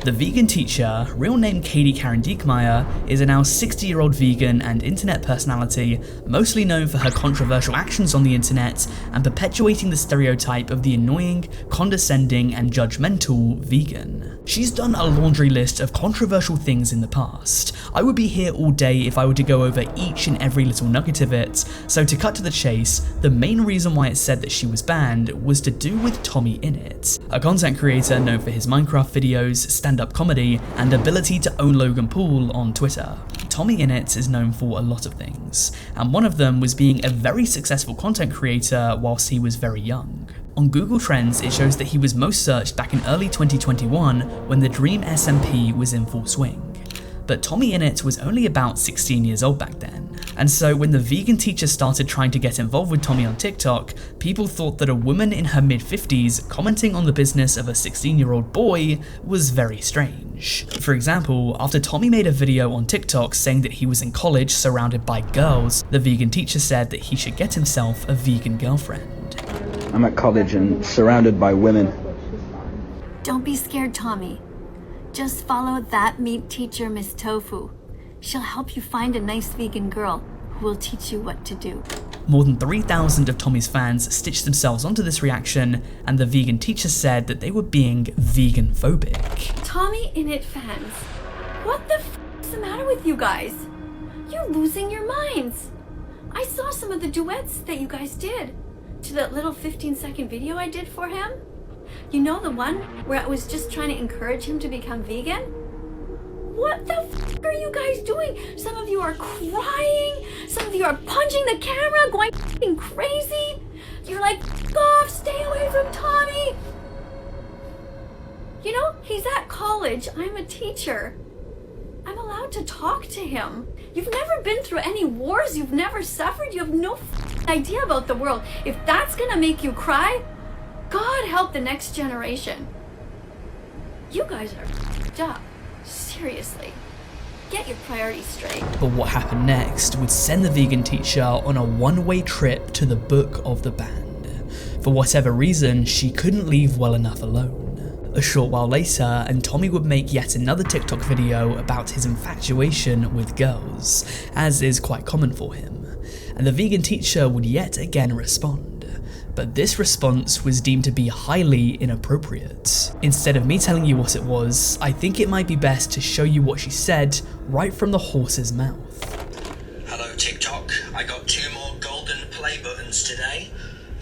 The vegan teacher, real name Katie Karen Diekmeyer, is a now 60-year-old vegan and internet personality, mostly known for her controversial actions on the internet and perpetuating the stereotype of the annoying, condescending, and judgmental vegan. She's done a laundry list of controversial things in the past. I would be here all day if I were to go over each and every little nugget of it, so to cut to the chase, the main reason why it said that she was banned was to do with Tommy Innit, a content creator known for his Minecraft videos, stand-up comedy, and ability to own Logan Paul on Twitter. Tommy Innit is known for a lot of things, and one of them was being a very successful content creator whilst he was very young. On Google Trends, it shows that he was most searched back in early 2021 when the Dream SMP was in full swing. But Tommy Innit was only about 16 years old back then. And so when the vegan teacher started trying to get involved with Tommy on TikTok, people thought that a woman in her mid-50s commenting on the business of a 16-year-old boy was very strange. For example, after Tommy made a video on TikTok saying that he was in college surrounded by girls, the vegan teacher said that he should get himself a vegan girlfriend. I'm at college and surrounded by women. Don't be scared, Tommy. Just follow that meat teacher, Miss Tofu. She'll help you find a nice vegan girl who will teach you what to do. More than 3,000 of Tommy's fans stitched themselves onto this reaction, and the vegan teacher said that they were being vegan-phobic. Tommy Innit fans, what the f is the matter with you guys? You're losing your minds. I saw some of the duets that you guys did to that little 15-second video I did for him. You know, the one where I was just trying to encourage him to become vegan? What the f are you guys doing? Some of you are crying, some of you are punching the camera, going f***ing crazy. You're like, f off, stay away from Tommy. You know, he's at college, I'm a teacher. I'm allowed to talk to him. You've never been through any wars, you've never suffered, you have no idea about the world. If that's gonna make you cry, God help the next generation. You guys are f***ed up. Seriously. Get your priorities straight. But what happened next would send the vegan teacher on a one-way trip to the book of the band. For whatever reason, she couldn't leave well enough alone. A short while later, and Tommy would make yet another TikTok video about his infatuation with girls, as is quite common for him. And the vegan teacher would yet again respond. But this response was deemed to be highly inappropriate. Instead of me telling you what it was, I think it might be best to show you what she said right from the horse's mouth. Hello TikTok, I got 2 more golden play buttons today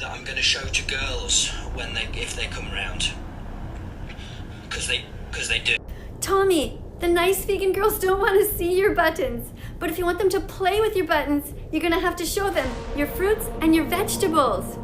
that I'm going to show to girls if they come round. Because they do. Tommy, the nice vegan girls don't want to see your buttons. But if you want them to play with your buttons, you're going to have to show them your fruits and your vegetables.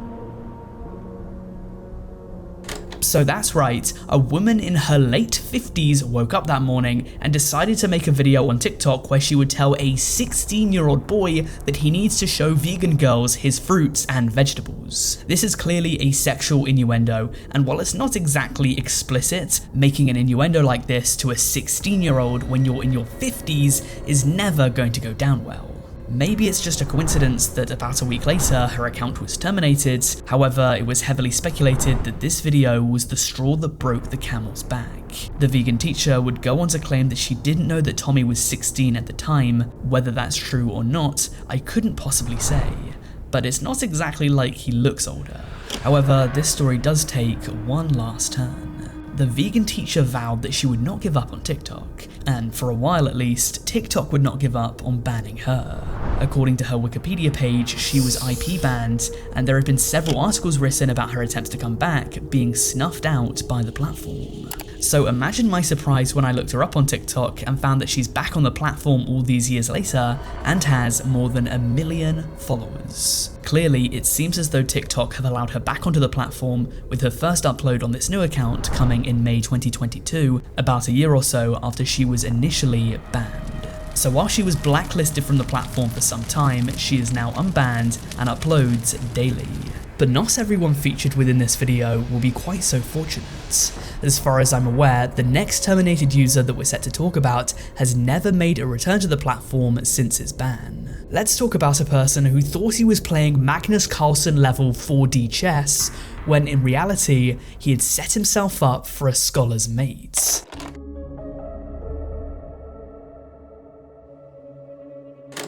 So that's right, a woman in her late 50s woke up that morning and decided to make a video on TikTok where she would tell a 16-year-old boy that he needs to show vegan girls his fruits and vegetables. This is clearly a sexual innuendo, and while it's not exactly explicit, making an innuendo like this to a 16-year-old when you're in your 50s is never going to go down well. Maybe it's just a coincidence that about a week later her account was terminated. However, it was heavily speculated that this video was the straw that broke the camel's back. The vegan teacher would go on to claim that she didn't know that Tommy was 16 at the time. Whether that's true or not, I couldn't possibly say, but it's not exactly like he looks older. However, this story does take one last turn. The vegan teacher vowed that she would not give up on TikTok, and for a while at least, TikTok would not give up on banning her. According to her Wikipedia page, she was IP banned, and there have been several articles written about her attempts to come back being snuffed out by the platform. So imagine my surprise when I looked her up on TikTok and found that she's back on the platform all these years later and has more than 1 million followers. Clearly, it seems as though TikTok have allowed her back onto the platform, with her first upload on this new account coming in May 2022, about a year or so after she was initially banned. So while she was blacklisted from the platform for some time, she is now unbanned and uploads daily. But not everyone featured within this video will be quite so fortunate. As far as I'm aware, the next terminated user that we're set to talk about has never made a return to the platform since its ban. Let's talk about a person who thought he was playing Magnus Carlsen level 4D chess, when in reality, he had set himself up for a scholar's mate.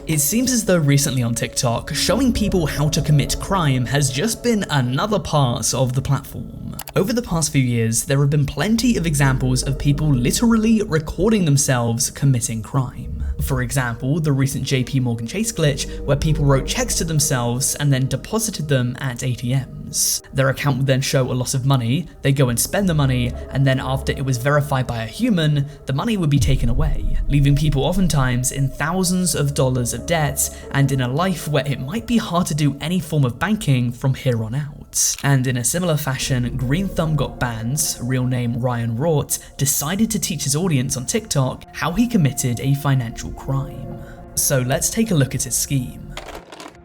It seems as though recently on TikTok, showing people how to commit crime has just been another part of the platform. Over the past few years, there have been plenty of examples of people literally recording themselves committing crime. For example, the recent JP Morgan Chase glitch, where people wrote checks to themselves and then deposited them at ATMs. Their account would then show a loss of money, they go and spend the money, and then after it was verified by a human, the money would be taken away, leaving people oftentimes in thousands of dollars of debt and in a life where it might be hard to do any form of banking from here on out. And in a similar fashion, Green Thumb Got Banned, real name Ryan Rort, decided to teach his audience on TikTok how he committed a financial crime. So let's take a look at his scheme.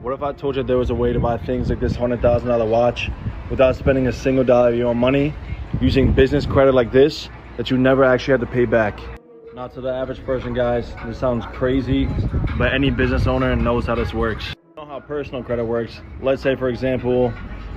What if I told you there was a way to buy things like this $100,000 watch without spending a single dollar of your own money, using business credit like this that you never actually had to pay back? Not to the average person, guys. This sounds crazy, but any business owner knows how this works. You know how personal credit works. Let's say, for example,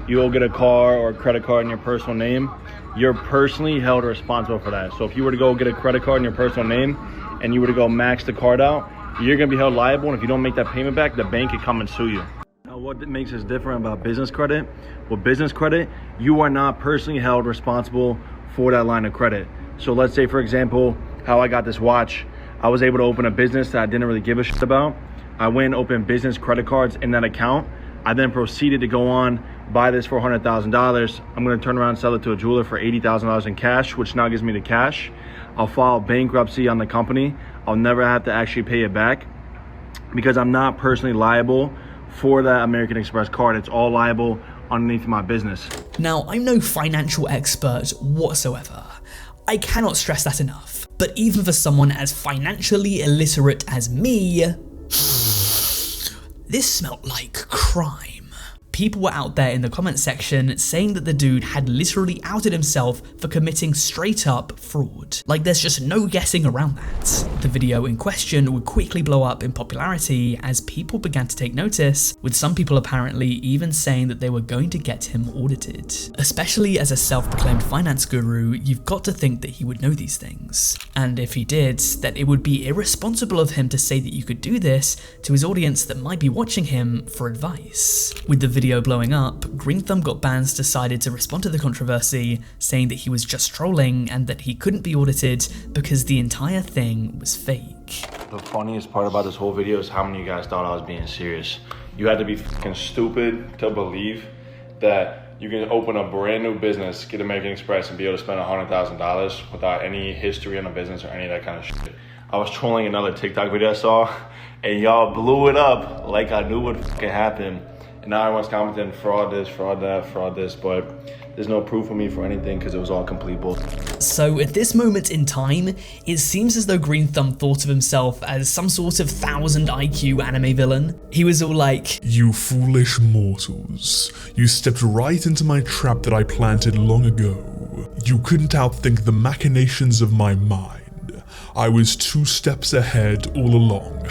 you go get a car or a credit card in your personal name. You're personally held responsible for that. So if you were to go get a credit card in your personal name and you were to go max the card out, you're gonna be held liable, and if you don't make that payment back, the bank can come and sue you. Now, what makes us different about business credit? With business credit, you are not personally held responsible for that line of credit. So let's say, for example, how I got this watch. I was able to open a business that I didn't really give a shit about. I went and opened business credit cards in that account. I then proceeded to go on, buy this for $100,000. I'm gonna turn around and sell it to a jeweler for $80,000 in cash, which now gives me the cash. I'll file bankruptcy on the company. I'll never have to actually pay it back because I'm not personally liable for that American Express card. It's all liable underneath my business. Now, I'm no financial expert whatsoever. I cannot stress that enough. But even for someone as financially illiterate as me, this smelled like crime. People were out there in the comment section saying that the dude had literally outed himself for committing straight up fraud. Like, there's just no guessing around that. The video in question would quickly blow up in popularity as people began to take notice, with some people apparently even saying that they were going to get him audited. Especially as a self-proclaimed finance guru, you've got to think that he would know these things. And if he did, that it would be irresponsible of him to say that you could do this to his audience that might be watching him for advice. With the video blowing up, Green Thumb Got Banned decided to respond to the controversy, saying that he was just trolling and that he couldn't be audited because the entire thing was fake. The funniest part about this whole video is how many of you guys thought I was being serious. You had to be fucking stupid to believe that you can open a brand new business, get American Express, and be able to spend $100,000 without any history on the business or any of that kind of shit. I was trolling another TikTok video I saw, and y'all blew it up like I knew what fucking happened. And now everyone's commenting, fraud this, fraud that, fraud this, but there's no proof for me for anything because it was all complete bullshit. So at this moment in time, it seems as though Green Thumb thought of himself as some sort of 1000 IQ anime villain. He was all like, "You foolish mortals, you stepped right into my trap that I planted long ago. You couldn't outthink the machinations of my mind. I was 2 steps ahead all along."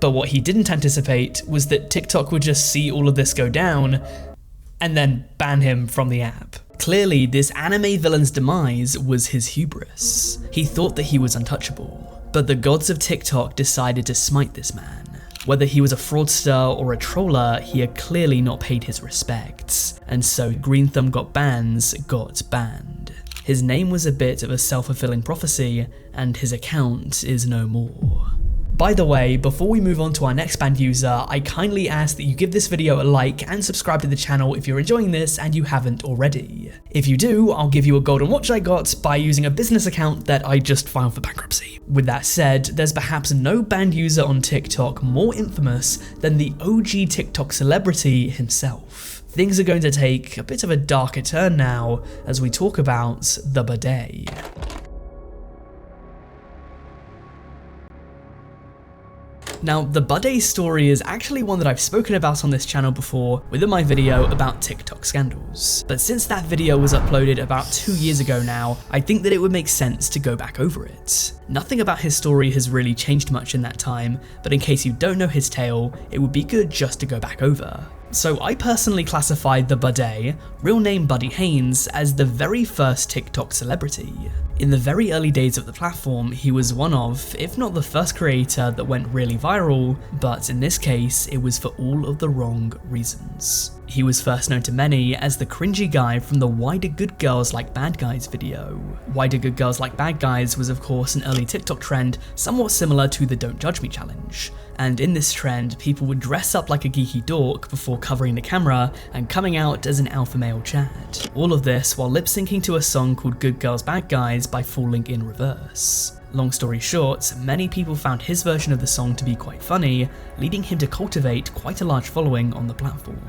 But what he didn't anticipate was that TikTok would just see all of this go down and then ban him from the app. Clearly, this anime villain's demise was his hubris. He thought that he was untouchable, but the gods of TikTok decided to smite this man. Whether he was a fraudster or a troller, he had clearly not paid his respects, and so Green Thumb got banned. His name was a bit of a self-fulfilling prophecy, and his account is no more. By the way, before we move on to our next banned user, I kindly ask that you give this video a like and subscribe to the channel if you're enjoying this and you haven't already. If you do, I'll give you a golden watch I got by using a business account that I just filed for bankruptcy. With that said, there's perhaps no banned user on TikTok more infamous than the OG TikTok celebrity himself. Things are going to take a bit of a darker turn now as we talk about the bidet. Now, the bidet story is actually one that I've spoken about on this channel before within my video about TikTok scandals. But since that video was uploaded about 2 years ago now, I think that it would make sense to go back over it. Nothing about his story has really changed much in that time, but in case you don't know his tale, it would be good just to go back over. So I personally classified the bidet, real name Buddy Haynes, as the very first TikTok celebrity. In the very early days of the platform, he was one of, if not the first creator that went really viral, but in this case, it was for all of the wrong reasons. He was first known to many as the cringy guy from the "Why Do Good Girls Like Bad Guys" video. Why Do Good Girls Like Bad Guys was of course an early TikTok trend, somewhat similar to the Don't Judge Me challenge. And in this trend, people would dress up like a geeky dork before covering the camera and coming out as an alpha male Chad. All of this while lip syncing to a song called Good Girls Bad Guys by Falling in Reverse. Long story short, many people found his version of the song to be quite funny, leading him to cultivate quite a large following on the platform.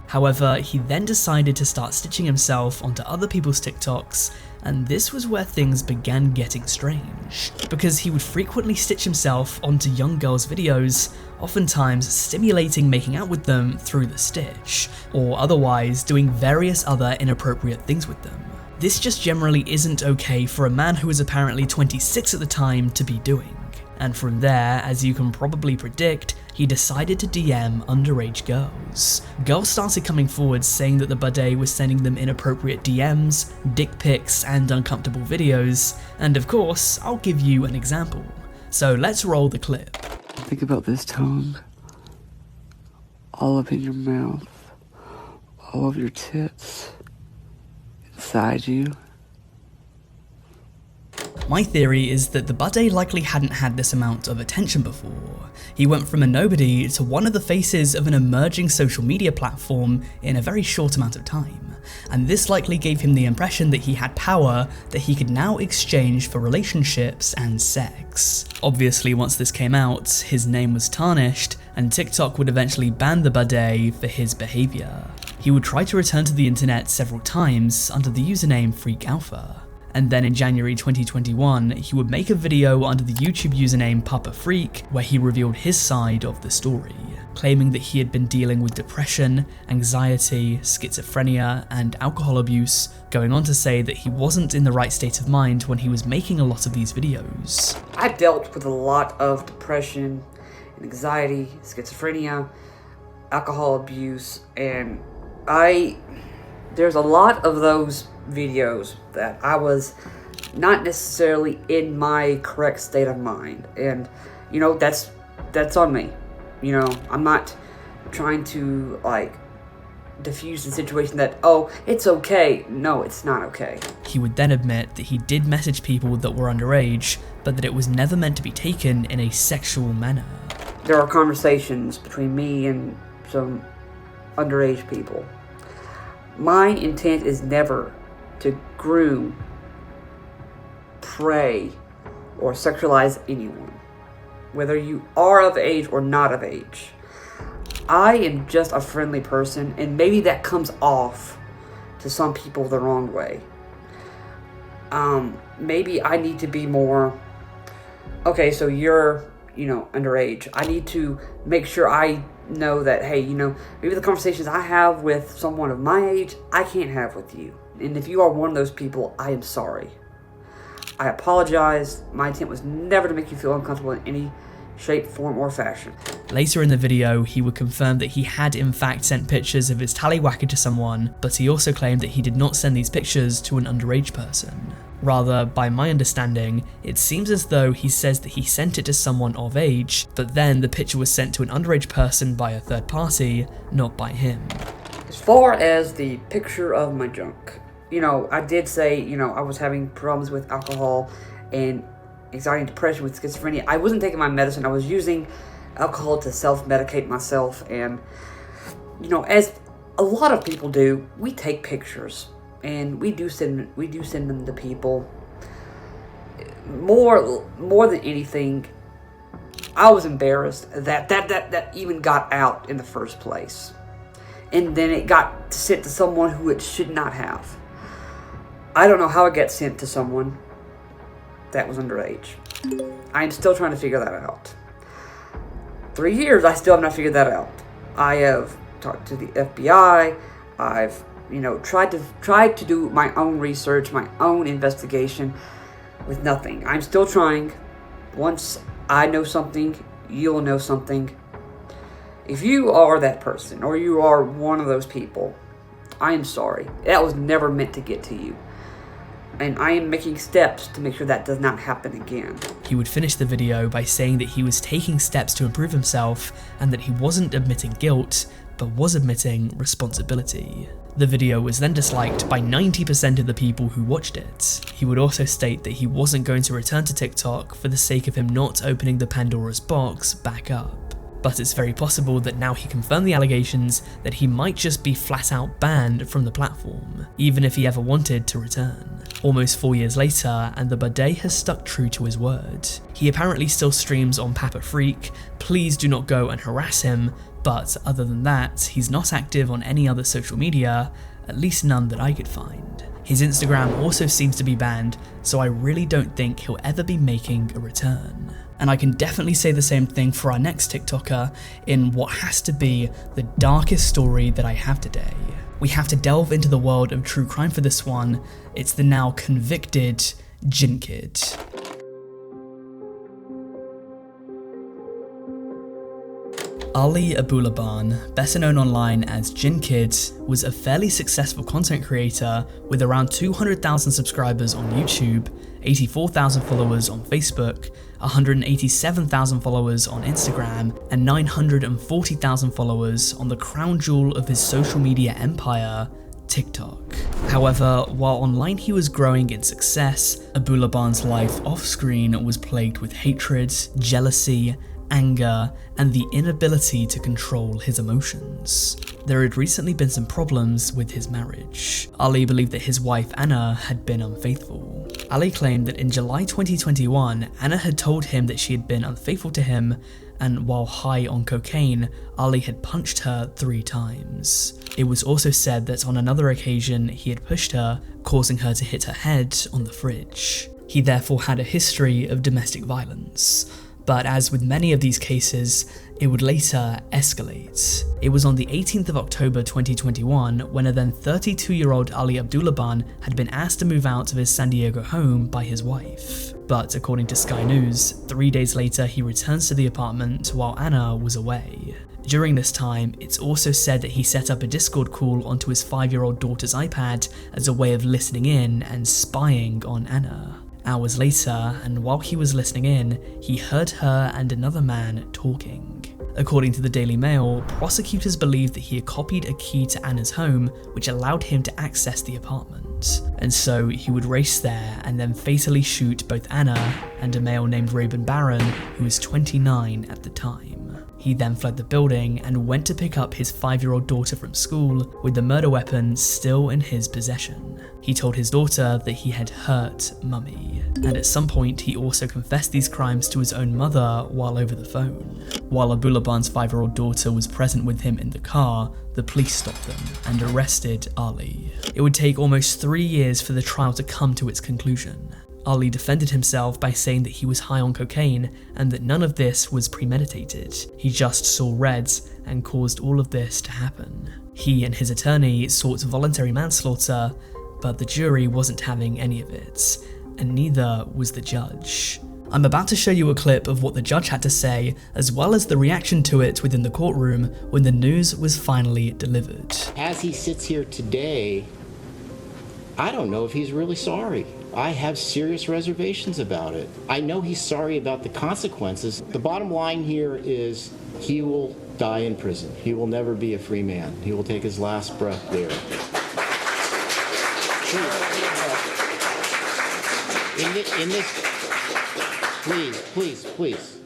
However, he then decided to start stitching himself onto other people's TikToks, and this was where things began getting strange, because he would frequently stitch himself onto young girls' videos, oftentimes stimulating making out with them through the stitch, or otherwise doing various other inappropriate things with them. This just generally isn't okay for a man who was apparently 26 at the time to be doing. And from there, as you can probably predict, he decided to DM underage girls. Girls started coming forward saying that the bidet was sending them inappropriate DMs, dick pics, and uncomfortable videos, and of course, I'll give you an example. So let's roll the clip. Think about this tongue, all up in your mouth, all of your tits, inside you. My theory is that the bidet likely hadn't had this amount of attention before. He went from a nobody to one of the faces of an emerging social media platform in a very short amount of time, and this likely gave him the impression that he had power that he could now exchange for relationships and sex. Obviously, once this came out, his name was tarnished, and TikTok would eventually ban the bidet for his behavior. He would try to return to the internet several times under the username Freak Alpha. And then in January 2021, he would make a video under the YouTube username Papa Freak where he revealed his side of the story, claiming that he had been dealing with depression, anxiety, schizophrenia, and alcohol abuse, going on to say that he wasn't in the right state of mind when he was making a lot of these videos. I dealt with a lot of depression, anxiety, schizophrenia, alcohol abuse, and there's a lot of those videos that I was not necessarily in my correct state of mind, and you know, that's on me. You know, I'm not trying to like diffuse the situation that, oh, it's okay. No, it's not okay. He would then admit that he did message people that were underage, but that it was never meant to be taken in a sexual manner. There are conversations between me and some underage people. My intent is never to groom, prey, or sexualize anyone, whether you are of age or not of age. I am just a friendly person, and maybe that comes off to some people the wrong way. Maybe I need to be more, okay, so you're, underage. I need to make sure I know that, hey, maybe the conversations I have with someone of my age, I can't have with you. And if you are one of those people, I am sorry. I apologize. My intent was never to make you feel uncomfortable in any shape, form, or fashion. Later in the video, he would confirm that he had in fact sent pictures of his tallywhacker to someone, but he also claimed that he did not send these pictures to an underage person. Rather, by my understanding, it seems as though he says that he sent it to someone of age, but then the picture was sent to an underage person by a third party, not by him. As far as the picture of my junk, I did say, I was having problems with alcohol and anxiety and depression with schizophrenia. I wasn't taking my medicine. I was using alcohol to self-medicate myself. And, as a lot of people do, we take pictures and we do send them to people. More than anything, I was embarrassed that even got out in the first place. And then it got sent to someone who it should not have. I don't know how it got sent to someone that was underage. I'm still trying to figure that out. 3 years, I still have not figured that out. I have talked to the FBI. I've, tried to do my own research, my own investigation with nothing. I'm still trying. Once I know something, you'll know something. If you are that person, or you are one of those people, I am sorry. That was never meant to get to you. And I am making steps to make sure that does not happen again. He would finish the video by saying that he was taking steps to improve himself and that he wasn't admitting guilt, but was admitting responsibility. The video was then disliked by 90% of the people who watched it. He would also state that he wasn't going to return to TikTok for the sake of him not opening the Pandora's box back up. But it's very possible that now he confirmed the allegations that he might just be flat out banned from the platform, even if he ever wanted to return. Almost 4 years later, and the bidet has stuck true to his word. He apparently still streams on Papa Freak. Please do not go and harass him, but other than that, he's not active on any other social media, at least none that I could find. His Instagram also seems to be banned, so I really don't think he'll ever be making a return. And I can definitely say the same thing for our next TikToker in what has to be the darkest story that I have today. We have to delve into the world of true crime for this one. It's the now convicted Jin Kid. Ali Abulaban, better known online as Jin Kid, was a fairly successful content creator with around 200,000 subscribers on YouTube, 84,000 followers on Facebook, 187,000 followers on Instagram, and 940,000 followers on the crown jewel of his social media empire, TikTok. However, while online he was growing in success, Abulaban's life off-screen was plagued with hatred, jealousy, anger, and the inability to control his emotions. There had recently been some problems with his marriage. Ali believed that his wife Anna had been unfaithful. Ali claimed that in July 2021, Anna had told him that she had been unfaithful to him, and while high on cocaine, Ali had punched her 3 times. It was also said that on another occasion he had pushed her, causing her to hit her head on the fridge. He therefore had a history of domestic violence. But as with many of these cases, it would later escalate. It was on the 18th of October 2021 when a then 32-year-old Ali Abulaban had been asked to move out of his San Diego home by his wife. But according to Sky News, 3 days later he returns to the apartment while Anna was away. During this time, it's also said that he set up a Discord call onto his 5-year-old daughter's iPad as a way of listening in and spying on Anna. Hours later, and while he was listening in, he heard her and another man talking. According to the Daily Mail, prosecutors believed that he had copied a key to Anna's home, which allowed him to access the apartment. And so he would race there and then fatally shoot both Anna and a male named Raven Barron, who was 29 at the time. He then fled the building and went to pick up his 5-year-old daughter from school with the murder weapon still in his possession. He told his daughter that he had hurt Mummy, and at some point he also confessed these crimes to his own mother while over the phone. While Abulaban's 5-year-old daughter was present with him in the car, the police stopped them and arrested Ali. It would take almost 3 years for the trial to come to its conclusion. Ali defended himself by saying that he was high on cocaine and that none of this was premeditated. He just saw reds and caused all of this to happen. He and his attorney sought voluntary manslaughter, but the jury wasn't having any of it, and neither was the judge. I'm about to show you a clip of what the judge had to say, as well as the reaction to it within the courtroom when the news was finally delivered. As he sits here today, I don't know if he's really sorry. I have serious reservations about it. I know he's sorry about the consequences. The bottom line here is he will die in prison. He will never be a free man. He will take his last breath there. In this, please.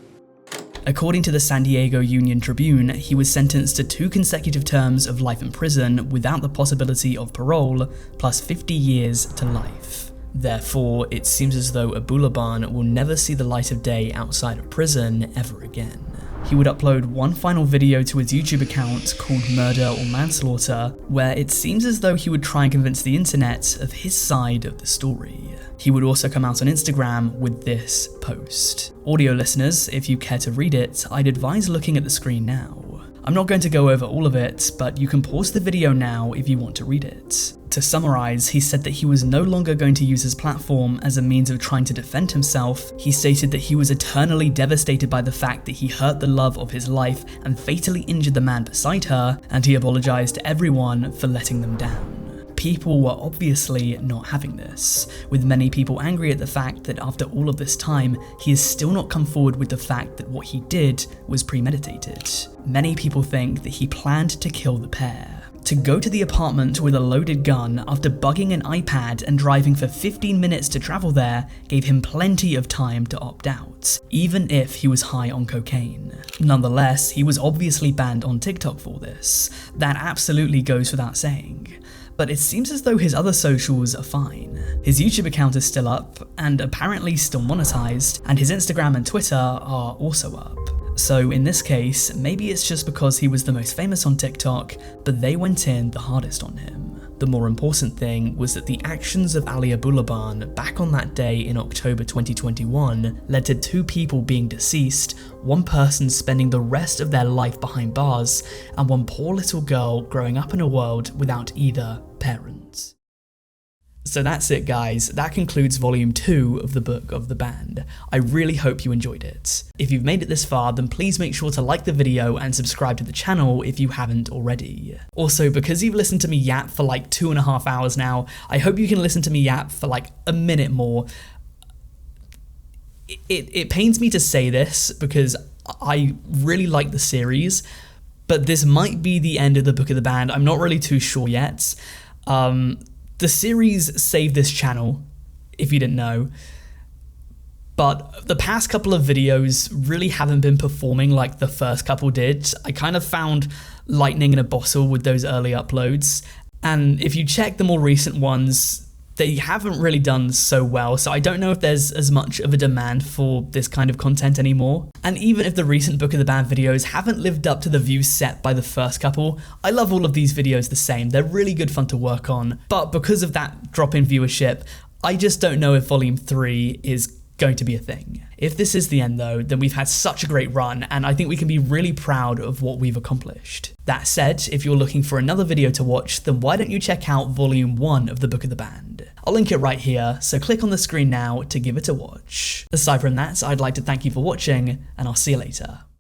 According to the San Diego Union Tribune, he was sentenced to 2 consecutive terms of life in prison without the possibility of parole, plus 50 years to life. Therefore, it seems as though Abulaban will never see the light of day outside of prison ever again. He would upload one final video to his YouTube account called Murder or Manslaughter, where it seems as though he would try and convince the internet of his side of the story. He would also come out on Instagram with this post. Audio listeners, if you care to read it, I'd advise looking at the screen now. I'm not going to go over all of it, but you can pause the video now if you want to read it. To summarize, he said that he was no longer going to use his platform as a means of trying to defend himself. He stated that he was eternally devastated by the fact that he hurt the love of his life and fatally injured the man beside her, and he apologized to everyone for letting them down. People were obviously not having this, with many people angry at the fact that after all of this time, he has still not come forward with the fact that what he did was premeditated. Many people think that he planned to kill the pair. To go to the apartment with a loaded gun after bugging an iPad and driving for 15 minutes to travel there gave him plenty of time to opt out, even if he was high on cocaine. Nonetheless, he was obviously banned on TikTok for this. That absolutely goes without saying. But it seems as though his other socials are fine. His YouTube account is still up, and apparently still monetized, and his Instagram and Twitter are also up. So in this case, maybe it's just because he was the most famous on TikTok, but they went in the hardest on him. The more important thing was that the actions of Ali Abulaban back on that day in October 2021 led to 2 people being deceased, 1 person spending the rest of their life behind bars, and 1 poor little girl growing up in a world without either parent. So that's it guys, that concludes volume 2 of the Book of the Banned. I really hope you enjoyed it. If you've made it this far, then please make sure to like the video and subscribe to the channel if you haven't already. Also, because you've listened to me yap for like 2.5 hours now, I hope you can listen to me yap for like a minute more. It pains me to say this because I really like the series, but this might be the end of the Book of the Banned. I'm not really too sure yet. The series saved this channel, if you didn't know, but the past couple of videos really haven't been performing like the first couple did. I kind of found lightning in a bottle with those early uploads, and if you check the more recent ones, they haven't really done so well, so I don't know if there's as much of a demand for this kind of content anymore. And even if the recent Book of the Banned videos haven't lived up to the views set by the first couple, I love all of these videos the same. They're really good fun to work on, but because of that drop in viewership, I just don't know if volume 3 is going to be a thing. If this is the end though, then we've had such a great run, and I think we can be really proud of what we've accomplished. That said, if you're looking for another video to watch, then why don't you check out volume 1 of the Book of the Banned. I'll link it right here, so click on the screen now to give it a watch. Aside from that, I'd like to thank you for watching, and I'll see you later.